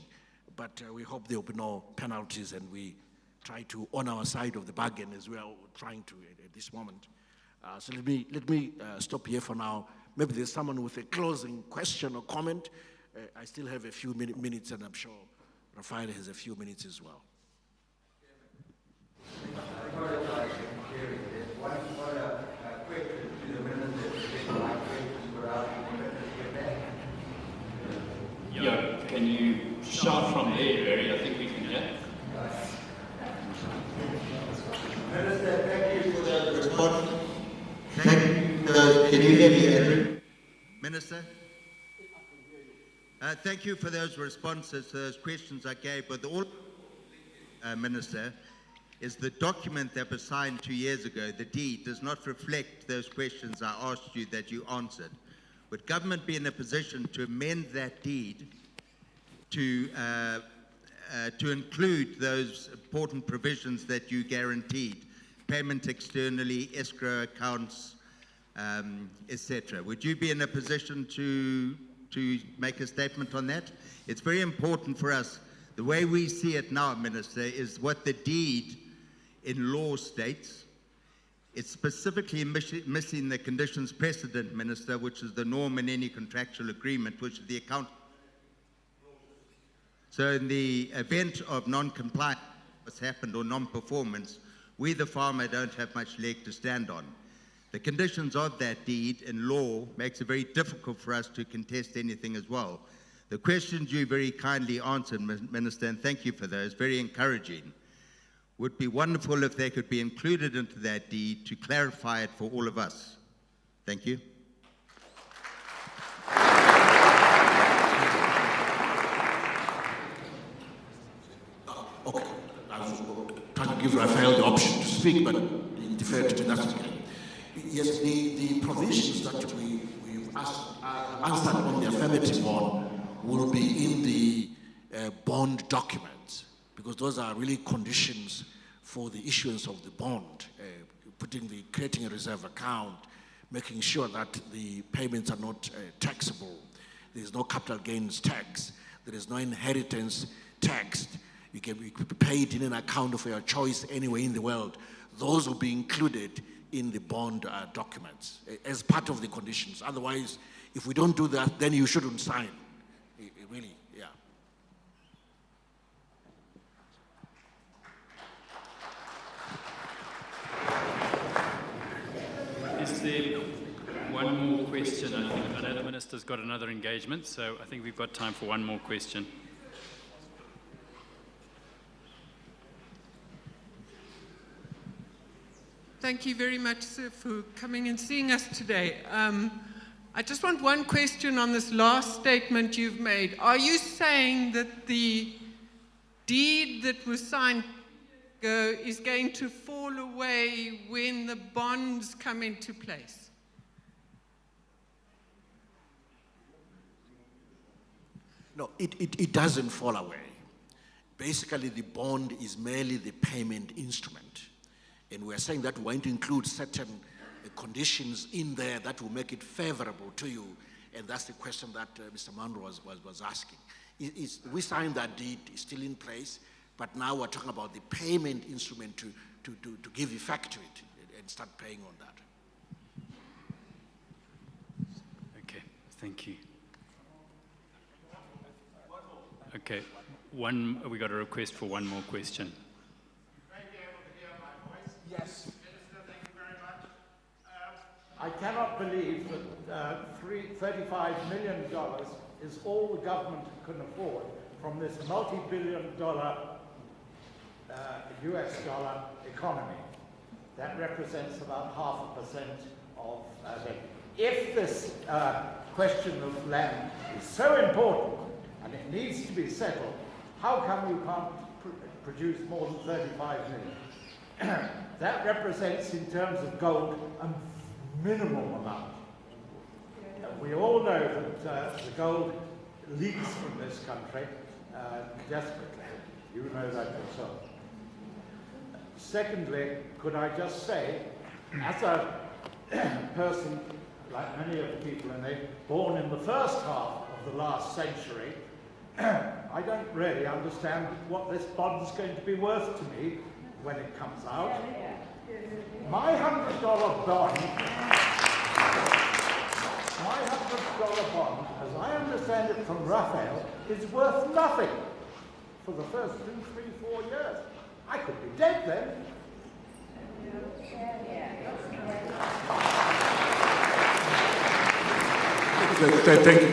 But we hope there will be no penalties, and we try to on our side of the bargain as we are trying to at this moment. So let me stop here for now. Maybe there's someone with a closing question or comment. I still have a few minutes, and I'm sure Raphael has a few minutes as well. Yeah, can you shout from there, Larry? I think we can hear. Minister, thank you for that response. Thank you. Can you hear me, Andrew? Minister? Thank you for those responses to those questions I gave. But all, Minister, is the document that was signed 2 years ago, the deed, does not reflect those questions I asked you that you answered. Would government be in a position to amend that deed to include those important provisions that you guaranteed, payment externally, escrow accounts, etc.? Would you be in a position to make a statement on that? It's very important for us. The way we see it now, Minister, is what the deed in law states. It's specifically missing the conditions precedent, Minister, which is the norm in any contractual agreement, which is the account. So in the event of non-compliance, what's happened, or non-performance, we, the farmer, don't have much leg to stand on. The conditions of that deed in law makes it very difficult for us to contest anything as well. The questions you very kindly answered, Minister, and thank you for those, very encouraging. Would be wonderful if they could be included into that deed to clarify it for all of us. Thank you. Okay, I was trying to give Raphael the option to speak, but he deferred to that. Yes, the provisions that we've answered on the affirmative one will be in the bond documents, because those are really conditions for the issuance of the bond, creating a reserve account, making sure that the payments are not taxable. There is no capital gains tax. There is no inheritance tax. You can be paid in an account of your choice anywhere in the world. Those will be included in the bond documents as part of the conditions. Otherwise, if we don't do that, then you shouldn't sign. Really, yeah. Is there one more question? I know the Minister's got another engagement, so I think we've got time for one more question. Thank you very much, sir, for coming and seeing us today. I just want one question on this last statement you've made. Are you saying that the deed that was signed ago is going to fall away when the bonds come into place? No, it doesn't fall away. Basically, the bond is merely the payment instrument. And we're saying that we're going to include certain conditions in there that will make it favorable to you. And that's the question that Mr. Mandro was asking. We signed that deed, it's still in place, but now we're talking about the payment instrument to give effect to it and start paying on that. Okay, thank you. Okay, we got a request for one more question. Yes. Minister, thank you very much. I cannot believe that $35 million is all the government can afford from this multi-billion-dollar US dollar economy. That represents about 0.5% of if this question of land is so important and it needs to be settled, how come you can't produce more than 35 million? That represents, in terms of gold, a minimal amount. We all know that the gold leaks from this country desperately. You know that yourself. Secondly, could I just say, as a person, like many of the people in there, born in the first half of the last century, I don't really understand what this bond is going to be worth to me when it comes out. My $100 bond, as I understand it from Raphael, is worth nothing for the first 2, 3, 4 years. I could be dead then.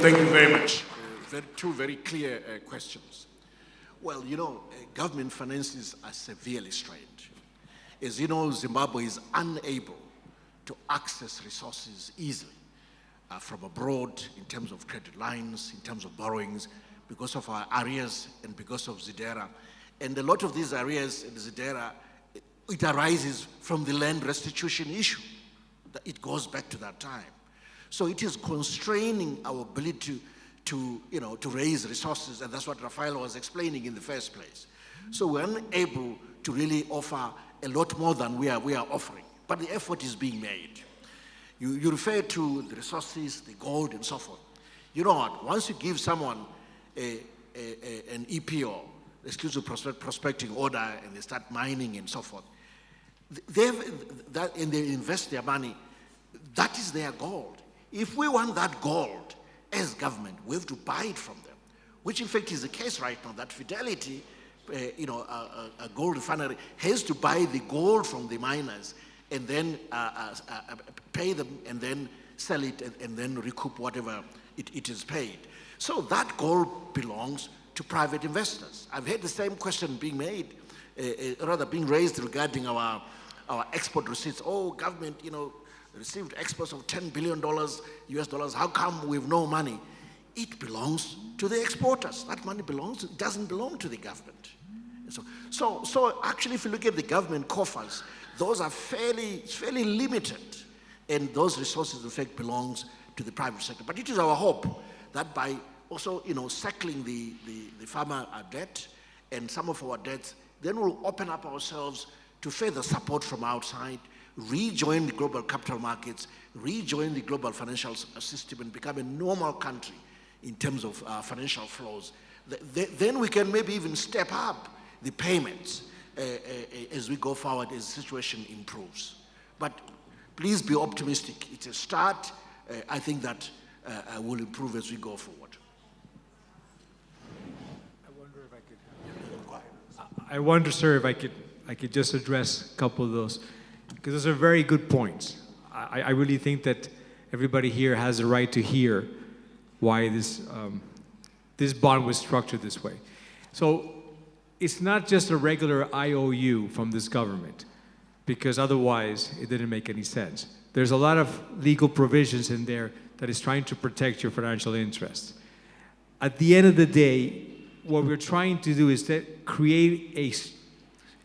Thank you very much. Two very clear questions. Well, you know, government finances are severely strained. As you know, Zimbabwe is unable to access resources easily from abroad in terms of credit lines, in terms of borrowings, because of our arrears and because of Zidera. And a lot of these arrears in Zidera, it arises from the land restitution issue. It goes back to that time. So it is constraining our ability to raise resources, and that's what Raphael was explaining in the first place. So we're unable to really offer a lot more than we are offering, but the effort is being made. You refer to the resources, the gold, and so forth. You know what? Once you give someone an EPO, exclusive prospecting order, and they start mining and so forth, and they invest their money, that is their gold. If we want that gold as government, we have to buy it from them, which in fact is the case right now, that Fidelity, a gold refinery, has to buy the gold from the miners and then pay them and then sell it and then recoup whatever it is paid. So that gold belongs to private investors. I've heard the same question being made, being raised regarding our export receipts. Oh, government, received exports of $10 billion US dollars. How come we have no money? It belongs to the exporters. That money doesn't belong to the government. So actually, if you look at the government coffers, those are fairly limited, and those resources, in fact, belongs to the private sector. But it is our hope that by also, settling the farmer debt and some of our debts, then we'll open up ourselves to further support from outside, rejoin the global capital markets, rejoin the global financial system, and become a normal country in terms of financial flows. Then we can maybe even step up the payments as we go forward, as the situation improves. But please be optimistic. It's a start. I think that will improve as we go forward. I wonder, sir, if I could just address a couple of those, because those are very good points. I really think that everybody here has a right to hear why this bond was structured this way. So it's not just a regular IOU from this government. because otherwise it didn't make any sense. There's a lot of legal provisions in there that is trying to protect your financial interests. At the end of the day, what we're trying to do is to create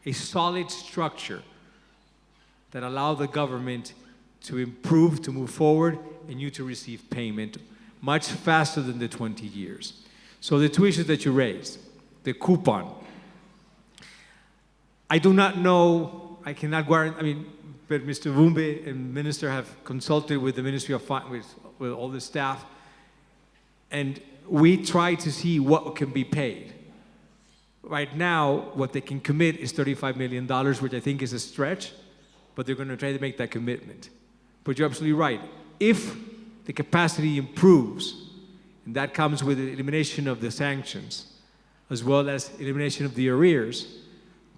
a solid structure that allow the government to improve, to move forward, and you to receive payment much faster than the 20 years. So the two issues that you raised, the coupon. I do not know, I cannot guarantee, but Mr. Vumbe and Minister have consulted with the Ministry of Finance, with all the staff, and we try to see what can be paid. Right now, what they can commit is $35 million, which I think is a stretch, but they're going to try to make that commitment. But you're absolutely right. If the capacity improves, and that comes with the elimination of the sanctions, as well as elimination of the arrears,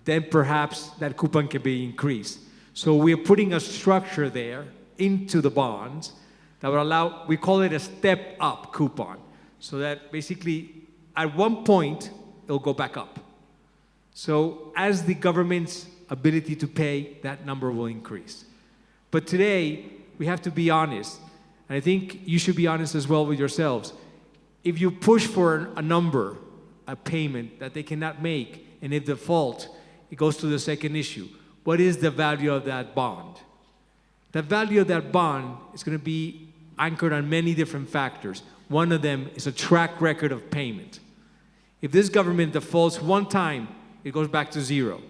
then perhaps that coupon can be increased. So we're putting a structure there into the bonds that would allow, we call it a step-up coupon, so that basically at one point, it'll go back up. So as the government's ability to pay, that number will increase. But today, we have to be honest, and I think you should be honest as well with yourselves. If you push for a number, a payment that they cannot make, and if default, it goes to the second issue. What is the value of that bond? The value of that bond is going to be anchored on many different factors. One of them is a track record of payment. If this government defaults one time, it goes back to zero.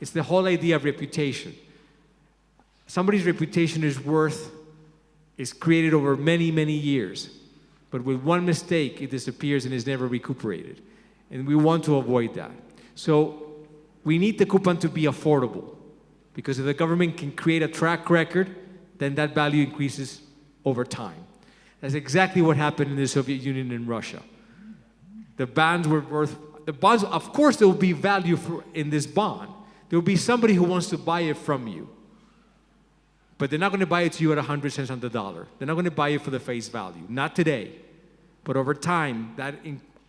It's the whole idea of reputation. Somebody's reputation is created over many, many years. But with one mistake, it disappears and is never recuperated. And we want to avoid that. So we need the coupon to be affordable. Because if the government can create a track record, then that value increases over time. That's exactly what happened in the Soviet Union and Russia. The bonds were worth, of course there will be value in this bond. There will be somebody who wants to buy it from you. But they're not going to buy it to you at 100 cents on the dollar. They're not going to buy it for the face value. Not today. But over time, that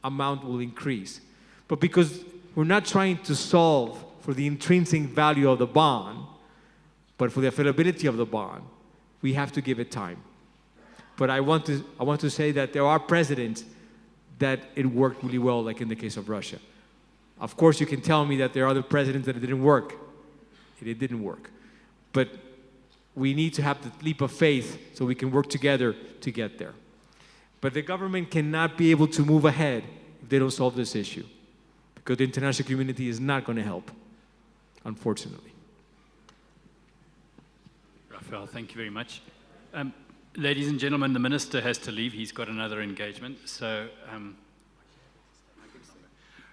amount will increase. But because we're not trying to solve for the intrinsic value of the bond, but for the availability of the bond, we have to give it time. But I want to say that there are precedents that it worked really well, like in the case of Russia. Of course, you can tell me that there are other precedents that it didn't work. It didn't work. But we need to have the leap of faith so we can work together to get there. But the government cannot be able to move ahead if they don't solve this issue, because the international community is not going to help, unfortunately. Raphael, thank you very much. Ladies and gentlemen, the minister has to leave. He's got another engagement. So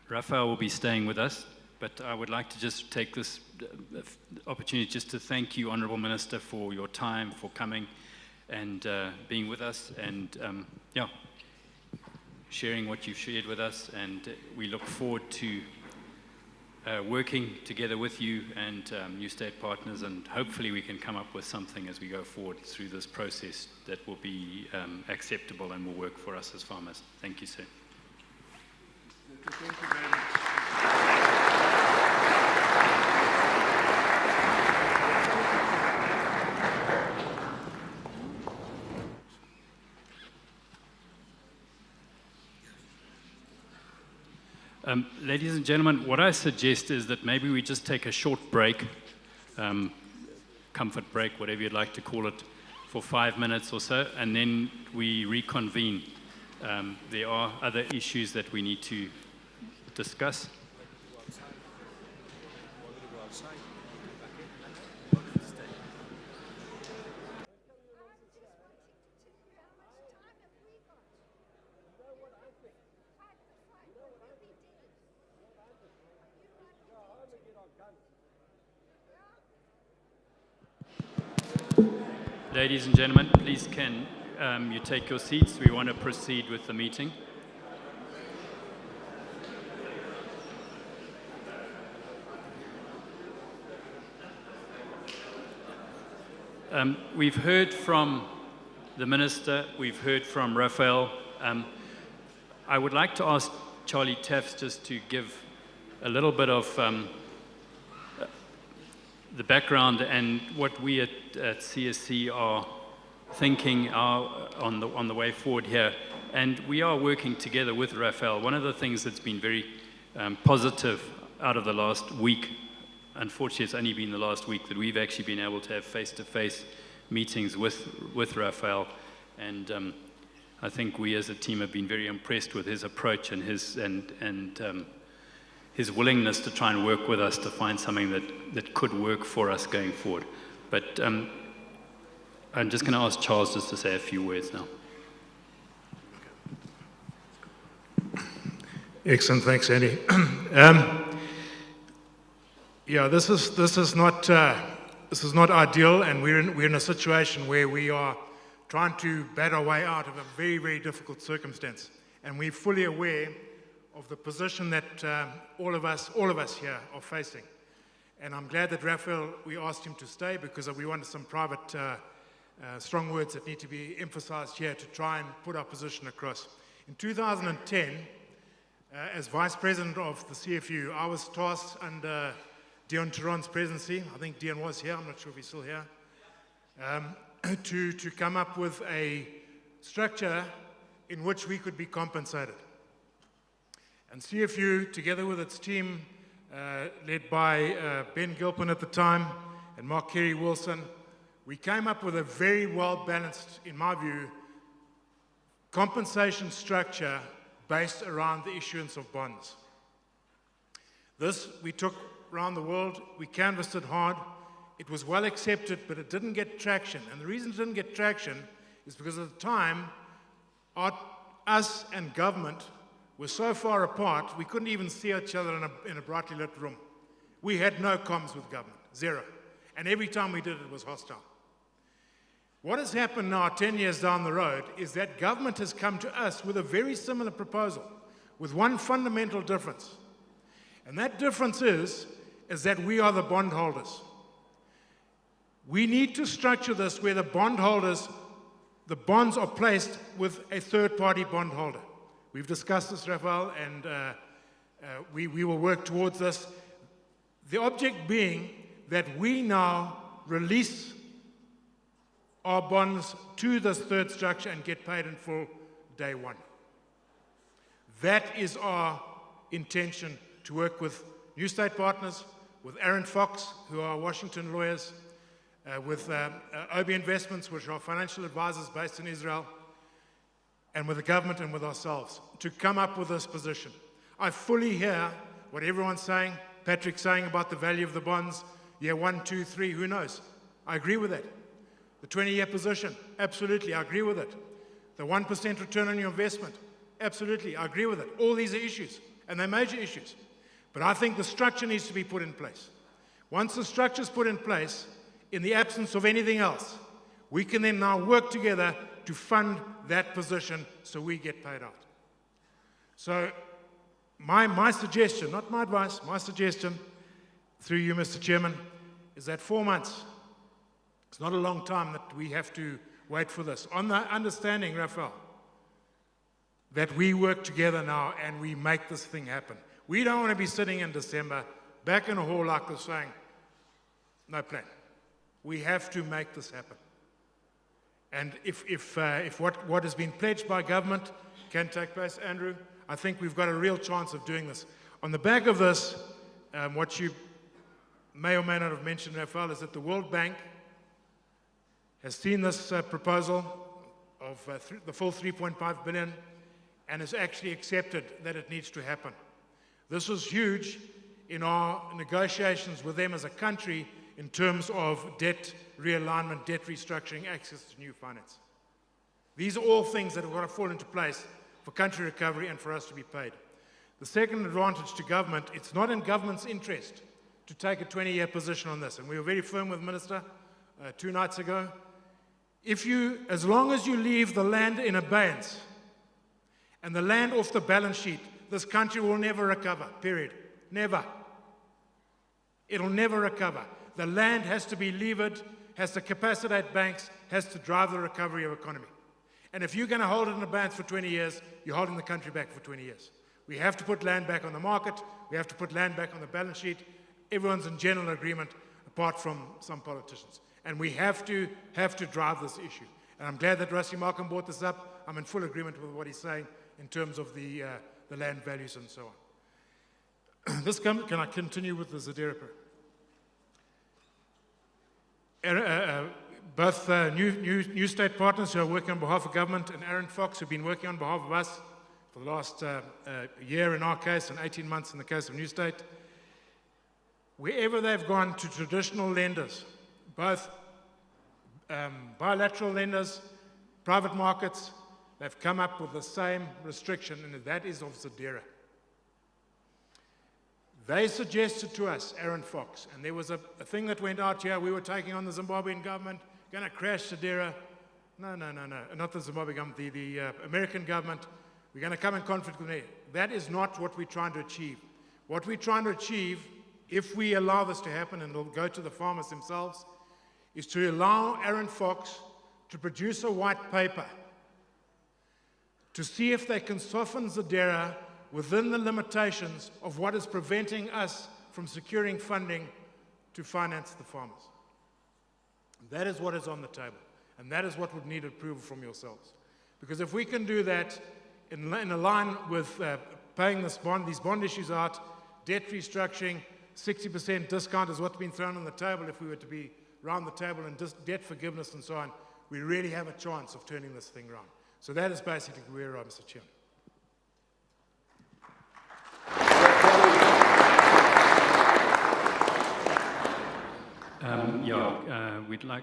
Raphael will be staying with us, but I would like to just take this opportunity just to thank you, Honourable Minister, for your time, for coming and being with us, and sharing what you've shared with us. And we look forward to working together with you and Newstate partners, and hopefully we can come up with something as we go forward through this process that will be acceptable and will work for us as farmers. Thank you, sir. Thank you very much. Ladies and gentlemen, what I suggest is that maybe we just take a short break, comfort break, whatever you'd like to call it, for 5 minutes or so, and then we reconvene. There are other issues that we need to discuss. Ladies and gentlemen, please can you take your seats? We want to proceed with the meeting. We've heard from the Minister, we've heard from Raphael. I would like to ask Charlie Tefts just to give a little bit of the background and what we at CSC are thinking on the way forward here. And we are working together with Raphael. One of the things that's been very positive out of the last week, unfortunately it's only been the last week that we've actually been able to have face-to-face meetings with Raphael. And I think we as a team have been very impressed with his approach and his willingness to try and work with us to find something that could work for us going forward. But I'm just going to ask Charles just to say a few words now. Excellent, thanks, Andy. Yeah, this is not ideal, and we're in a situation where we are trying to bat our way out of a very, very difficult circumstance, and we're fully aware of the position that all of us here are facing. And I'm glad that Raphael, we asked him to stay because we wanted some private strong words that need to be emphasized here to try and put our position across. In 2010, as Vice President of the CFU, I was tasked under Dion Turon's presidency, I think Dion was here, I'm not sure if he's still here, to come up with a structure in which we could be compensated. And CFU, together with its team, led by Ben Gilpin at the time and Mark Kerry Wilson, we came up with a very well-balanced, in my view, compensation structure based around the issuance of bonds. This we took around the world, we canvassed it hard, it was well accepted, but it didn't get traction. And the reason it didn't get traction is because at the time, us and government were so far apart, we couldn't even see each other in a brightly lit room. We had no comms with government, zero. And every time we did it was hostile. What has happened now, 10 years down the road, is that government has come to us with a very similar proposal, with one fundamental difference. And that difference is that we are the bondholders. We need to structure this where the bondholders, the bonds are placed with a third-party bondholder. We've discussed this, Raphael, and we will work towards this. The object being that we now release our bonds to this third structure and get paid in full day one. That is our intention, to work with Newstate partners, with Aaron Fox, who are Washington lawyers, with OB Investments, which are financial advisors based in Israel, and with the government and with ourselves, to come up with this position. I fully hear what everyone's saying, Patrick's saying about the value of the bonds, year 1, 2, 3, who knows? I agree with that. The 20-year position, absolutely, I agree with it. The 1% return on your investment, absolutely, I agree with it. All these are issues, and they're major issues. But I think the structure needs to be put in place. Once the structure is put in place, in the absence of anything else, we can then now work together to fund that position so we get paid out. So my suggestion, not my advice, my suggestion, through you, Mr. Chairman, is that 4 months, it's not a long time that we have to wait for this. On the understanding, Raphael, that we work together now and we make this thing happen. We don't want to be sitting in December back in a hall like this saying, no plan. We have to make this happen. And if what has been pledged by government can take place, Andrew, I think we've got a real chance of doing this. On the back of this, what you may or may not have mentioned, Raphael, is that the World Bank has seen this proposal of the full 3.5 billion and has actually accepted that it needs to happen. This was huge in our negotiations with them as a country in terms of debt realignment, debt restructuring, access to new finance. These are all things that have got to fall into place for country recovery and for us to be paid. The second advantage to government, it's not in government's interest to take a 20-year position on this. And we were very firm with the Minister 2 nights ago. As long as you leave the land in abeyance and the land off the balance sheet, this country will never recover, period. Never. It'll never recover. The land has to be levered, has to capacitate banks, has to drive the recovery of economy. And if you're going to hold it in abeyance for 20 years, you're holding the country back for 20 years. We have to put land back on the market. We have to put land back on the balance sheet. Everyone's in general agreement. apart from some politicians. And we have to drive this issue. And I'm glad that Rusty Malcolm brought this up. I'm in full agreement with what he's saying in terms of the land values and so on. Can I continue with the Zadira? Both Newstate partners who are working on behalf of government and Aaron Fox, who've been working on behalf of us for the last year in our case and 18 months in the case of Newstate, wherever they've gone to traditional lenders, both bilateral lenders, private markets, they've come up with the same restriction, and that is of Zadira. They suggested to us, Aaron Fox, and there was a thing that went out here, we were taking on the Zimbabwean government, going to crash Zadira. No, not the Zimbabwe government, the American government. We're going to come in conflict with them. That is not what we're trying to achieve. What we're trying to achieve, if we allow this to happen, and it'll go to the farmers themselves, is to allow Aaron Fox to produce a white paper to see if they can soften Zadira within the limitations of what is preventing us from securing funding to finance the farmers. That is what is on the table, and that is what would need approval from yourselves. Because if we can do that in a line with paying these bond issues out, debt restructuring, 60% discount is what's been thrown on the table if we were to be round the table, and debt forgiveness and so on, we really have a chance of turning this thing around. So that is basically where we are, Mr. Chairman.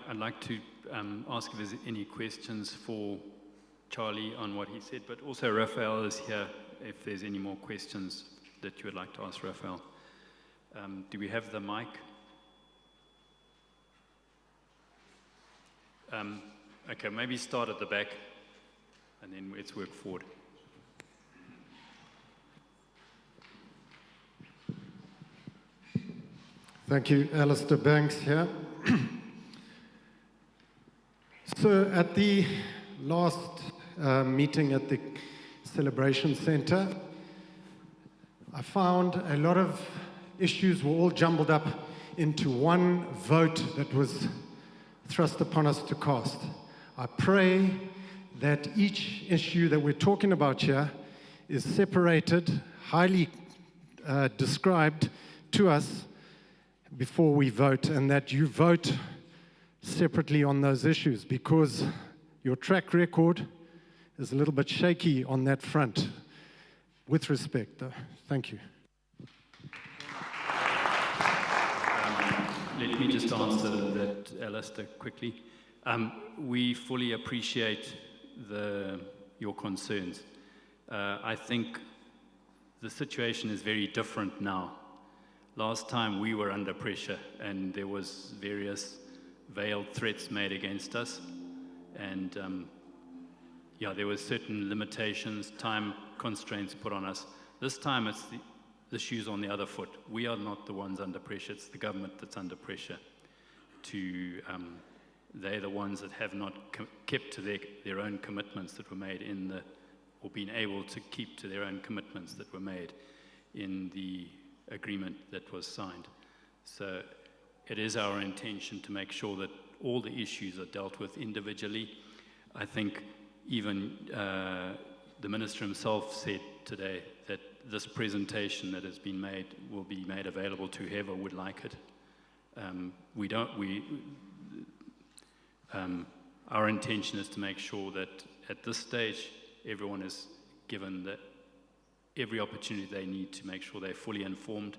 I'd like to ask if there's any questions for Charlie on what he said, but also Raphael is here if there's any more questions that you would like to ask Raphael. Do we have the mic? Okay, maybe start at the back and then let's work forward. Thank you, Alistair Banks here. So at the last meeting at the Celebration Center, I found a lot of issues were all jumbled up into one vote that was thrust upon us to cast. I pray that each issue that we're talking about here is separated, highly described to us before we vote, and that you vote separately on those issues, because your track record is a little bit shaky on that front. With respect, though. Thank you. Let me just answer that, Alistair, quickly. We fully appreciate your concerns. I think the situation is very different now. Last time we were under pressure and there was various veiled threats made against us, and there were certain limitations, time constraints put on us. This time it's the shoes on the other foot. We are not the ones under pressure, it's the government that's under pressure. They're the ones that have not kept to their own commitments that were made or been able to keep to their own commitments that were made in the agreement that was signed. So it is our intention to make sure that all the issues are dealt with individually. I think even the Minister himself said today that this presentation that has been made will be made available to whoever would like it. Our intention is to make sure that at this stage everyone is given every opportunity they need to make sure they're fully informed.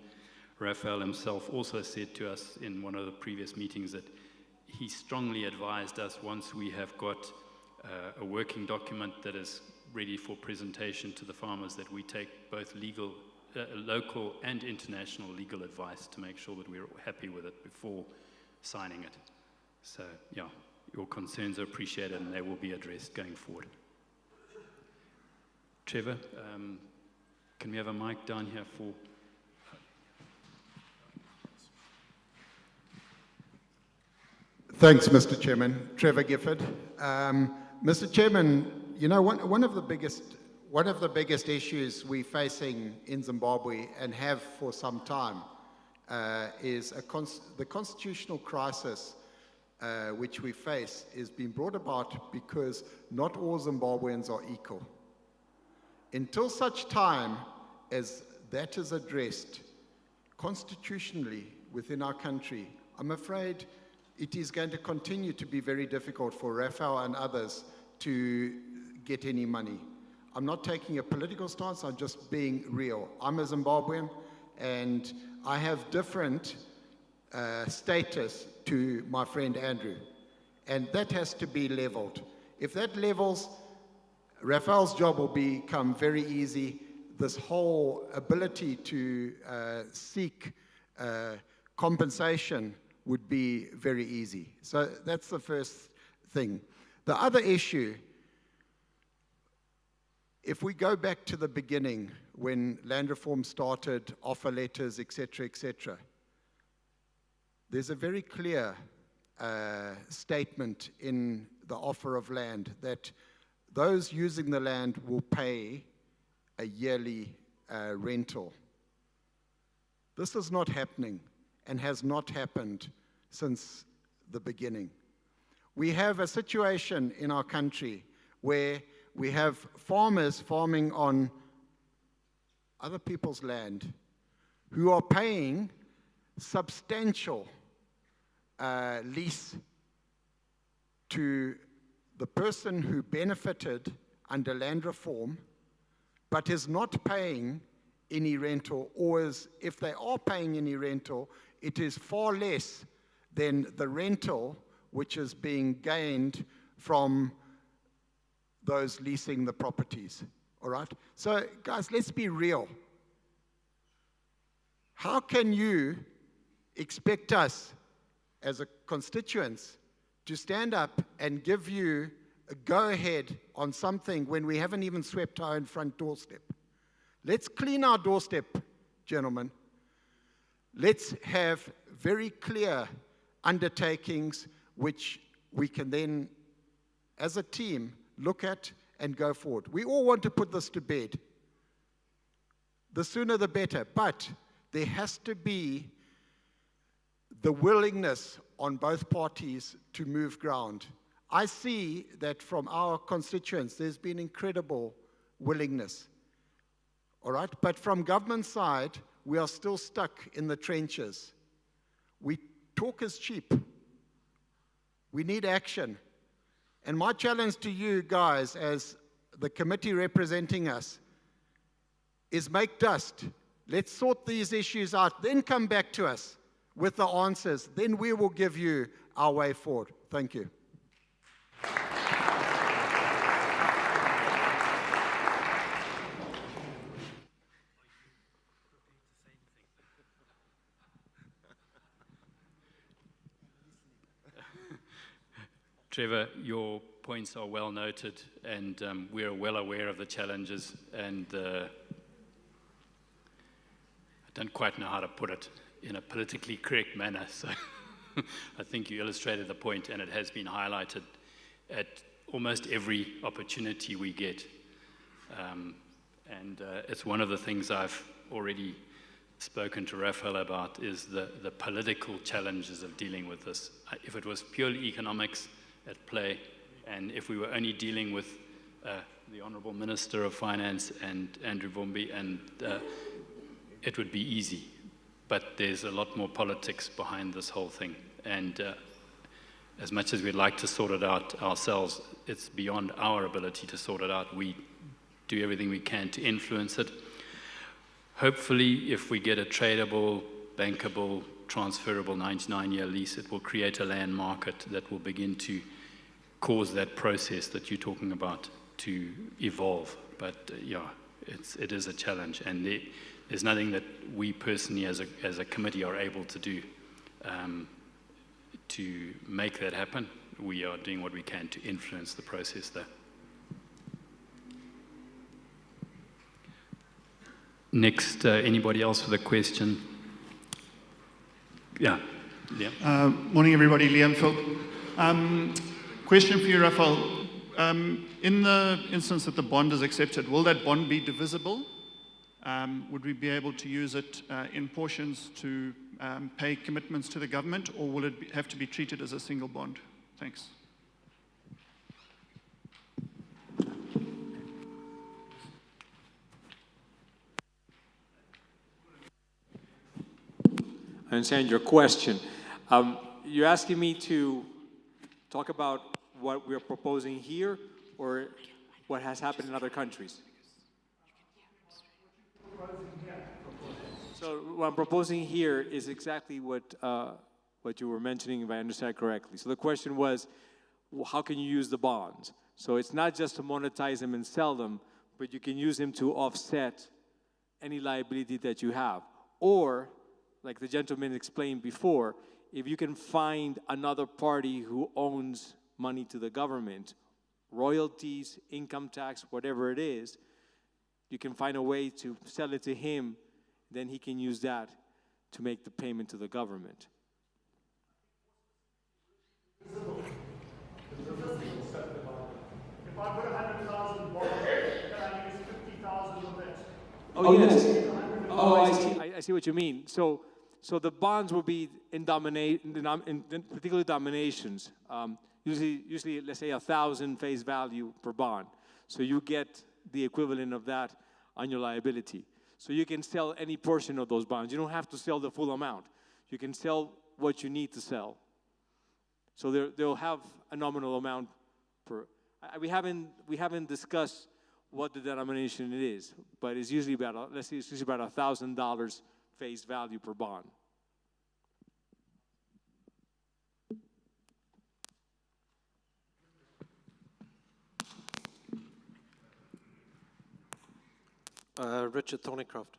Raphael himself also said to us in one of the previous meetings that he strongly advised us, once we have got a working document that is ready for presentation to the farmers, that we take both local and international legal advice to make sure that we're happy with it before signing it. So, yeah, your concerns are appreciated and they will be addressed going forward. Trevor, can we have a mic down here for... Thanks, Mr. Chairman. Trevor Gifford. Mr. Chairman, you know, one of the biggest issues we're facing in Zimbabwe and have for some time is the constitutional crisis which we face is being brought about because not all Zimbabweans are equal. Until such time as that is addressed constitutionally within our country, I'm afraid it is going to continue to be very difficult for Raphael and others to get any money. I'm not taking a political stance, I'm just being real. I'm a Zimbabwean and I have different status to my friend Andrew. And that has to be leveled. If that levels, Raphael's job will become very easy. This whole ability to seek compensation would be very easy. So that's the first thing. The other issue, if we go back to the beginning, when land reform started, offer letters, etc., there's a very clear statement in the offer of land that those using the land will pay a yearly rental. This is not happening and has not happened since the beginning. We have a situation in our country where we have farmers farming on other people's land who are paying substantial lease to the person who benefited under land reform but is not paying any rental, or if they are paying any rental, it is far less than the rental which is being gained from those leasing the properties. All right? So, guys, let's be real. How can you expect us as a constituents to stand up and give you a go-ahead on something when we haven't even swept our own front doorstep? Let's clean our doorstep, gentlemen. Let's have very clear undertakings which we can then, as a team, look at and go forward. We all want to put this to bed. The sooner the better, but there has to be the willingness on both parties to move ground. I see that from our constituents, there's been incredible willingness. All right, but from government side, we are still stuck in the trenches. Talk is cheap. We need action. And my challenge to you guys, as the committee representing us, is make dust. Let's sort these issues out, then come back to us with the answers. Then we will give you our way forward. Thank you. Trevor, your points are well noted, and we are well aware of the challenges, and I don't quite know how to put it in a politically correct manner, so I think you illustrated the point, and it has been highlighted at almost every opportunity we get. It's one of the things I've already spoken to Raphael about, is the political challenges of dealing with this. If it was purely economics at play, and if we were only dealing with the Honourable Minister of Finance and Andrew Vumbi, and it would be easy. But there's a lot more politics behind this whole thing. And as much as we'd like to sort it out ourselves, it's beyond our ability to sort it out. We do everything we can to influence it. Hopefully, if we get a tradable, bankable, transferable 99-year lease, it will create a land market that will begin to cause that process that you're talking about to evolve. But yeah, it is a challenge, and there's nothing that we personally as a committee are able to do to make that happen. We are doing what we can to influence the process there. Next, anybody else with a question? Yeah. Morning, everybody. Liam Philp. Question for you, Raphael. In the instance that the bond is accepted, will that bond be divisible? Would we be able to use it in portions to pay commitments to the government, or will it have to be treated as a single bond? Thanks. I understand your question. You're asking me to talk about what we're proposing here or what has happened in other countries? So what I'm proposing here is exactly what you were mentioning, if I understand correctly. So the question was, how can you use the bonds? So it's not just to monetize them and sell them, but you can use them to offset any liability that you have. Or, like the gentleman explained before, if you can find another party who owns money to the government, royalties, income tax, whatever it is, you can find a way to sell it to him, then he can use that to make the payment to the government. If I put 100,000 bonds, can I use 50,000 of that? Oh, yes. Oh, I see what you mean. So the bonds will be in particular denominations. Usually, let's say 1,000 face value per bond. So you get the equivalent of that on your liability. So you can sell any portion of those bonds. You don't have to sell the full amount. You can sell what you need to sell. So they'll have a nominal amount per. We haven't discussed what the denomination it is, but it's usually about let's say it's usually about $1,000 face value per bond. Richard Thornycroft.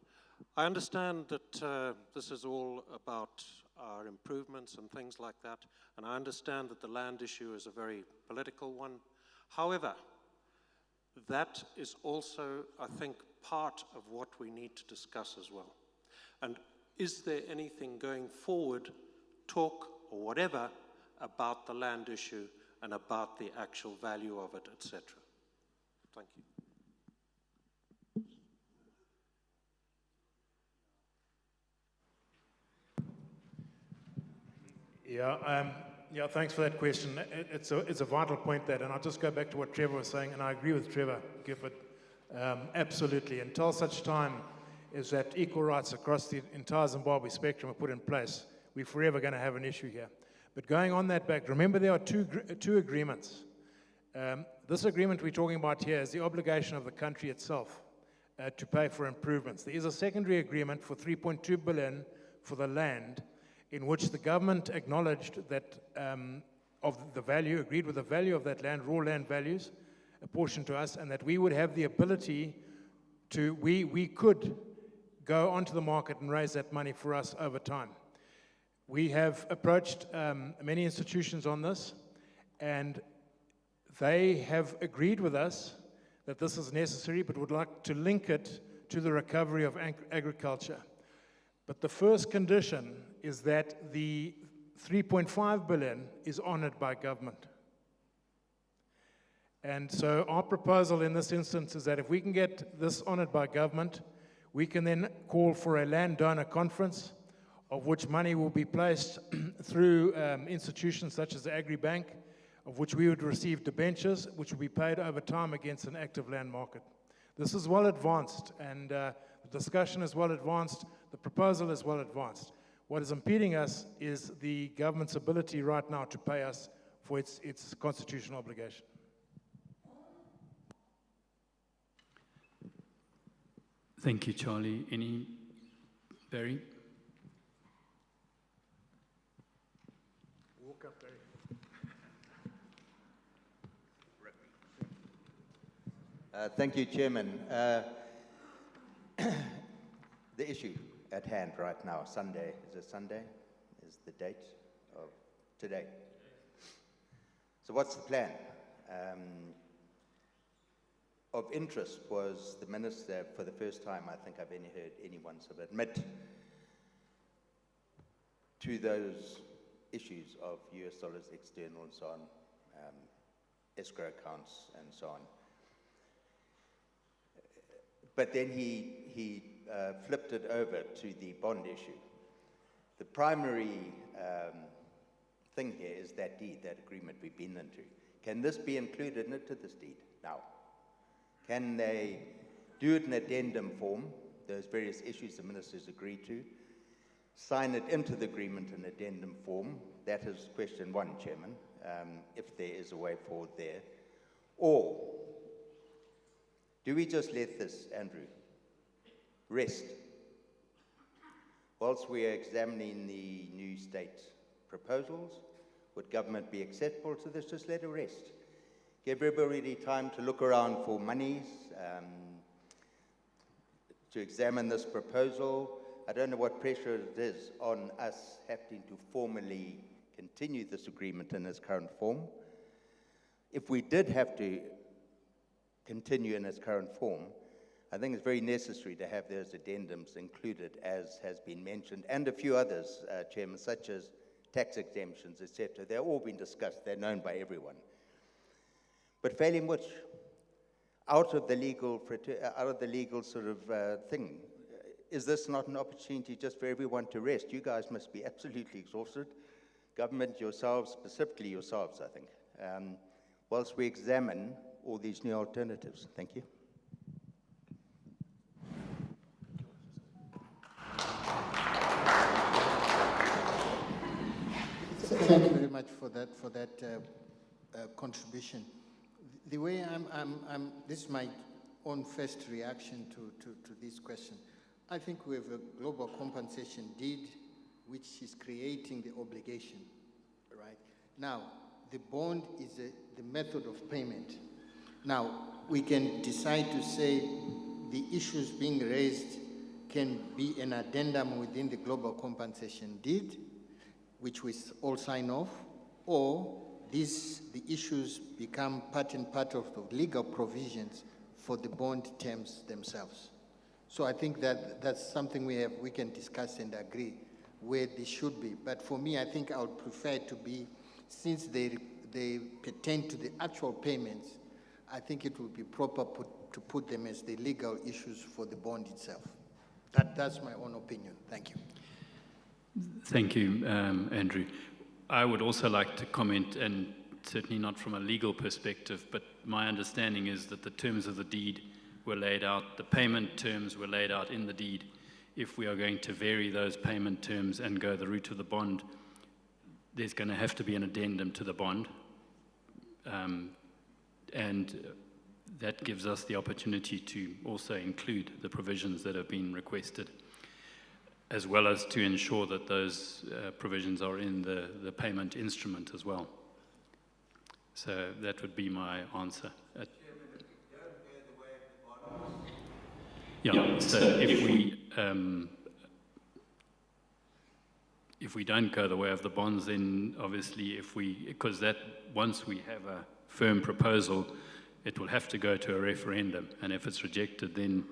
I understand that this is all about our improvements and things like that, and I understand that the land issue is a very political one. However, that is also, I think, part of what we need to discuss as well. And is there anything going forward, talk or whatever, about the land issue and about the actual value of it, etc.? Thank you. Yeah, thanks for that question. It's a vital point, that, and I'll just go back to what Trevor was saying, and I agree with Trevor Gifford, absolutely. Until such time as that equal rights across the entire Zimbabwe spectrum are put in place, we're forever going to have an issue here. But going on that back, remember there are two agreements. This agreement we're talking about here is the obligation of the country itself to pay for improvements. There is a secondary agreement for 3.2 billion for the land, in which the government acknowledged that of the value, agreed with the value of that land, raw land values, apportioned to us, and that we would have the ability to, we could go onto the market and raise that money for us over time. We have approached many institutions on this, and they have agreed with us that this is necessary, but would like to link it to the recovery of agriculture. But the first condition is that the 3.5 billion is honored by government. And so our proposal in this instance is that if we can get this honored by government, we can then call for a land donor conference, of which money will be placed through institutions such as the Agri-Bank, of which we would receive debentures, which will be paid over time against an active land market. This is well advanced, and the discussion is well advanced. The proposal is well advanced. What is impeding us is the government's ability right now to pay us for its constitutional obligation. Thank you, Charlie. Barry? Walk up, Barry. Thank you, Chairman. The issue at hand right now, Sunday, is it Sunday? Is the date of today. So what's the plan? Of interest was the minister, for the first time I think I've any heard anyone sort of admit to those issues of US dollars external and so on, escrow accounts and so on. But then he flipped it over to the bond issue. The primary thing here is that deed, that agreement we've been into. Can this be included into this deed now? Can they do it in addendum form, those various issues the ministers agreed to, sign it into the agreement in addendum form? That is question one, Chairman, if there is a way forward there. Or do we just let this, Andrew, rest? Whilst we are examining the Newstate proposals, would government be acceptable to this? Just let it rest. Give everybody time to look around for monies, to examine this proposal. I don't know what pressure it is on us having to formally continue this agreement in its current form. If we did have to continue in its current form, I think it's very necessary to have those addendums included, as has been mentioned, and a few others, Chairman, such as tax exemptions, etc. They're all been discussed. They're known by everyone. But failing which, out of the legal sort of thing, is this not an opportunity just for everyone to rest? You guys must be absolutely exhausted. Government, yourselves, specifically yourselves, I think, whilst we examine all these new alternatives. Thank you. Thank you very much for that contribution. The way this is my own first reaction to this question. I think we have a global compensation deed which is creating the obligation, right? Now, the bond is the method of payment. Now, we can decide to say the issues being raised can be an addendum within the global compensation deed, which we all sign off, or the issues become part and part of the legal provisions for the bond terms themselves. So I think that's something we can discuss and agree where they should be. But for me, I think I would prefer it to be, since they pertain to the actual payments, I think it would be proper to put them as the legal issues for the bond itself. That's my own opinion. Thank you. Thank you, Andrew. I would also like to comment, and certainly not from a legal perspective, but my understanding is that the terms of the deed were laid out, the payment terms were laid out in the deed. If we are going to vary those payment terms and go the route of the bond, there's going to have to be an addendum to the bond. And that gives us the opportunity to also include the provisions that have been requested, as well as to ensure that those provisions are in the payment instrument as well. So that would be my answer. Yeah, so if we don't go the way of the bonds, then obviously because once we have a firm proposal, it will have to go to a referendum, and if it's rejected, then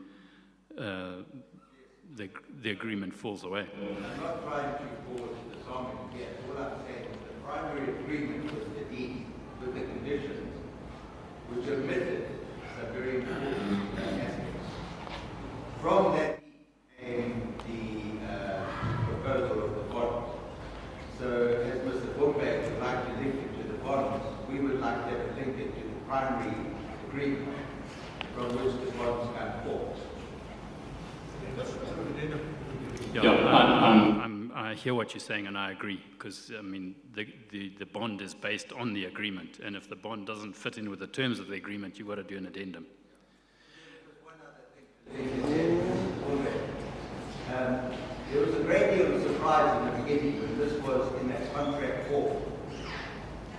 the agreement falls away. I'm not trying to cause disharmony here. All I'm saying is the primary agreement was the deed with the conditions, which omitted some very important aspects. From that came the proposal of the bond. So as Mr. Fulbeck would like to link it to the bonds, we would like to link it to the primary agreement from which the bonds come forth. Yeah, I hear what you're saying, and I agree, because I mean the bond is based on the agreement, and if the bond doesn't fit in with the terms of the agreement, you've got to do an addendum. There was a great deal of surprise in the beginning when this was in that contract form.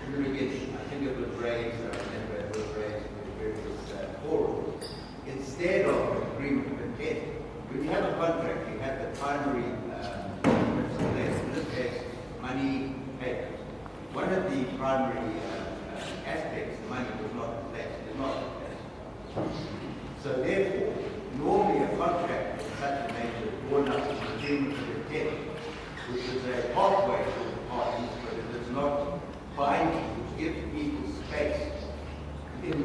In the beginning, I think it was raised, I remember it was raised in various forums. Instead of an agreement of intent, when you have a contract, you have the primary, in this case, money payment. One of the primary aspects, the money was not in place, is not in place. So therefore, normally a contract of such a nature is born up with an agreement of intent, which is a pathway to the parties, but it is not binding, which gives people space in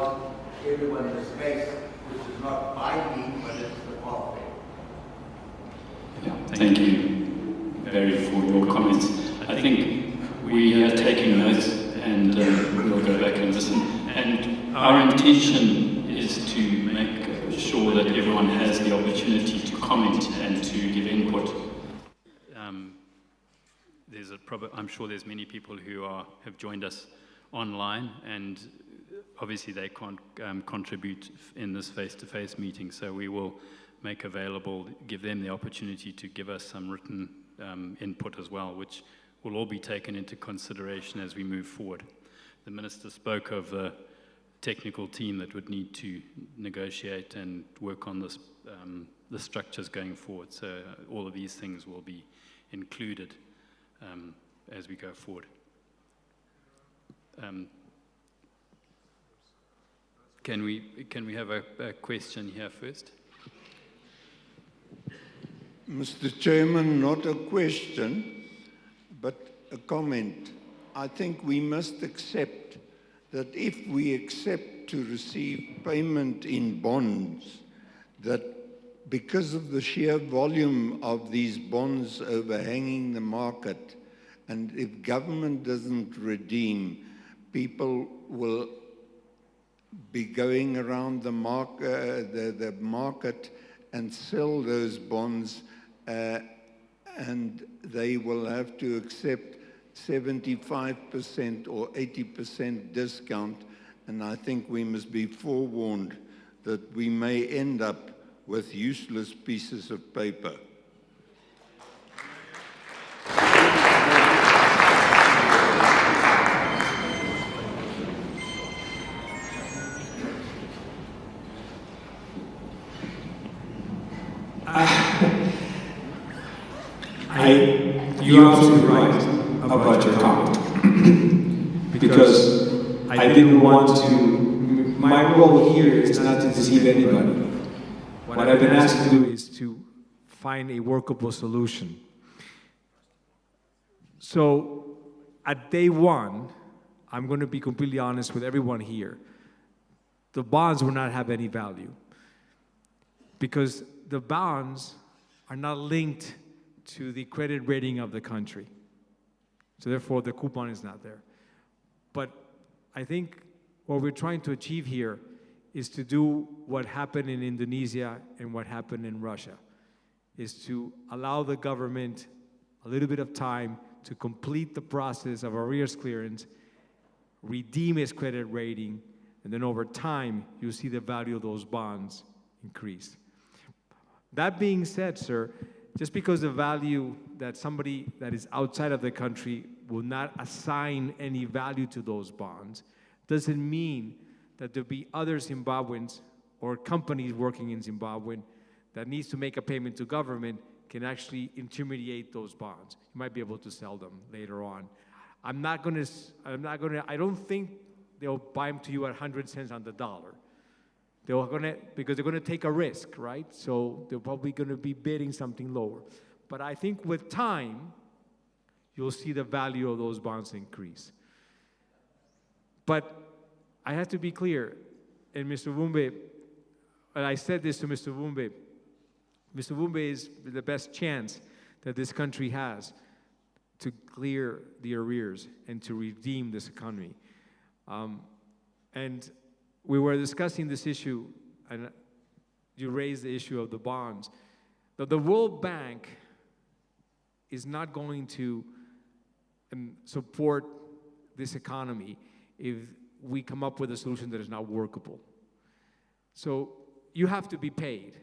allows everyone the space, which is not binding, but it's the pathway. Thank you, Barry, for your comments. I think we are taking notes and we'll go back and listen. And our intention is to make sure that everyone has the opportunity to comment and to give input. I'm sure there's many people who have joined us online, and obviously they can't contribute in this face-to-face meeting, so we will make available, give them the opportunity to give us some written input as well, which will all be taken into consideration as we move forward. The Minister spoke of the technical team that would need to negotiate and work on this, the structures going forward, so all of these things will be included as we go forward. Can we have a question here first? Mr. Chairman, not a question, but a comment. I think we must accept that if we accept to receive payment in bonds, that because of the sheer volume of these bonds overhanging the market, and if government doesn't redeem, people will be going around the market and sell those bonds, and they will have to accept 75% or 80% discount, and I think we must be forewarned that we may end up with useless pieces of paper. You're absolutely right about your comment. Because I didn't want to, my role here is not to deceive anybody. What I've been asked to do is to find a workable solution. So at day one, I'm going to be completely honest with everyone here. The bonds will not have any value because the bonds are not linked to the credit rating of the country. So therefore, the coupon is not there. But I think what we're trying to achieve here is to do what happened in Indonesia and what happened in Russia, is to allow the government a little bit of time to complete the process of arrears clearance, redeem its credit rating, and then over time, you'll see the value of those bonds increase. That being said, sir, just because the value that somebody that is outside of the country will not assign any value to those bonds doesn't mean that there'll be other Zimbabweans or companies working in Zimbabwe that needs to make a payment to government can actually intermediate those bonds. You might be able to sell them later on. I don't think they'll buy them to you at 100 cents on the dollar. Because they're gonna take a risk, right? So they're probably gonna be bidding something lower. But I think with time, you'll see the value of those bonds increase. But I have to be clear, and Mr. Wumbe, and I said this to Mr. Wumbe is the best chance that this country has to clear the arrears and to redeem this economy. And we were discussing this issue, and you raised the issue of the bonds. The World Bank is not going to support this economy if we come up with a solution that is not workable. So you have to be paid.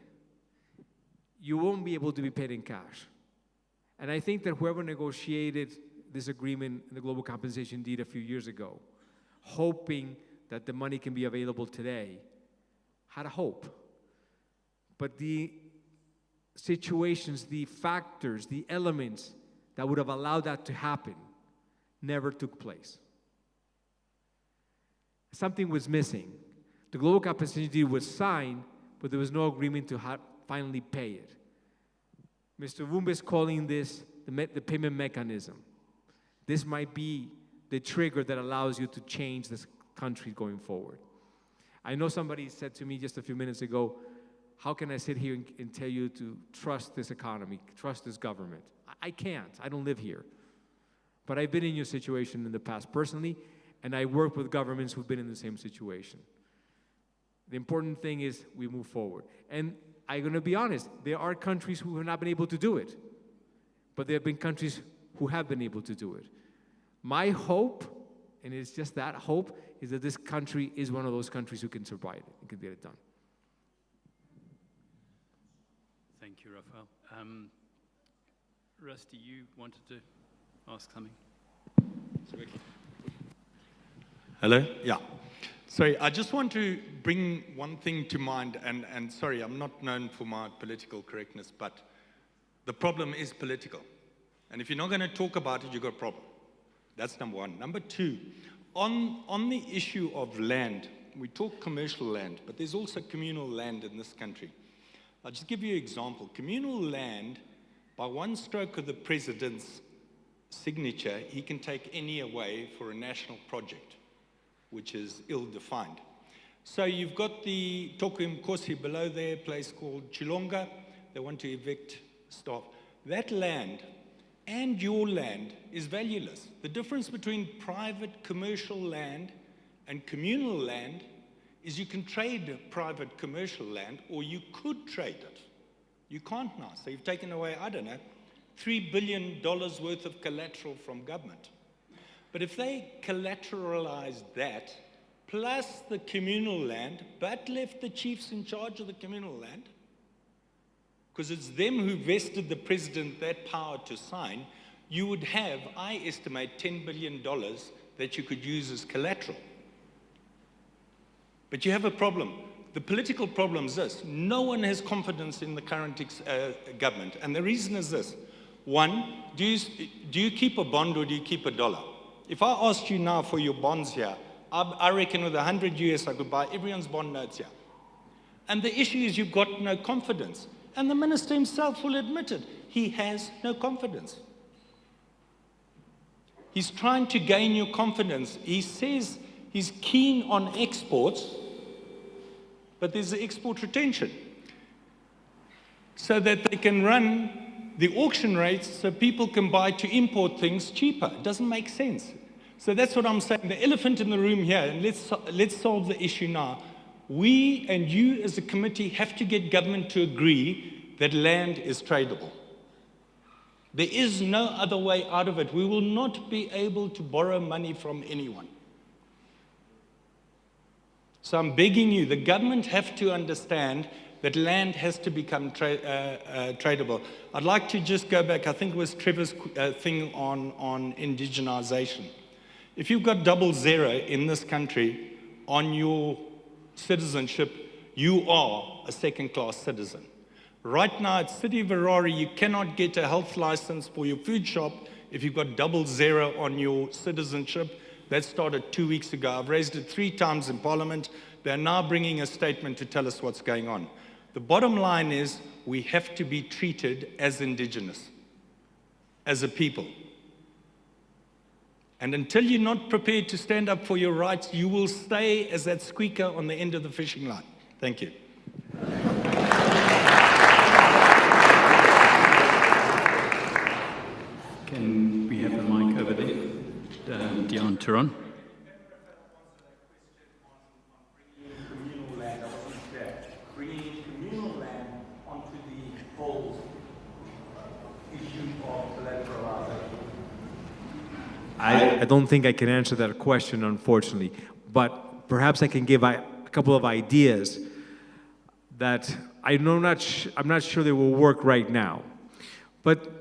You won't be able to be paid in cash. And I think that whoever negotiated this agreement in the Global Compensation Deed a few years ago, hoping that the money can be available today, had a hope. But the situations, the factors, the elements that would have allowed that to happen never took place. Something was missing. The Global Compensation Deed was signed, but there was no agreement to finally pay it. Mr. Wumbe is calling this the payment mechanism. This might be the trigger that allows you to change this country going forward. I know somebody said to me just a few minutes ago, how can I sit here and tell you to trust this economy, trust this government? I can't. I don't live here. But I've been in your situation in the past personally, and I work with governments who've been in the same situation. The important thing is we move forward. And I'm going to be honest, there are countries who have not been able to do it, but there have been countries who have been able to do it. My hope, and it's just that hope, is that this country is one of those countries who can survive it and can get it done. Thank you, Raphael. Rusty, you wanted to ask something? Hello? Yeah. Sorry, I just want to bring one thing to mind, and sorry, I'm not known for my political correctness, but the problem is political. And if you're not going to talk about it, you've got a problem. That's number one. Number two, on the issue of land, we talk commercial land, but there's also communal land in this country. I'll just give you an example. Communal land, by one stroke of the president's signature, he can take any away for a national project, which is ill-defined. So you've got the Toku Mkosi below there, a place called Chilonga. They want to evict staff. That land and your land is valueless. The difference between private commercial land and communal land is you can trade private commercial land, or you could trade it. You can't now. So you've taken away, I don't know, $3 billion worth of collateral from government. But if they collateralized that, plus the communal land, but left the chiefs in charge of the communal land, because it's them who vested the president that power to sign, you would have, I estimate, $10 billion that you could use as collateral. But you have a problem. The political problem is this. No one has confidence in the current government. And the reason is this. One, do you keep a bond or do you keep a dollar? If I asked you now for your bonds here, I reckon with 100 US I could buy everyone's bond notes here. And the issue is you've got no confidence. And the minister himself will admit it. He has no confidence. He's trying to gain your confidence. He says he's keen on exports, but there's the export retention, so that they can run the auction rates so people can buy to import things cheaper. It doesn't make sense. So that's what I'm saying. The elephant in the room here, and let's solve the issue now. We and you as a committee have to get government to agree that land is tradable. There is no other way out of it. We will not be able to borrow money from anyone. So I'm begging you, the government have to understand that land has to become tradable. I'd like to just go back, I think it was Trevor's thing on indigenization. If you've got 00 in this country on your citizenship, you are a second-class citizen. Right now at City of Harare, you cannot get a health license for your food shop if you've got 00 on your citizenship. That started 2 weeks ago. I've raised it 3 times in Parliament. They're now bringing a statement to tell us what's going on. The bottom line is we have to be treated as indigenous, as a people. And until you're not prepared to stand up for your rights, you will stay as that squeaker on the end of the fishing line. Thank you. Can we have the mic over there? Dion Turon. Bringing communal land onto the whole issue of collateralization. I don't think I can answer that question, unfortunately, but perhaps I can give a couple of ideas that I'm not sure they will work right now. But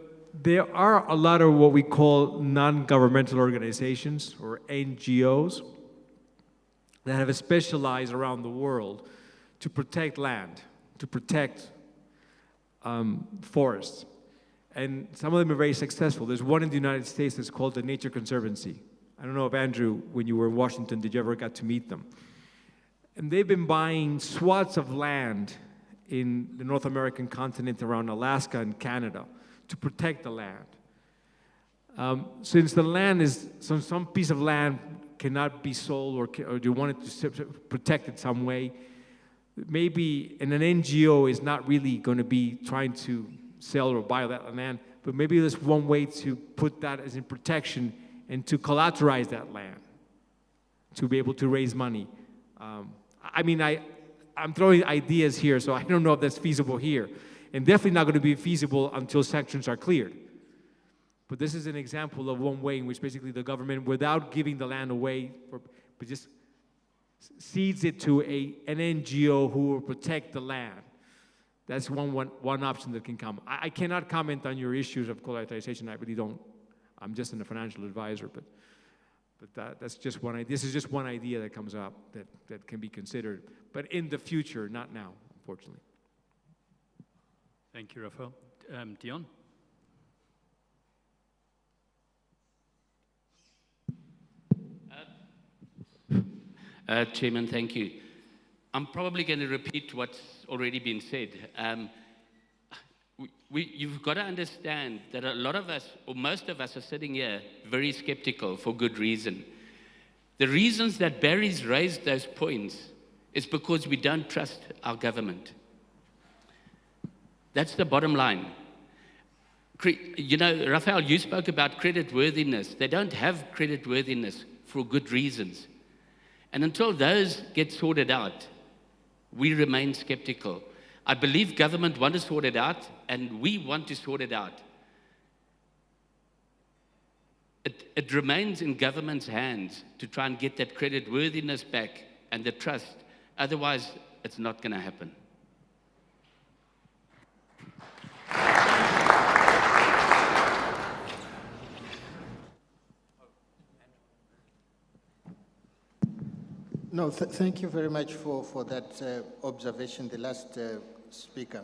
there are a lot of what we call non-governmental organizations, or NGOs, that have specialized around the world to protect land, to protect forests. And some of them are very successful. There's one in the United States that's called the Nature Conservancy. I don't know if Andrew, when you were in Washington, did you ever get to meet them? And they've been buying swaths of land in the North American continent around Alaska and Canada to protect the land. Since the land is, some piece of land cannot be sold or you want it to protect it some way, maybe an NGO is not really going to be trying to sell or buy that land, but maybe there's one way to put that as in protection and to collateralize that land, to be able to raise money. I mean, I'm throwing ideas here, so I don't know if that's feasible here. And definitely not going to be feasible until sanctions are cleared. But this is an example of one way in which basically the government, without giving the land away, but just cedes it to an NGO who will protect the land. That's one option that can come. I cannot comment on your issues of collateralization. I really don't. I'm just a financial advisor, but that's just one idea. This is just one idea that comes up that can be considered, but in the future, not now, unfortunately. Thank you, Raphael. Dion? Chairman, thank you. I'm probably going to repeat what's already been said. You've got to understand that a lot of us, or most of us, are sitting here very skeptical for good reason. The reasons that Barry's raised those points is because we don't trust our government. That's the bottom line. You know, Raphael, you spoke about creditworthiness. They don't have creditworthiness for good reasons. And until those get sorted out, we remain skeptical. I believe government want to sort it out, and we want to sort it out. It remains in government's hands to try and get that creditworthiness back and the trust. Otherwise, it's not going to happen. No, thank you very much for that observation, the last speaker.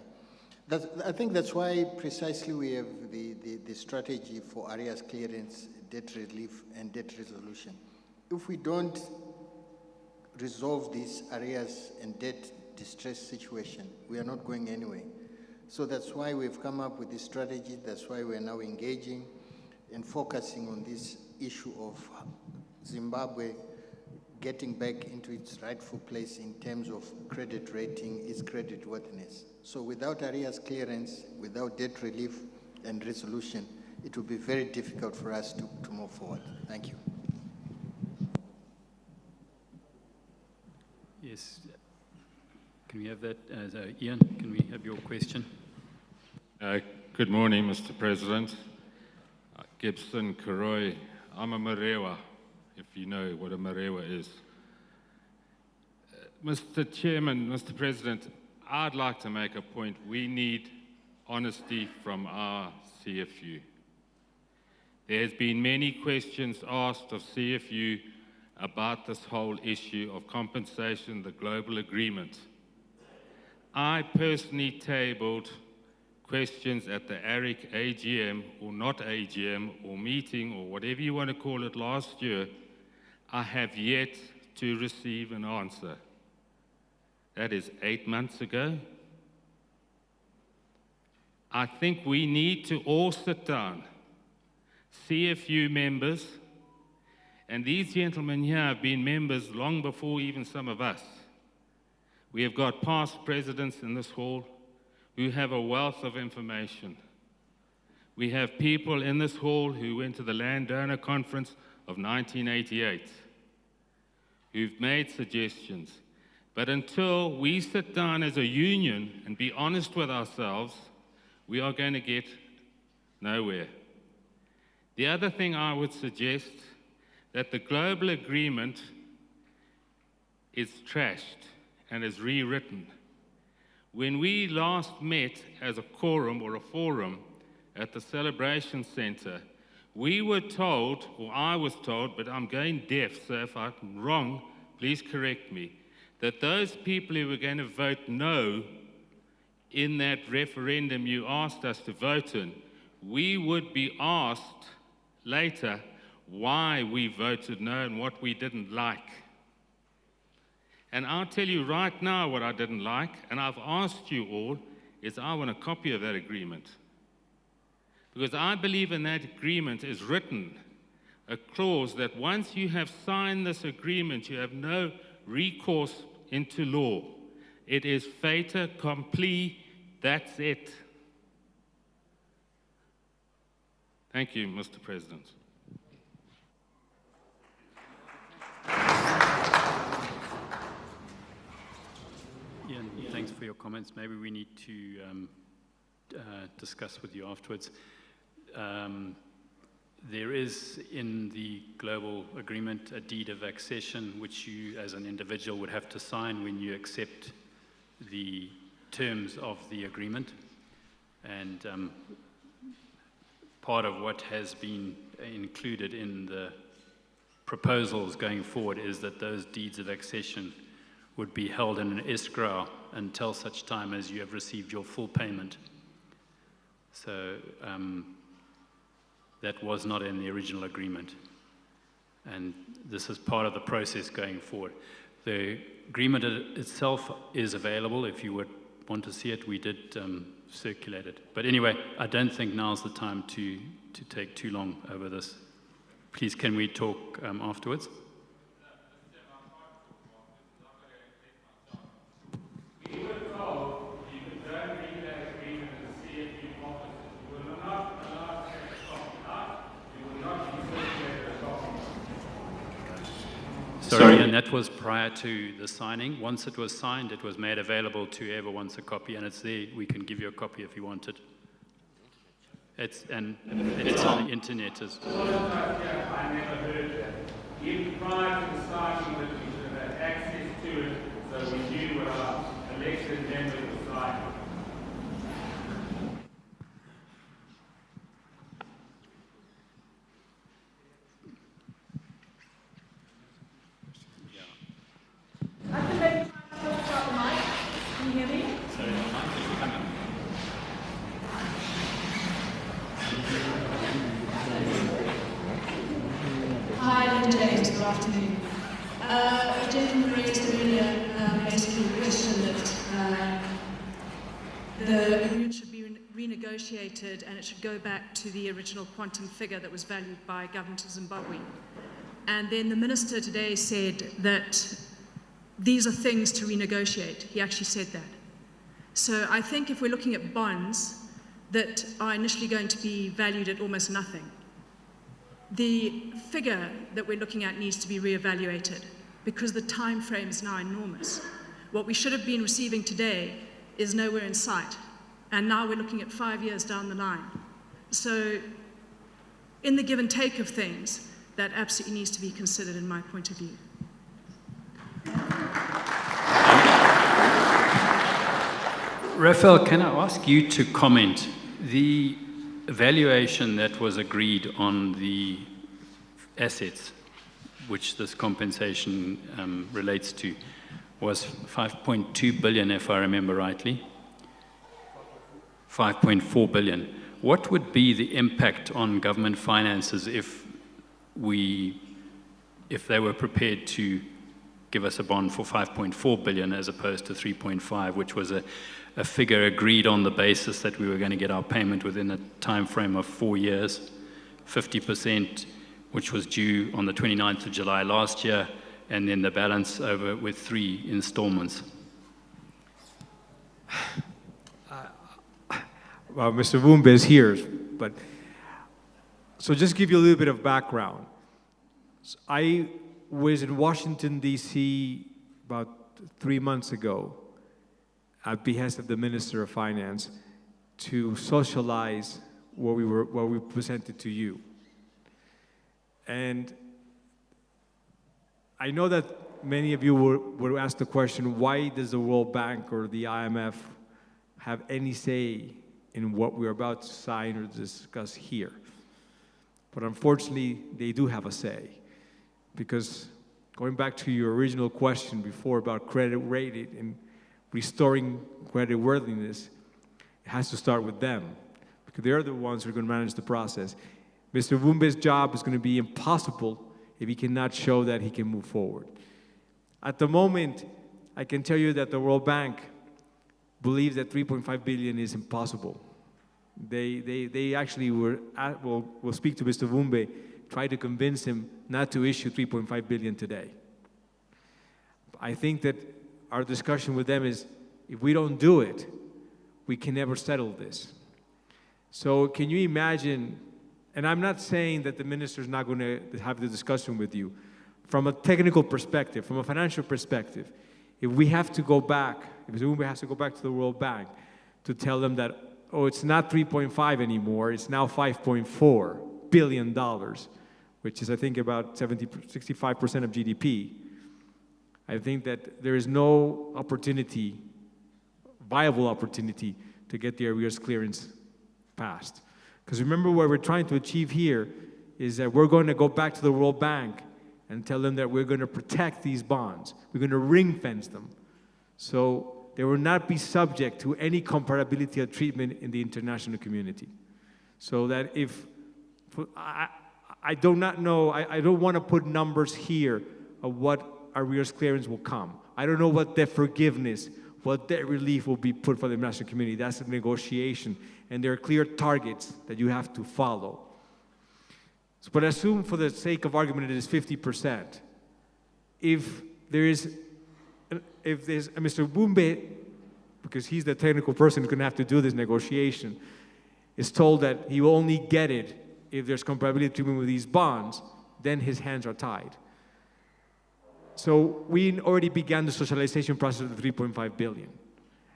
I think that's why precisely we have the strategy for arrears clearance, debt relief, and debt resolution. If we don't resolve these arrears and debt distress situation, we are not going anywhere. So that's why we've come up with this strategy. That's why we're now engaging and focusing on this issue of Zimbabwe getting back into its rightful place in terms of credit rating, its creditworthiness. So without arrears clearance, without debt relief and resolution, it will be very difficult for us to move forward. Thank you. Yes. Can we have that? Ian, can we have your question? Good morning, Mr. President. Gibson Karoi. I'm a Marewa, if you know what a Marewa is. Mr. Chairman, Mr. President, I'd like to make a point. We need honesty from our CFU. There's been many questions asked of CFU about this whole issue of compensation, the global agreement. I personally tabled questions at the ARIC AGM, or not AGM, or meeting, or whatever you want to call it, last year. I have yet to receive an answer. That is 8 months ago. I think we need to all sit down, CFU members, and these gentlemen here have been members long before even some of us. We have got past presidents in this hall who have a wealth of information. We have people in this hall who went to the Landowner Conference of 1988, who've made suggestions. But until we sit down as a union and be honest with ourselves, we are going to get nowhere. The other thing I would suggest, that the global agreement is trashed and is rewritten. When we last met as a quorum or a forum at the Celebration Center, we were told, or I was told, but I'm going deaf, so if I'm wrong, please correct me, that those people who were going to vote no in that referendum you asked us to vote in, we would be asked later why we voted no and what we didn't like. And I'll tell you right now what I didn't like, and I've asked you all, is I want a copy of that agreement. Because I believe in that agreement is written a clause that once you have signed this agreement, you have no recourse into law. It is fait accompli, that's it. Thank you, Mr. President. Ian, thanks for your comments. Maybe we need to discuss with you afterwards. There is in the global agreement a deed of accession which you as an individual would have to sign when you accept the terms of the agreement. And part of what has been included in the proposals going forward is that those deeds of accession would be held in an escrow until such time as you have received your full payment. So that was not in the original agreement. And this is part of the process going forward. The agreement itself is available. If you would want to see it, we did circulate it. But anyway, I don't think now's the time to take too long over this. Please, can we talk afterwards? Sorry, and that was prior to the signing. Once it was signed, it was made available to whoever wants a copy, and it's there. We can give you a copy if you want it. It's on the internet as well. I never heard that. Even prior to the signing, that we should have had access to it, so we knew what our elected members were signing. I can maybe try to talk about the mic. Can you hear me? Hi, Linda James. Good afternoon. A gentleman raised earlier basically the question that the agreement should be renegotiated and it should go back to the original quantum figure that was valued by government of Zimbabwe. And then the minister today said that these are things to renegotiate. He actually said that. So I think if we're looking at bonds that are initially going to be valued at almost nothing, the figure that we're looking at needs to be reevaluated because the time frame is now enormous. What we should have been receiving today is nowhere in sight. And now we're looking at 5 years down the line. So in the give and take of things, that absolutely needs to be considered in my point of view. Raphael, can I ask you to comment? The valuation that was agreed on the assets, which this compensation relates to, was 5.2 billion, if I remember rightly. 5.4 billion. What would be the impact on government finances if they were prepared to give us a bond for 5.4 billion as opposed to 3.5, which was a figure agreed on the basis that we were going to get our payment within a time frame of 4 years, 50%, which was due on the 29th of July last year, and then the balance over with 3 installments. Well, Mr. Vumbe is here, but so just give you a little bit of background. I was in Washington, D.C. about 3 months ago at behest of the Minister of Finance to socialize what we presented to you. And I know that many of you were asked the question, why does the World Bank or the IMF have any say in what we're about to sign or discuss here? But unfortunately, they do have a say. Because going back to your original question before about credit rating and restoring credit worthiness, it has to start with them. Because they're the ones who are going to manage the process. Mr. Vumbe's job is going to be impossible if he cannot show that he can move forward. At the moment, I can tell you that the World Bank believes that 3.5 billion is impossible. They actually we'll speak to Mr. Vumbe, try to convince him not to issue 3.5 billion today. I think that our discussion with them is, if we don't do it, we can never settle this. So can you imagine, and I'm not saying that the minister's not going to have the discussion with you, from a technical perspective, from a financial perspective, if we have to go back, if Zimbabwe has to go back to the World Bank to tell them that, oh, it's not 3.5 anymore, it's now $5.4 billion, which is, I think, about 65% of GDP, I think that there is no opportunity, viable opportunity, to get the arrears clearance passed. Because remember, what we're trying to achieve here is that we're going to go back to the World Bank and tell them that we're going to protect these bonds. We're going to ring fence them. So they will not be subject to any comparability of treatment in the international community. So that if, I do not know, I don't want to put numbers here of what arrears clearance will come. I don't know what debt forgiveness, what debt relief will be put for the international community. That's a negotiation, and there are clear targets that you have to follow. So, but assume for the sake of argument it is 50%. If there's Mr. Bumbe, because he's the technical person who's going to have to do this negotiation, is told that he will only get it if there's comparability treatment with these bonds, then his hands are tied. So we already began the socialization process of the 3.5 billion.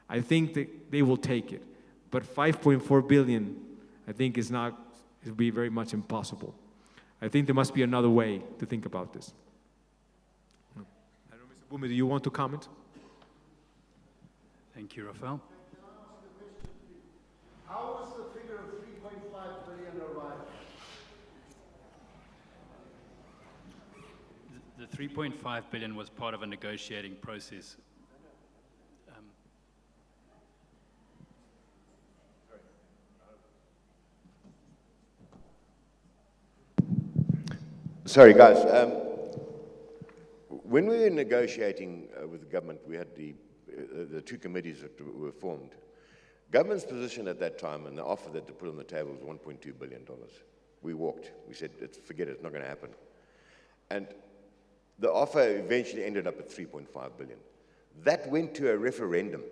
I think that they will take it. But 5.4 billion, I think, it will be very much impossible. I think there must be another way to think about this. I don't know, Mr. Bumbe, do you want to comment? Thank you, Raphael. How was the figure of 3.5 billion arrived? The 3.5 billion was part of a negotiating process. Sorry, guys. When we were negotiating with the government, we had the two committees that were formed. Government's position at that time and the offer that they put on the table was $1.2 billion. We walked. We said, forget it, it's not going to happen. And the offer eventually ended up at 3.5 billion. That went to a referendum.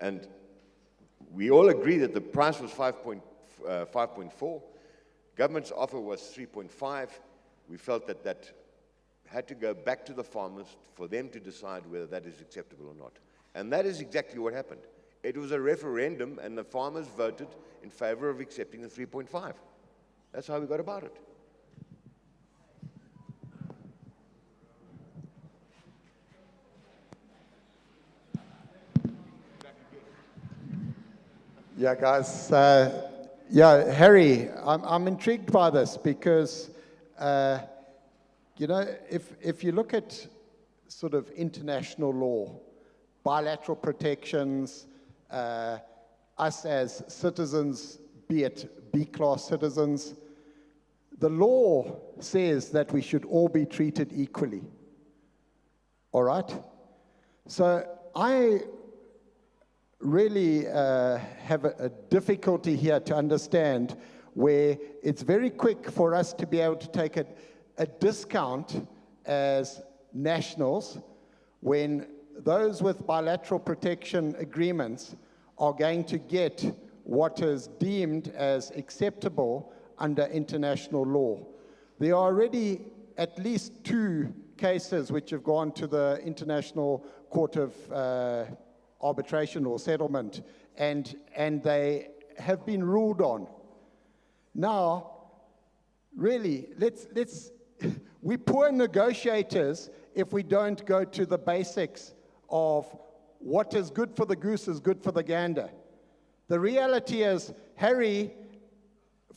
And we all agree that the price was 5.4. Government's offer was 3.5. We felt that that had to go back to the farmers for them to decide whether that is acceptable or not. And that is exactly what happened. It was a referendum, and the farmers voted in favor of accepting the 3.5. That's how we got about it. Yeah, guys. Yeah, Harry, I'm intrigued by this because, you know, if you look at sort of international law, bilateral protections, us as citizens, be it B-class citizens, the law says that we should all be treated equally. All right? So I really have a difficulty here to understand where it's very quick for us to be able to take a discount as nationals when those with bilateral protection agreements are going to get what is deemed as acceptable under international law. There are already at least 2 cases which have gone to the International Court of Arbitration or Settlement, and they have been ruled on. Now, really, we're poor negotiators if we don't go to the basics of what is good for the goose is good for the gander. The reality is, Harry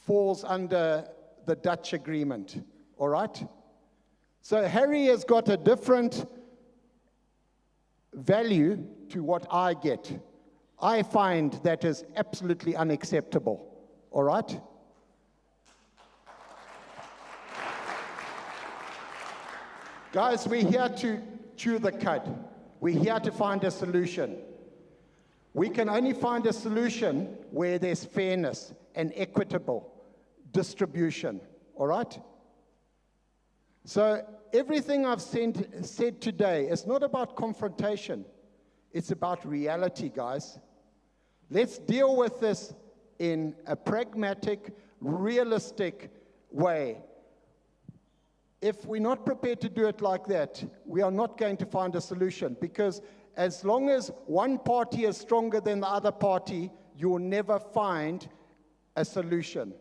falls under the Dutch agreement, all right? So Harry has got a different value to what I get. I find that is absolutely unacceptable, all right? Guys, we're here to chew the cud. We're here to find a solution. We can only find a solution where there's fairness and equitable distribution, all right? So everything I've said today is not about confrontation. It's about reality, guys. Let's deal with this in a pragmatic, realistic way. If we're not prepared to do it like that, we are not going to find a solution, because as long as one party is stronger than the other party, you will never find a solution.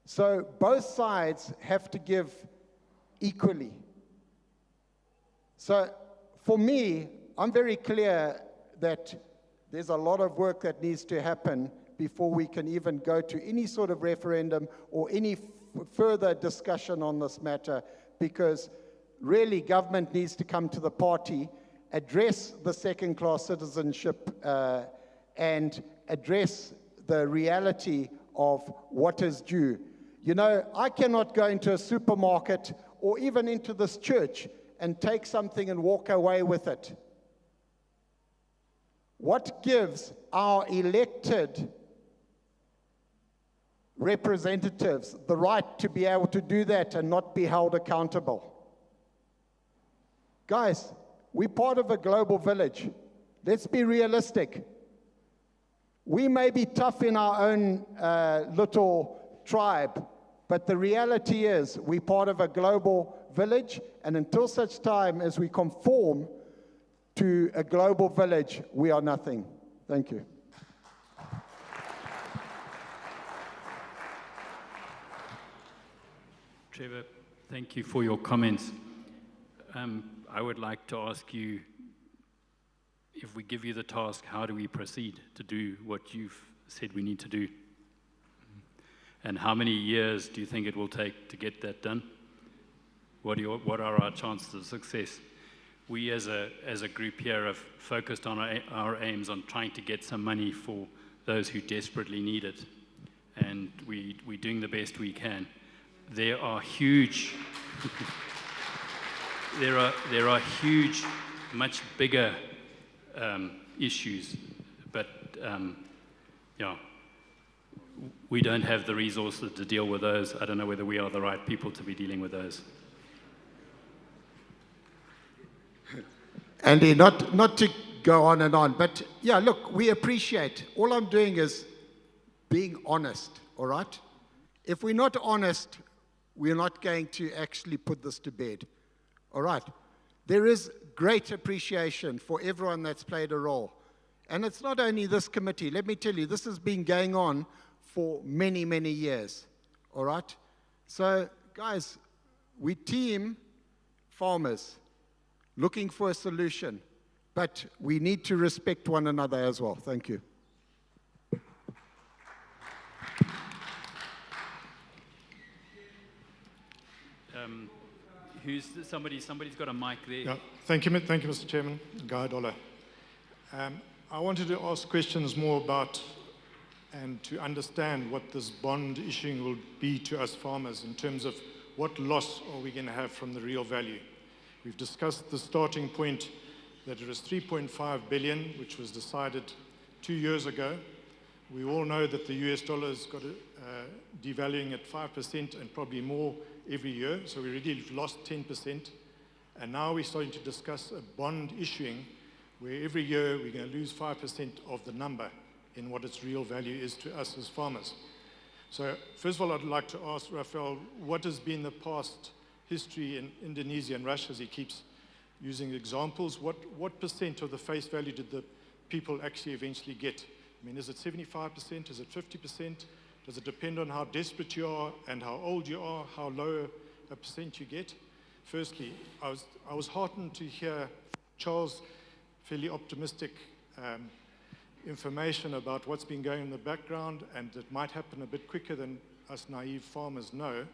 So both sides have to give equally. So for me, I'm very clear that there's a lot of work that needs to happen before we can even go to any sort of referendum or any further discussion on this matter, because really government needs to come to the party, address the second-class citizenship, and address the reality of what is due. You know, I cannot go into a supermarket or even into this church and take something and walk away with it. What gives our elected representatives the right to be able to do that and not be held accountable? Guys, we're part of a global village. Let's be realistic. We may be tough in our own little tribe, but the reality is we're part of a global village, and until such time as we conform to a global village, we are nothing. Thank you. Trevor, thank you for your comments. I would like to ask you, if we give you the task, how do we proceed to do what you've said we need to do? And how many years do you think it will take to get that done? What are our chances of success? We as a group here have focused on our aims on trying to get some money for those who desperately need it. And we're doing the best we can. There are huge, there are huge, much bigger issues, but yeah, we don't have the resources to deal with those. I don't know whether we are the right people to be dealing with those. Andy, not to go on and on, but yeah, look, we appreciate. All I'm doing is being honest, all right? If we're not honest, we're not going to actually put this to bed, all right? There is great appreciation for everyone that's played a role. And it's not only this committee. Let me tell you, this has been going on for many, many years, all right? So, guys, we team farmers looking for a solution, but we need to respect one another as well. Thank you. Somebody's got a mic there. Yeah. Thank you, Mr. Chairman. Guy Dollar. I wanted to ask questions more about and to understand what this bond issuing will be to us farmers in terms of what loss are we going to have from the real value. We've discussed the starting point that it was 3.5 billion, which was decided 2 years ago. We all know that the US dollar has got devaluing at 5% and probably more every year, so we already lost 10%. And now we're starting to discuss a bond issuing where every year we're going to lose 5% of the number in what its real value is to us as farmers. So first of all, I'd like to ask Raphael, what has been the past history in Indonesia and Russia, as he keeps using examples? What percent of the face value did the people actually eventually get? I mean, is it 75%? Is it 50%? Does it depend on how desperate you are and how old you are, how low a percent you get? Firstly, I was heartened to hear Charles' fairly optimistic information about what's been going in the background, and it might happen a bit quicker than us naive farmers know.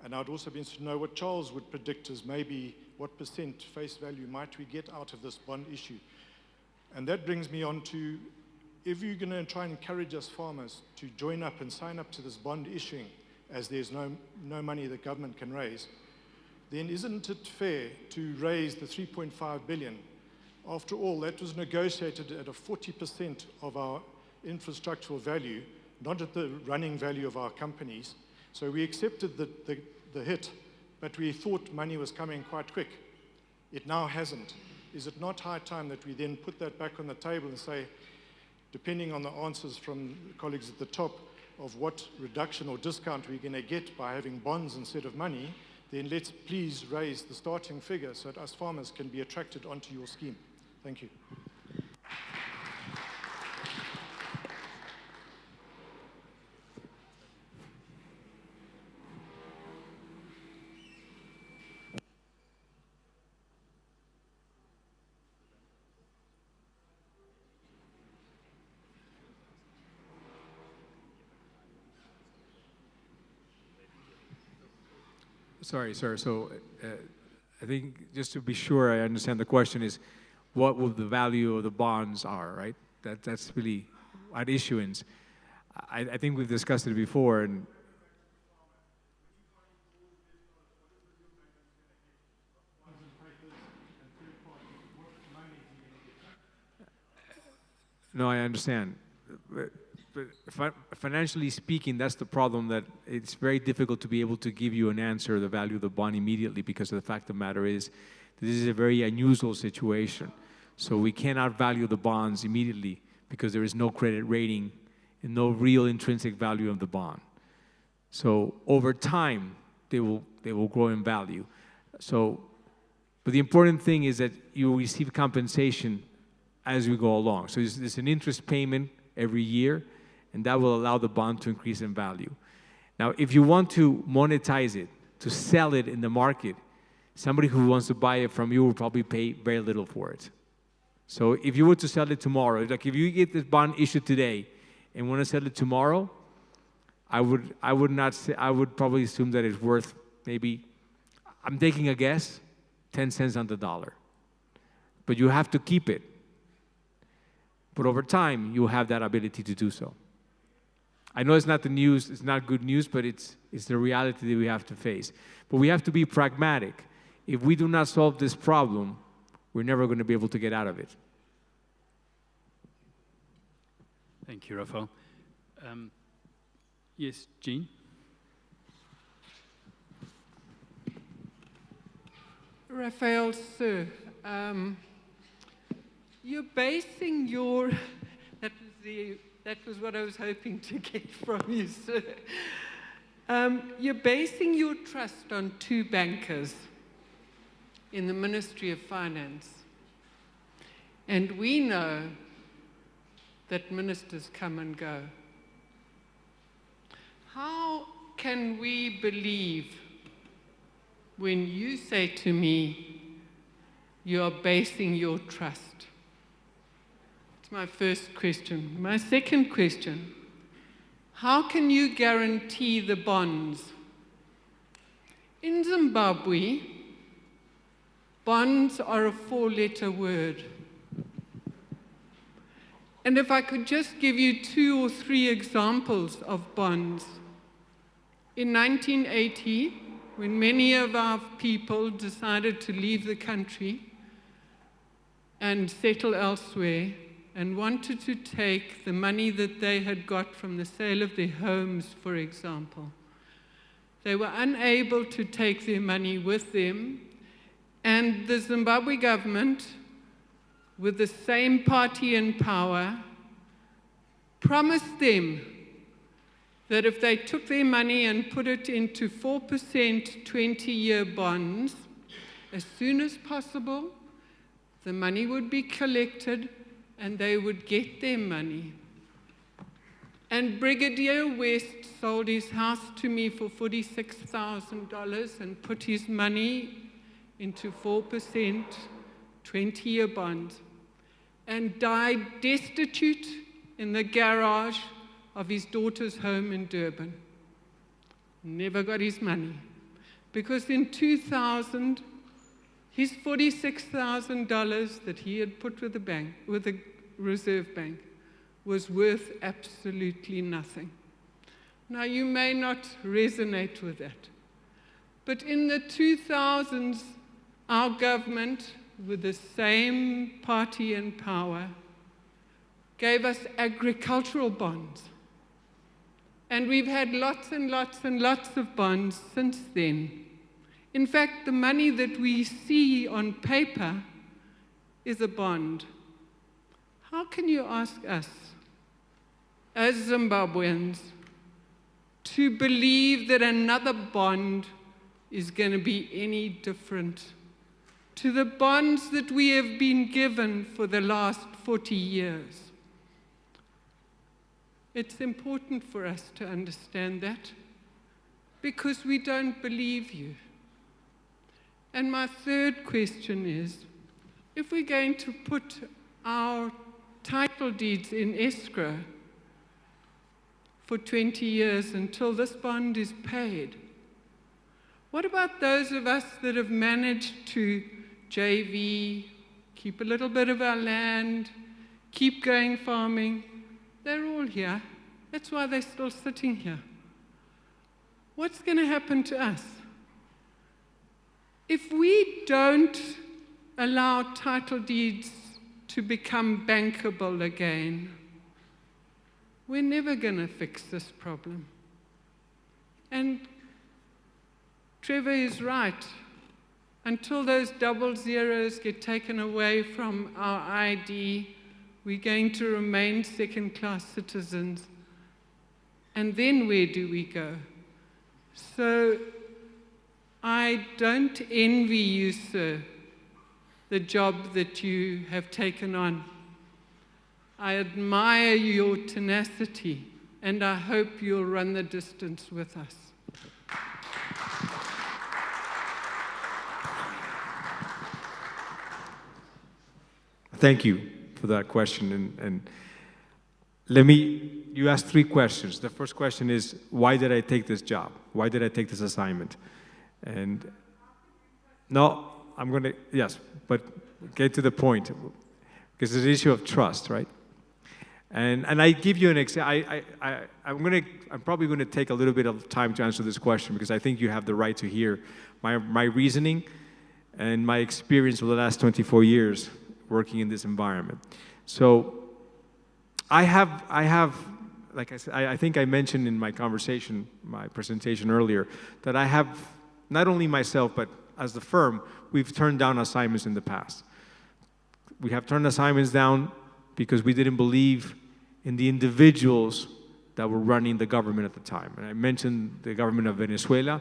And I'd also be interested to know what Charles would predict as maybe what percent face value might we get out of this bond issue. And that brings me on to, if you're going to try and encourage us farmers to join up and sign up to this bond issuing, as there's no money the government can raise, then isn't it fair to raise the 3.5 billion? After all, that was negotiated at a 40% of our infrastructural value, not at the running value of our companies. So we accepted the hit, but we thought money was coming quite quick. It now hasn't. Is it not high time that we then put that back on the table and say, depending on the answers from colleagues at the top of what reduction or discount we're going to get by having bonds instead of money, then let's please raise the starting figure so that us farmers can be attracted onto your scheme. Thank you. Sorry, sir. So I think just to be sure I understand the question is what will the value of the bonds are, right? That's really at issuance. I think we've discussed it before. And no, I understand. But financially speaking, that's the problem, that it's very difficult to be able to give you an answer, the value of the bond immediately, because of the fact of the matter is this is a very unusual situation. So we cannot value the bonds immediately because there is no credit rating and no real intrinsic value of the bond. So over time, they will grow in value. So, but the important thing is that you will receive compensation as we go along. So there's an interest payment every year, and that will allow the bond to increase in value. Now, if you want to monetize it, to sell it in the market, somebody who wants to buy it from you will probably pay very little for it. So if you were to sell it tomorrow, like if you get this bond issued today and want to sell it tomorrow, I would probably assume that it's worth maybe, I'm taking a guess, 10 cents on the dollar. But you have to keep it. But over time, you'll have that ability to do so. I know it's not the news, it's not good news, but it's the reality that we have to face. But we have to be pragmatic. If we do not solve this problem, we're never going to be able to get out of it. Thank you, Raphael. Yes, Jean? Raphael, sir, you're basing your, that was what I was hoping to get from you, sir. You're basing your trust on two bankers in the Ministry of Finance. And we know that ministers come and go. How can we believe when you say to me, you are basing your trust? It's my first question. My second question, how can you guarantee the bonds? In Zimbabwe, bonds are a four-letter word. And if I could just give you 2 or 3 examples of bonds. In 1980, when many of our people decided to leave the country and settle elsewhere and wanted to take the money that they had got from the sale of their homes, for example, they were unable to take their money with them, and the Zimbabwe government, with the same party in power, promised them that if they took their money and put it into 4% 20-year bonds, as soon as possible, the money would be collected and they would get their money. And Brigadier West sold his house to me for $46,000 and put his money into 4% 20-year bonds, and died destitute in the garage of his daughter's home in Durban. Never got his money. Because in 2000, his $46,000 that he had put with the bank, with the Reserve Bank, was worth absolutely nothing. Now, you may not resonate with that, but in the 2000s, our government, with the same party in power, gave us agricultural bonds. And we've had lots and lots and lots of bonds since then. In fact, the money that we see on paper is a bond. How can you ask us, as Zimbabweans, to believe that another bond is going to be any different to the bonds that we have been given for the last 40 years? It's important for us to understand that, because we don't believe you. And my third question is, if we're going to put our title deeds in escrow for 20 years until this bond is paid, what about those of us that have managed to JV, keep a little bit of our land, keep going farming? They're all here. That's why they're still sitting here. What's going to happen to us? If we don't allow title deeds to become bankable again, we're never going to fix this problem. And Trevor is right. Until those double zeros get taken away from our ID, we're going to remain second-class citizens. And then where do we go? So I don't envy you, sir, the job that you have taken on. I admire your tenacity, and I hope you'll run the distance with us. Thank you for that question. And you asked 3 questions. The first question is, why did I take this job? Why did I take this assignment? And no, I'm going to, yes, but get to the point, because it's an issue of trust, right? And I give you an example. I'm probably going to take a little bit of time to answer this question, because I think you have the right to hear my reasoning and my experience over the last 24 years working in this environment. So I have, like I said, I think I mentioned in my conversation, my presentation earlier, that I have, not only myself, but as the firm, we've turned down assignments in the past. We have turned assignments down because we didn't believe in the individuals that were running the government at the time. And I mentioned the government of Venezuela,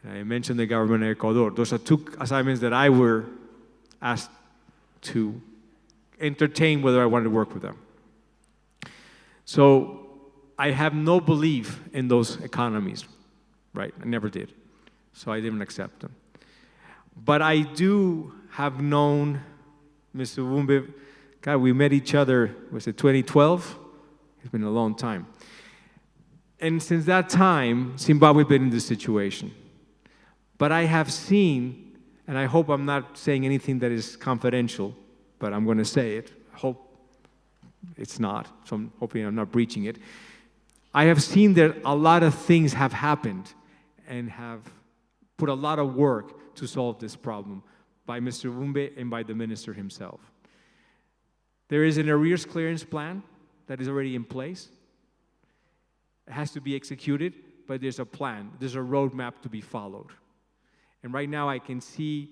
and I mentioned the government of Ecuador. Those are 2 assignments that I were asked to entertain whether I wanted to work with them. So I have no belief in those economies, right? I never did. So I didn't accept them. But I do have known Mr. Wumbe. God, we met each other, was it 2012? It's been a long time. And since that time, Zimbabwe has been in this situation. But I have seen, and I hope I'm not saying anything that is confidential, but I'm going to say it. I hope it's not, so I'm hoping I'm not breaching it. I have seen that a lot of things have happened and have put a lot of work to solve this problem by Mr. Wumbe and by the minister himself. There is an arrears clearance plan that is already in place. It has to be executed, but there's a plan. There's a roadmap to be followed. And right now I can see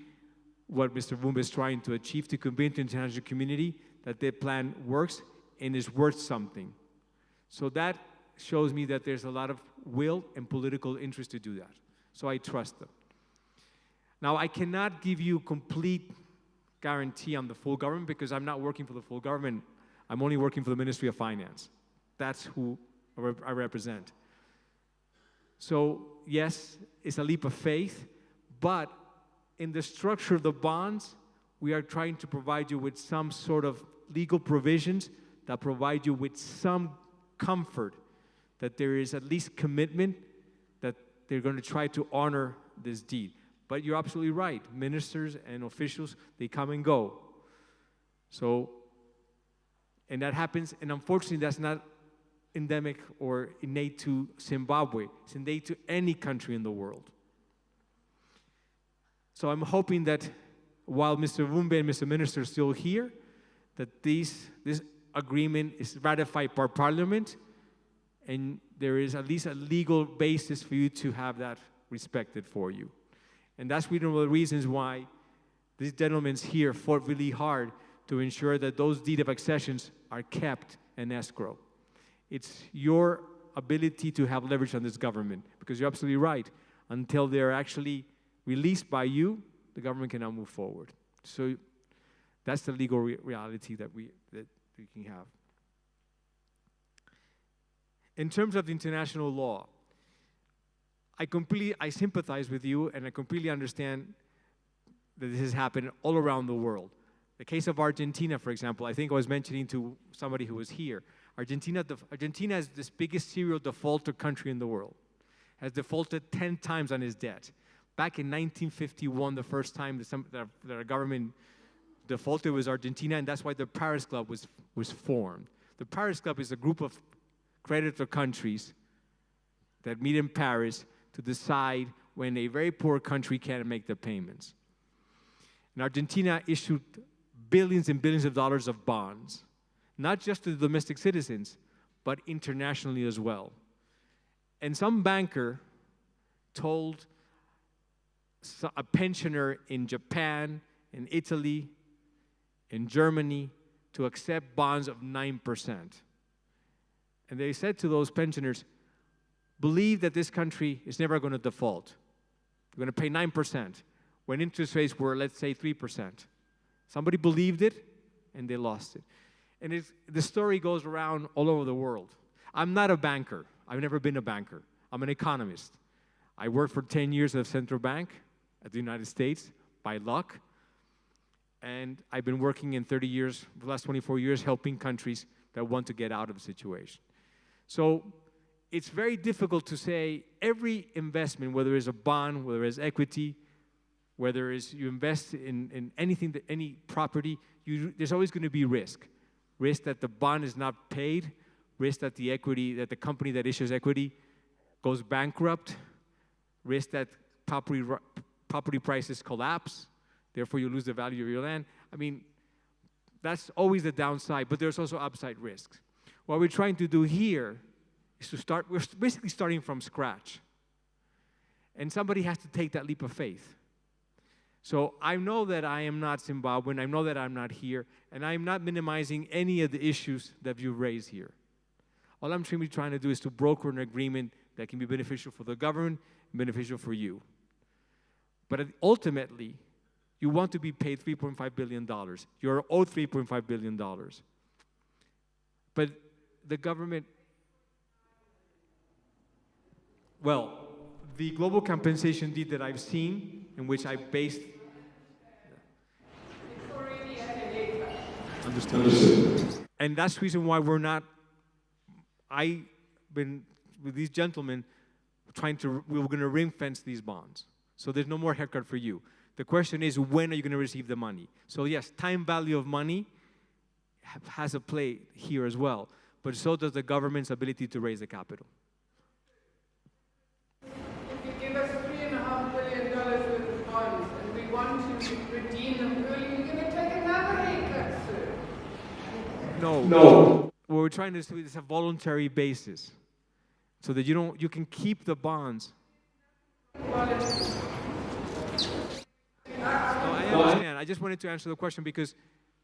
what Mr. Wumbe is trying to achieve, to convince the international community that their plan works and is worth something. So that shows me that there's a lot of will and political interest to do that. So I trust them. Now, I cannot give you complete guarantee on the full government, because I'm not working for the full government. I'm only working for the Ministry of Finance. That's who I represent. So yes, it's a leap of faith, but in the structure of the bonds, we are trying to provide you with some sort of legal provisions that provide you with some comfort that there is at least commitment that they're going to try to honor this deed. But you're absolutely right. Ministers and officials, they come and go. So, and that happens, and unfortunately that's not endemic or innate to Zimbabwe. It's innate to any country in the world. So I'm hoping that while Mr. Wumbe and Mr. Minister are still here, that this agreement is ratified by Parliament and there is at least a legal basis for you to have that respected for you. And that's one of the reasons why these gentlemen here fought really hard to ensure that those deed of accessions are kept in escrow. It's your ability to have leverage on this government, because you're absolutely right. Until they're actually released by you, the government cannot move forward. So that's the legal reality that we can have. In terms of international law, I sympathize with you, and I completely understand that this has happened all around the world. The case of Argentina, for example, I think I was mentioning to somebody who was here. Argentina is the biggest serial defaulter country in the world. Has defaulted 10 times on his debt. Back in 1951, the first time that a government defaulted was Argentina, and that's why the Paris Club was formed. The Paris Club is a group of creditor countries that meet in Paris to decide when a very poor country can't make the payments. And Argentina issued billions and billions of dollars of bonds, not just to the domestic citizens, but internationally as well. And some banker told a pensioner in Japan, in Italy, in Germany, to accept bonds of 9%. And they said to those pensioners, believe that this country is never going to default. You're going to pay 9% when interest rates were, let's say, 3%. Somebody believed it, and they lost it. And the story goes around all over the world. I'm not a banker. I've never been a banker. I'm an economist. I worked for 10 years at a central bank at the United States, by luck. And I've been working in 30 years, the last 24 years, helping countries that want to get out of the situation. So it's very difficult to say every investment, whether it's a bond, whether it's equity, whether it's you invest in anything, any property, there's always going to be risk. Risk that the bond is not paid, risk that the equity, that the company that issues equity goes bankrupt, risk that property prices collapse, therefore you lose the value of your land. I mean, that's always the downside, but there's also upside risks. What we're trying to do here is to start, we're basically starting from scratch. And somebody has to take that leap of faith. So I know that I am not Zimbabwean, I know that I'm not here, and I'm not minimizing any of the issues that you've raised here. All I'm simply trying to do is to broker an agreement that can be beneficial for the government and beneficial for you. But ultimately, you want to be paid $3.5 billion. You're owed $3.5 billion. But the government, well, the global compensation deed that I've seen, in which I based... Understood. And that's the reason why I've been, with these gentlemen, we were going to ring fence these bonds. So there's no more haircut for you. The question is, when are you going to receive the money? So yes, time value of money has a play here as well, but so does the government's ability to raise the capital. If you give us $3.5 billion worth of bonds and we want to redeem them early, you're going to take another haircut, sir. No. What we're trying to do is a voluntary basis, so that you can keep the bonds. I understand. I just wanted to answer the question because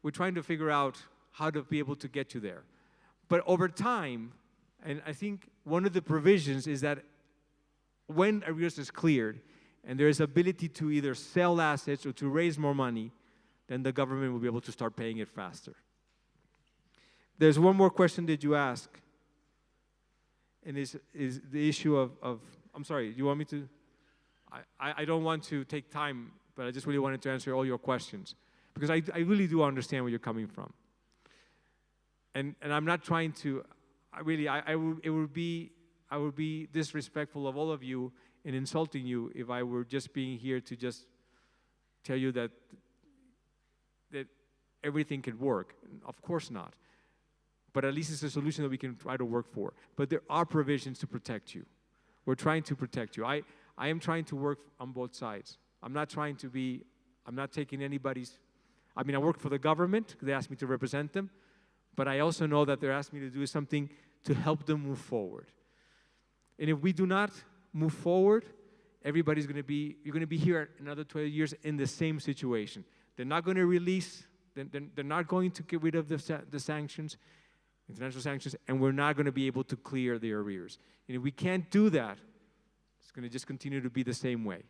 we're trying to figure out how to be able to get you there. But over time, and I think one of the provisions is that when arrears is cleared and there is ability to either sell assets or to raise more money, then the government will be able to start paying it faster. There's one more question that you ask, and is the issue of I'm sorry, you want me to? I don't want to take time, but I just really wanted to answer all your questions, because I really do understand where you're coming from. And I'm not trying to, I would be disrespectful of all of you in insulting you if I were just being here to just tell you that everything could work. Of course not. But at least it's a solution that we can try to work for. But there are provisions to protect you. We're trying to protect you. I am trying to work on both sides. I'm not taking anybody's, I work for the government, they asked me to represent them, but I also know that they're asking me to do something to help them move forward. And if we do not move forward, you're going to be here another 12 years in the same situation. They're not going to release, they're not going to get rid of the sanctions, international sanctions, and we're not going to be able to clear the arrears. And if we can't do that, it's going to just continue to be the same way.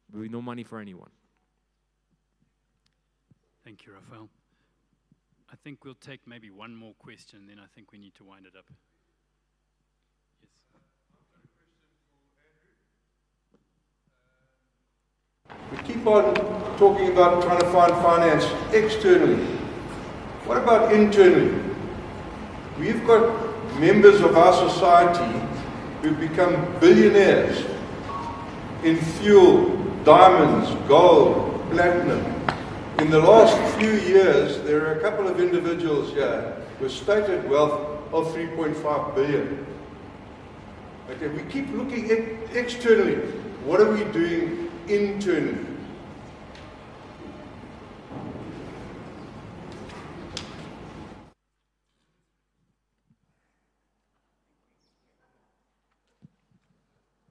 There will be no money for anyone. Thank you, Raphael. I think we'll take maybe one more question, then I think we need to wind it up. We keep on talking about trying to find finance externally. What about internally? We've got members of our society who've become billionaires in fuel, diamonds, gold, platinum. In the last few years, there are a couple of individuals here with stated wealth of 3.5 billion. Okay, we keep looking at externally. What are we doing internally?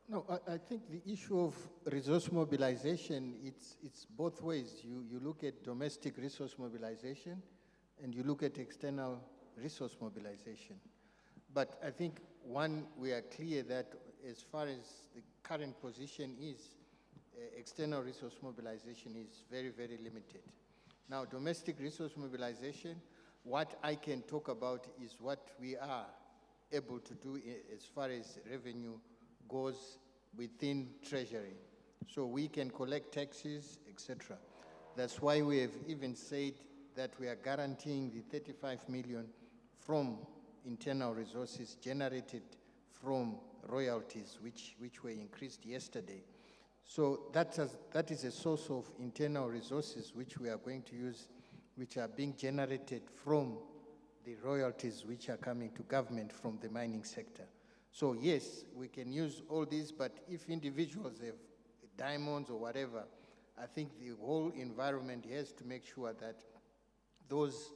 No, I think the issue of resource mobilization, it's both ways. You look at domestic resource mobilization and you look at external resource mobilization. But I think, one, we are clear that as far as the current position is, external resource mobilization is very, very limited. Now, domestic resource mobilization, what I can talk about is what we are able to do as far as revenue goes within Treasury. So we can collect taxes, etc. That's why we have even said that we are guaranteeing the 35 million from internal resources generated from royalties, which were increased yesterday. So that is a source of internal resources which we are going to use, which are being generated from the royalties which are coming to government from the mining sector. So yes, we can use all these, but if individuals have diamonds or whatever, I think the whole environment has to make sure that those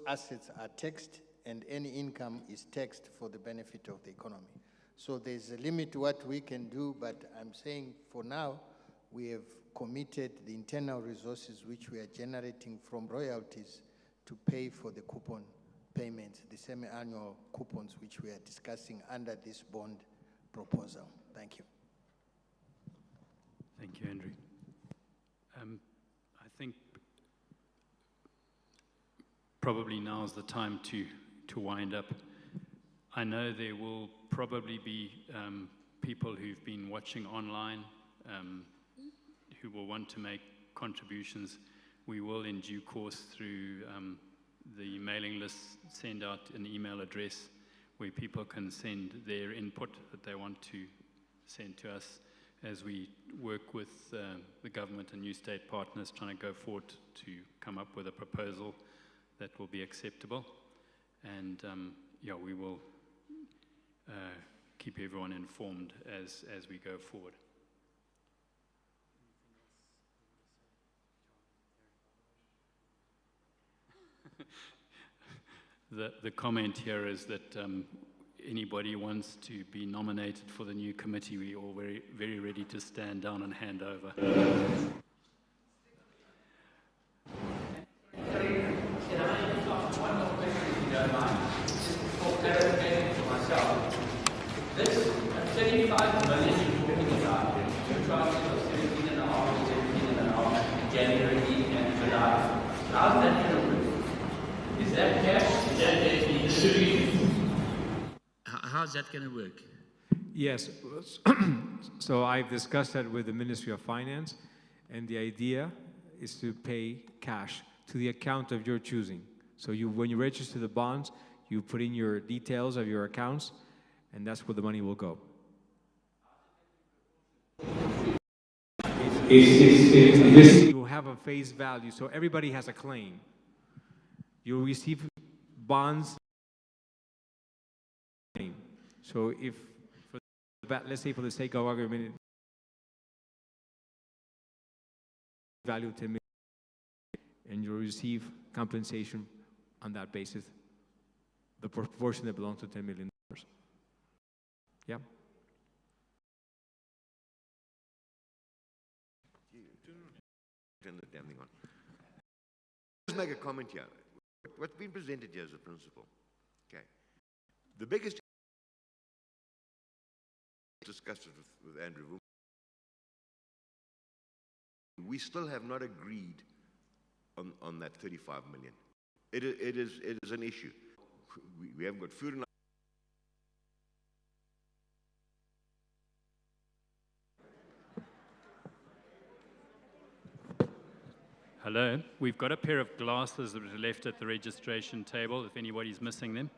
assets are taxed and any income is taxed for the benefit of the economy. So there's a limit to what we can do, but I'm saying for now, we have committed the internal resources which we are generating from royalties to pay for the coupon payments, the semi-annual coupons which we are discussing under this bond proposal. Thank you. Thank you, Andrew. I think probably now is the time to wind up. I know there will probably be people who've been watching online who will want to make contributions. We will, in due course, through the mailing list, send out an email address where people can send their input that they want to send to us as we work with the government and Newstate partners trying to go forward to come up with a proposal that will be acceptable. And yeah, we will keep everyone informed as we go forward. The comment here is that anybody who wants to be nominated for the new committee, we're all very, very ready to stand down and hand over. This 35 million you're talking about, two tranches of 17.5 and 17.5, January and July. How's that going to work? Is that cash? Is that being distributed? How's that going to work? Yes. So I've discussed that with the Ministry of Finance, and the idea is to pay cash to the account of your choosing. So when you register the bonds, you put in your details of your accounts, and that's where the money will go. You will have a face value, so everybody has a claim. You'll receive bonds. So if, let's say for the sake of argument, value 10 million, and you'll receive compensation on that basis, the proportion that belongs to 10 million. Yeah. Turn the damn thing on. Just make a comment here. What's been presented here is a principle. Okay. The biggest discussed it with Andrew. We still have not agreed on that 35 million. It is an issue. We haven't got food enough. Hello, we've got a pair of glasses that are left at the registration table if anybody's missing them.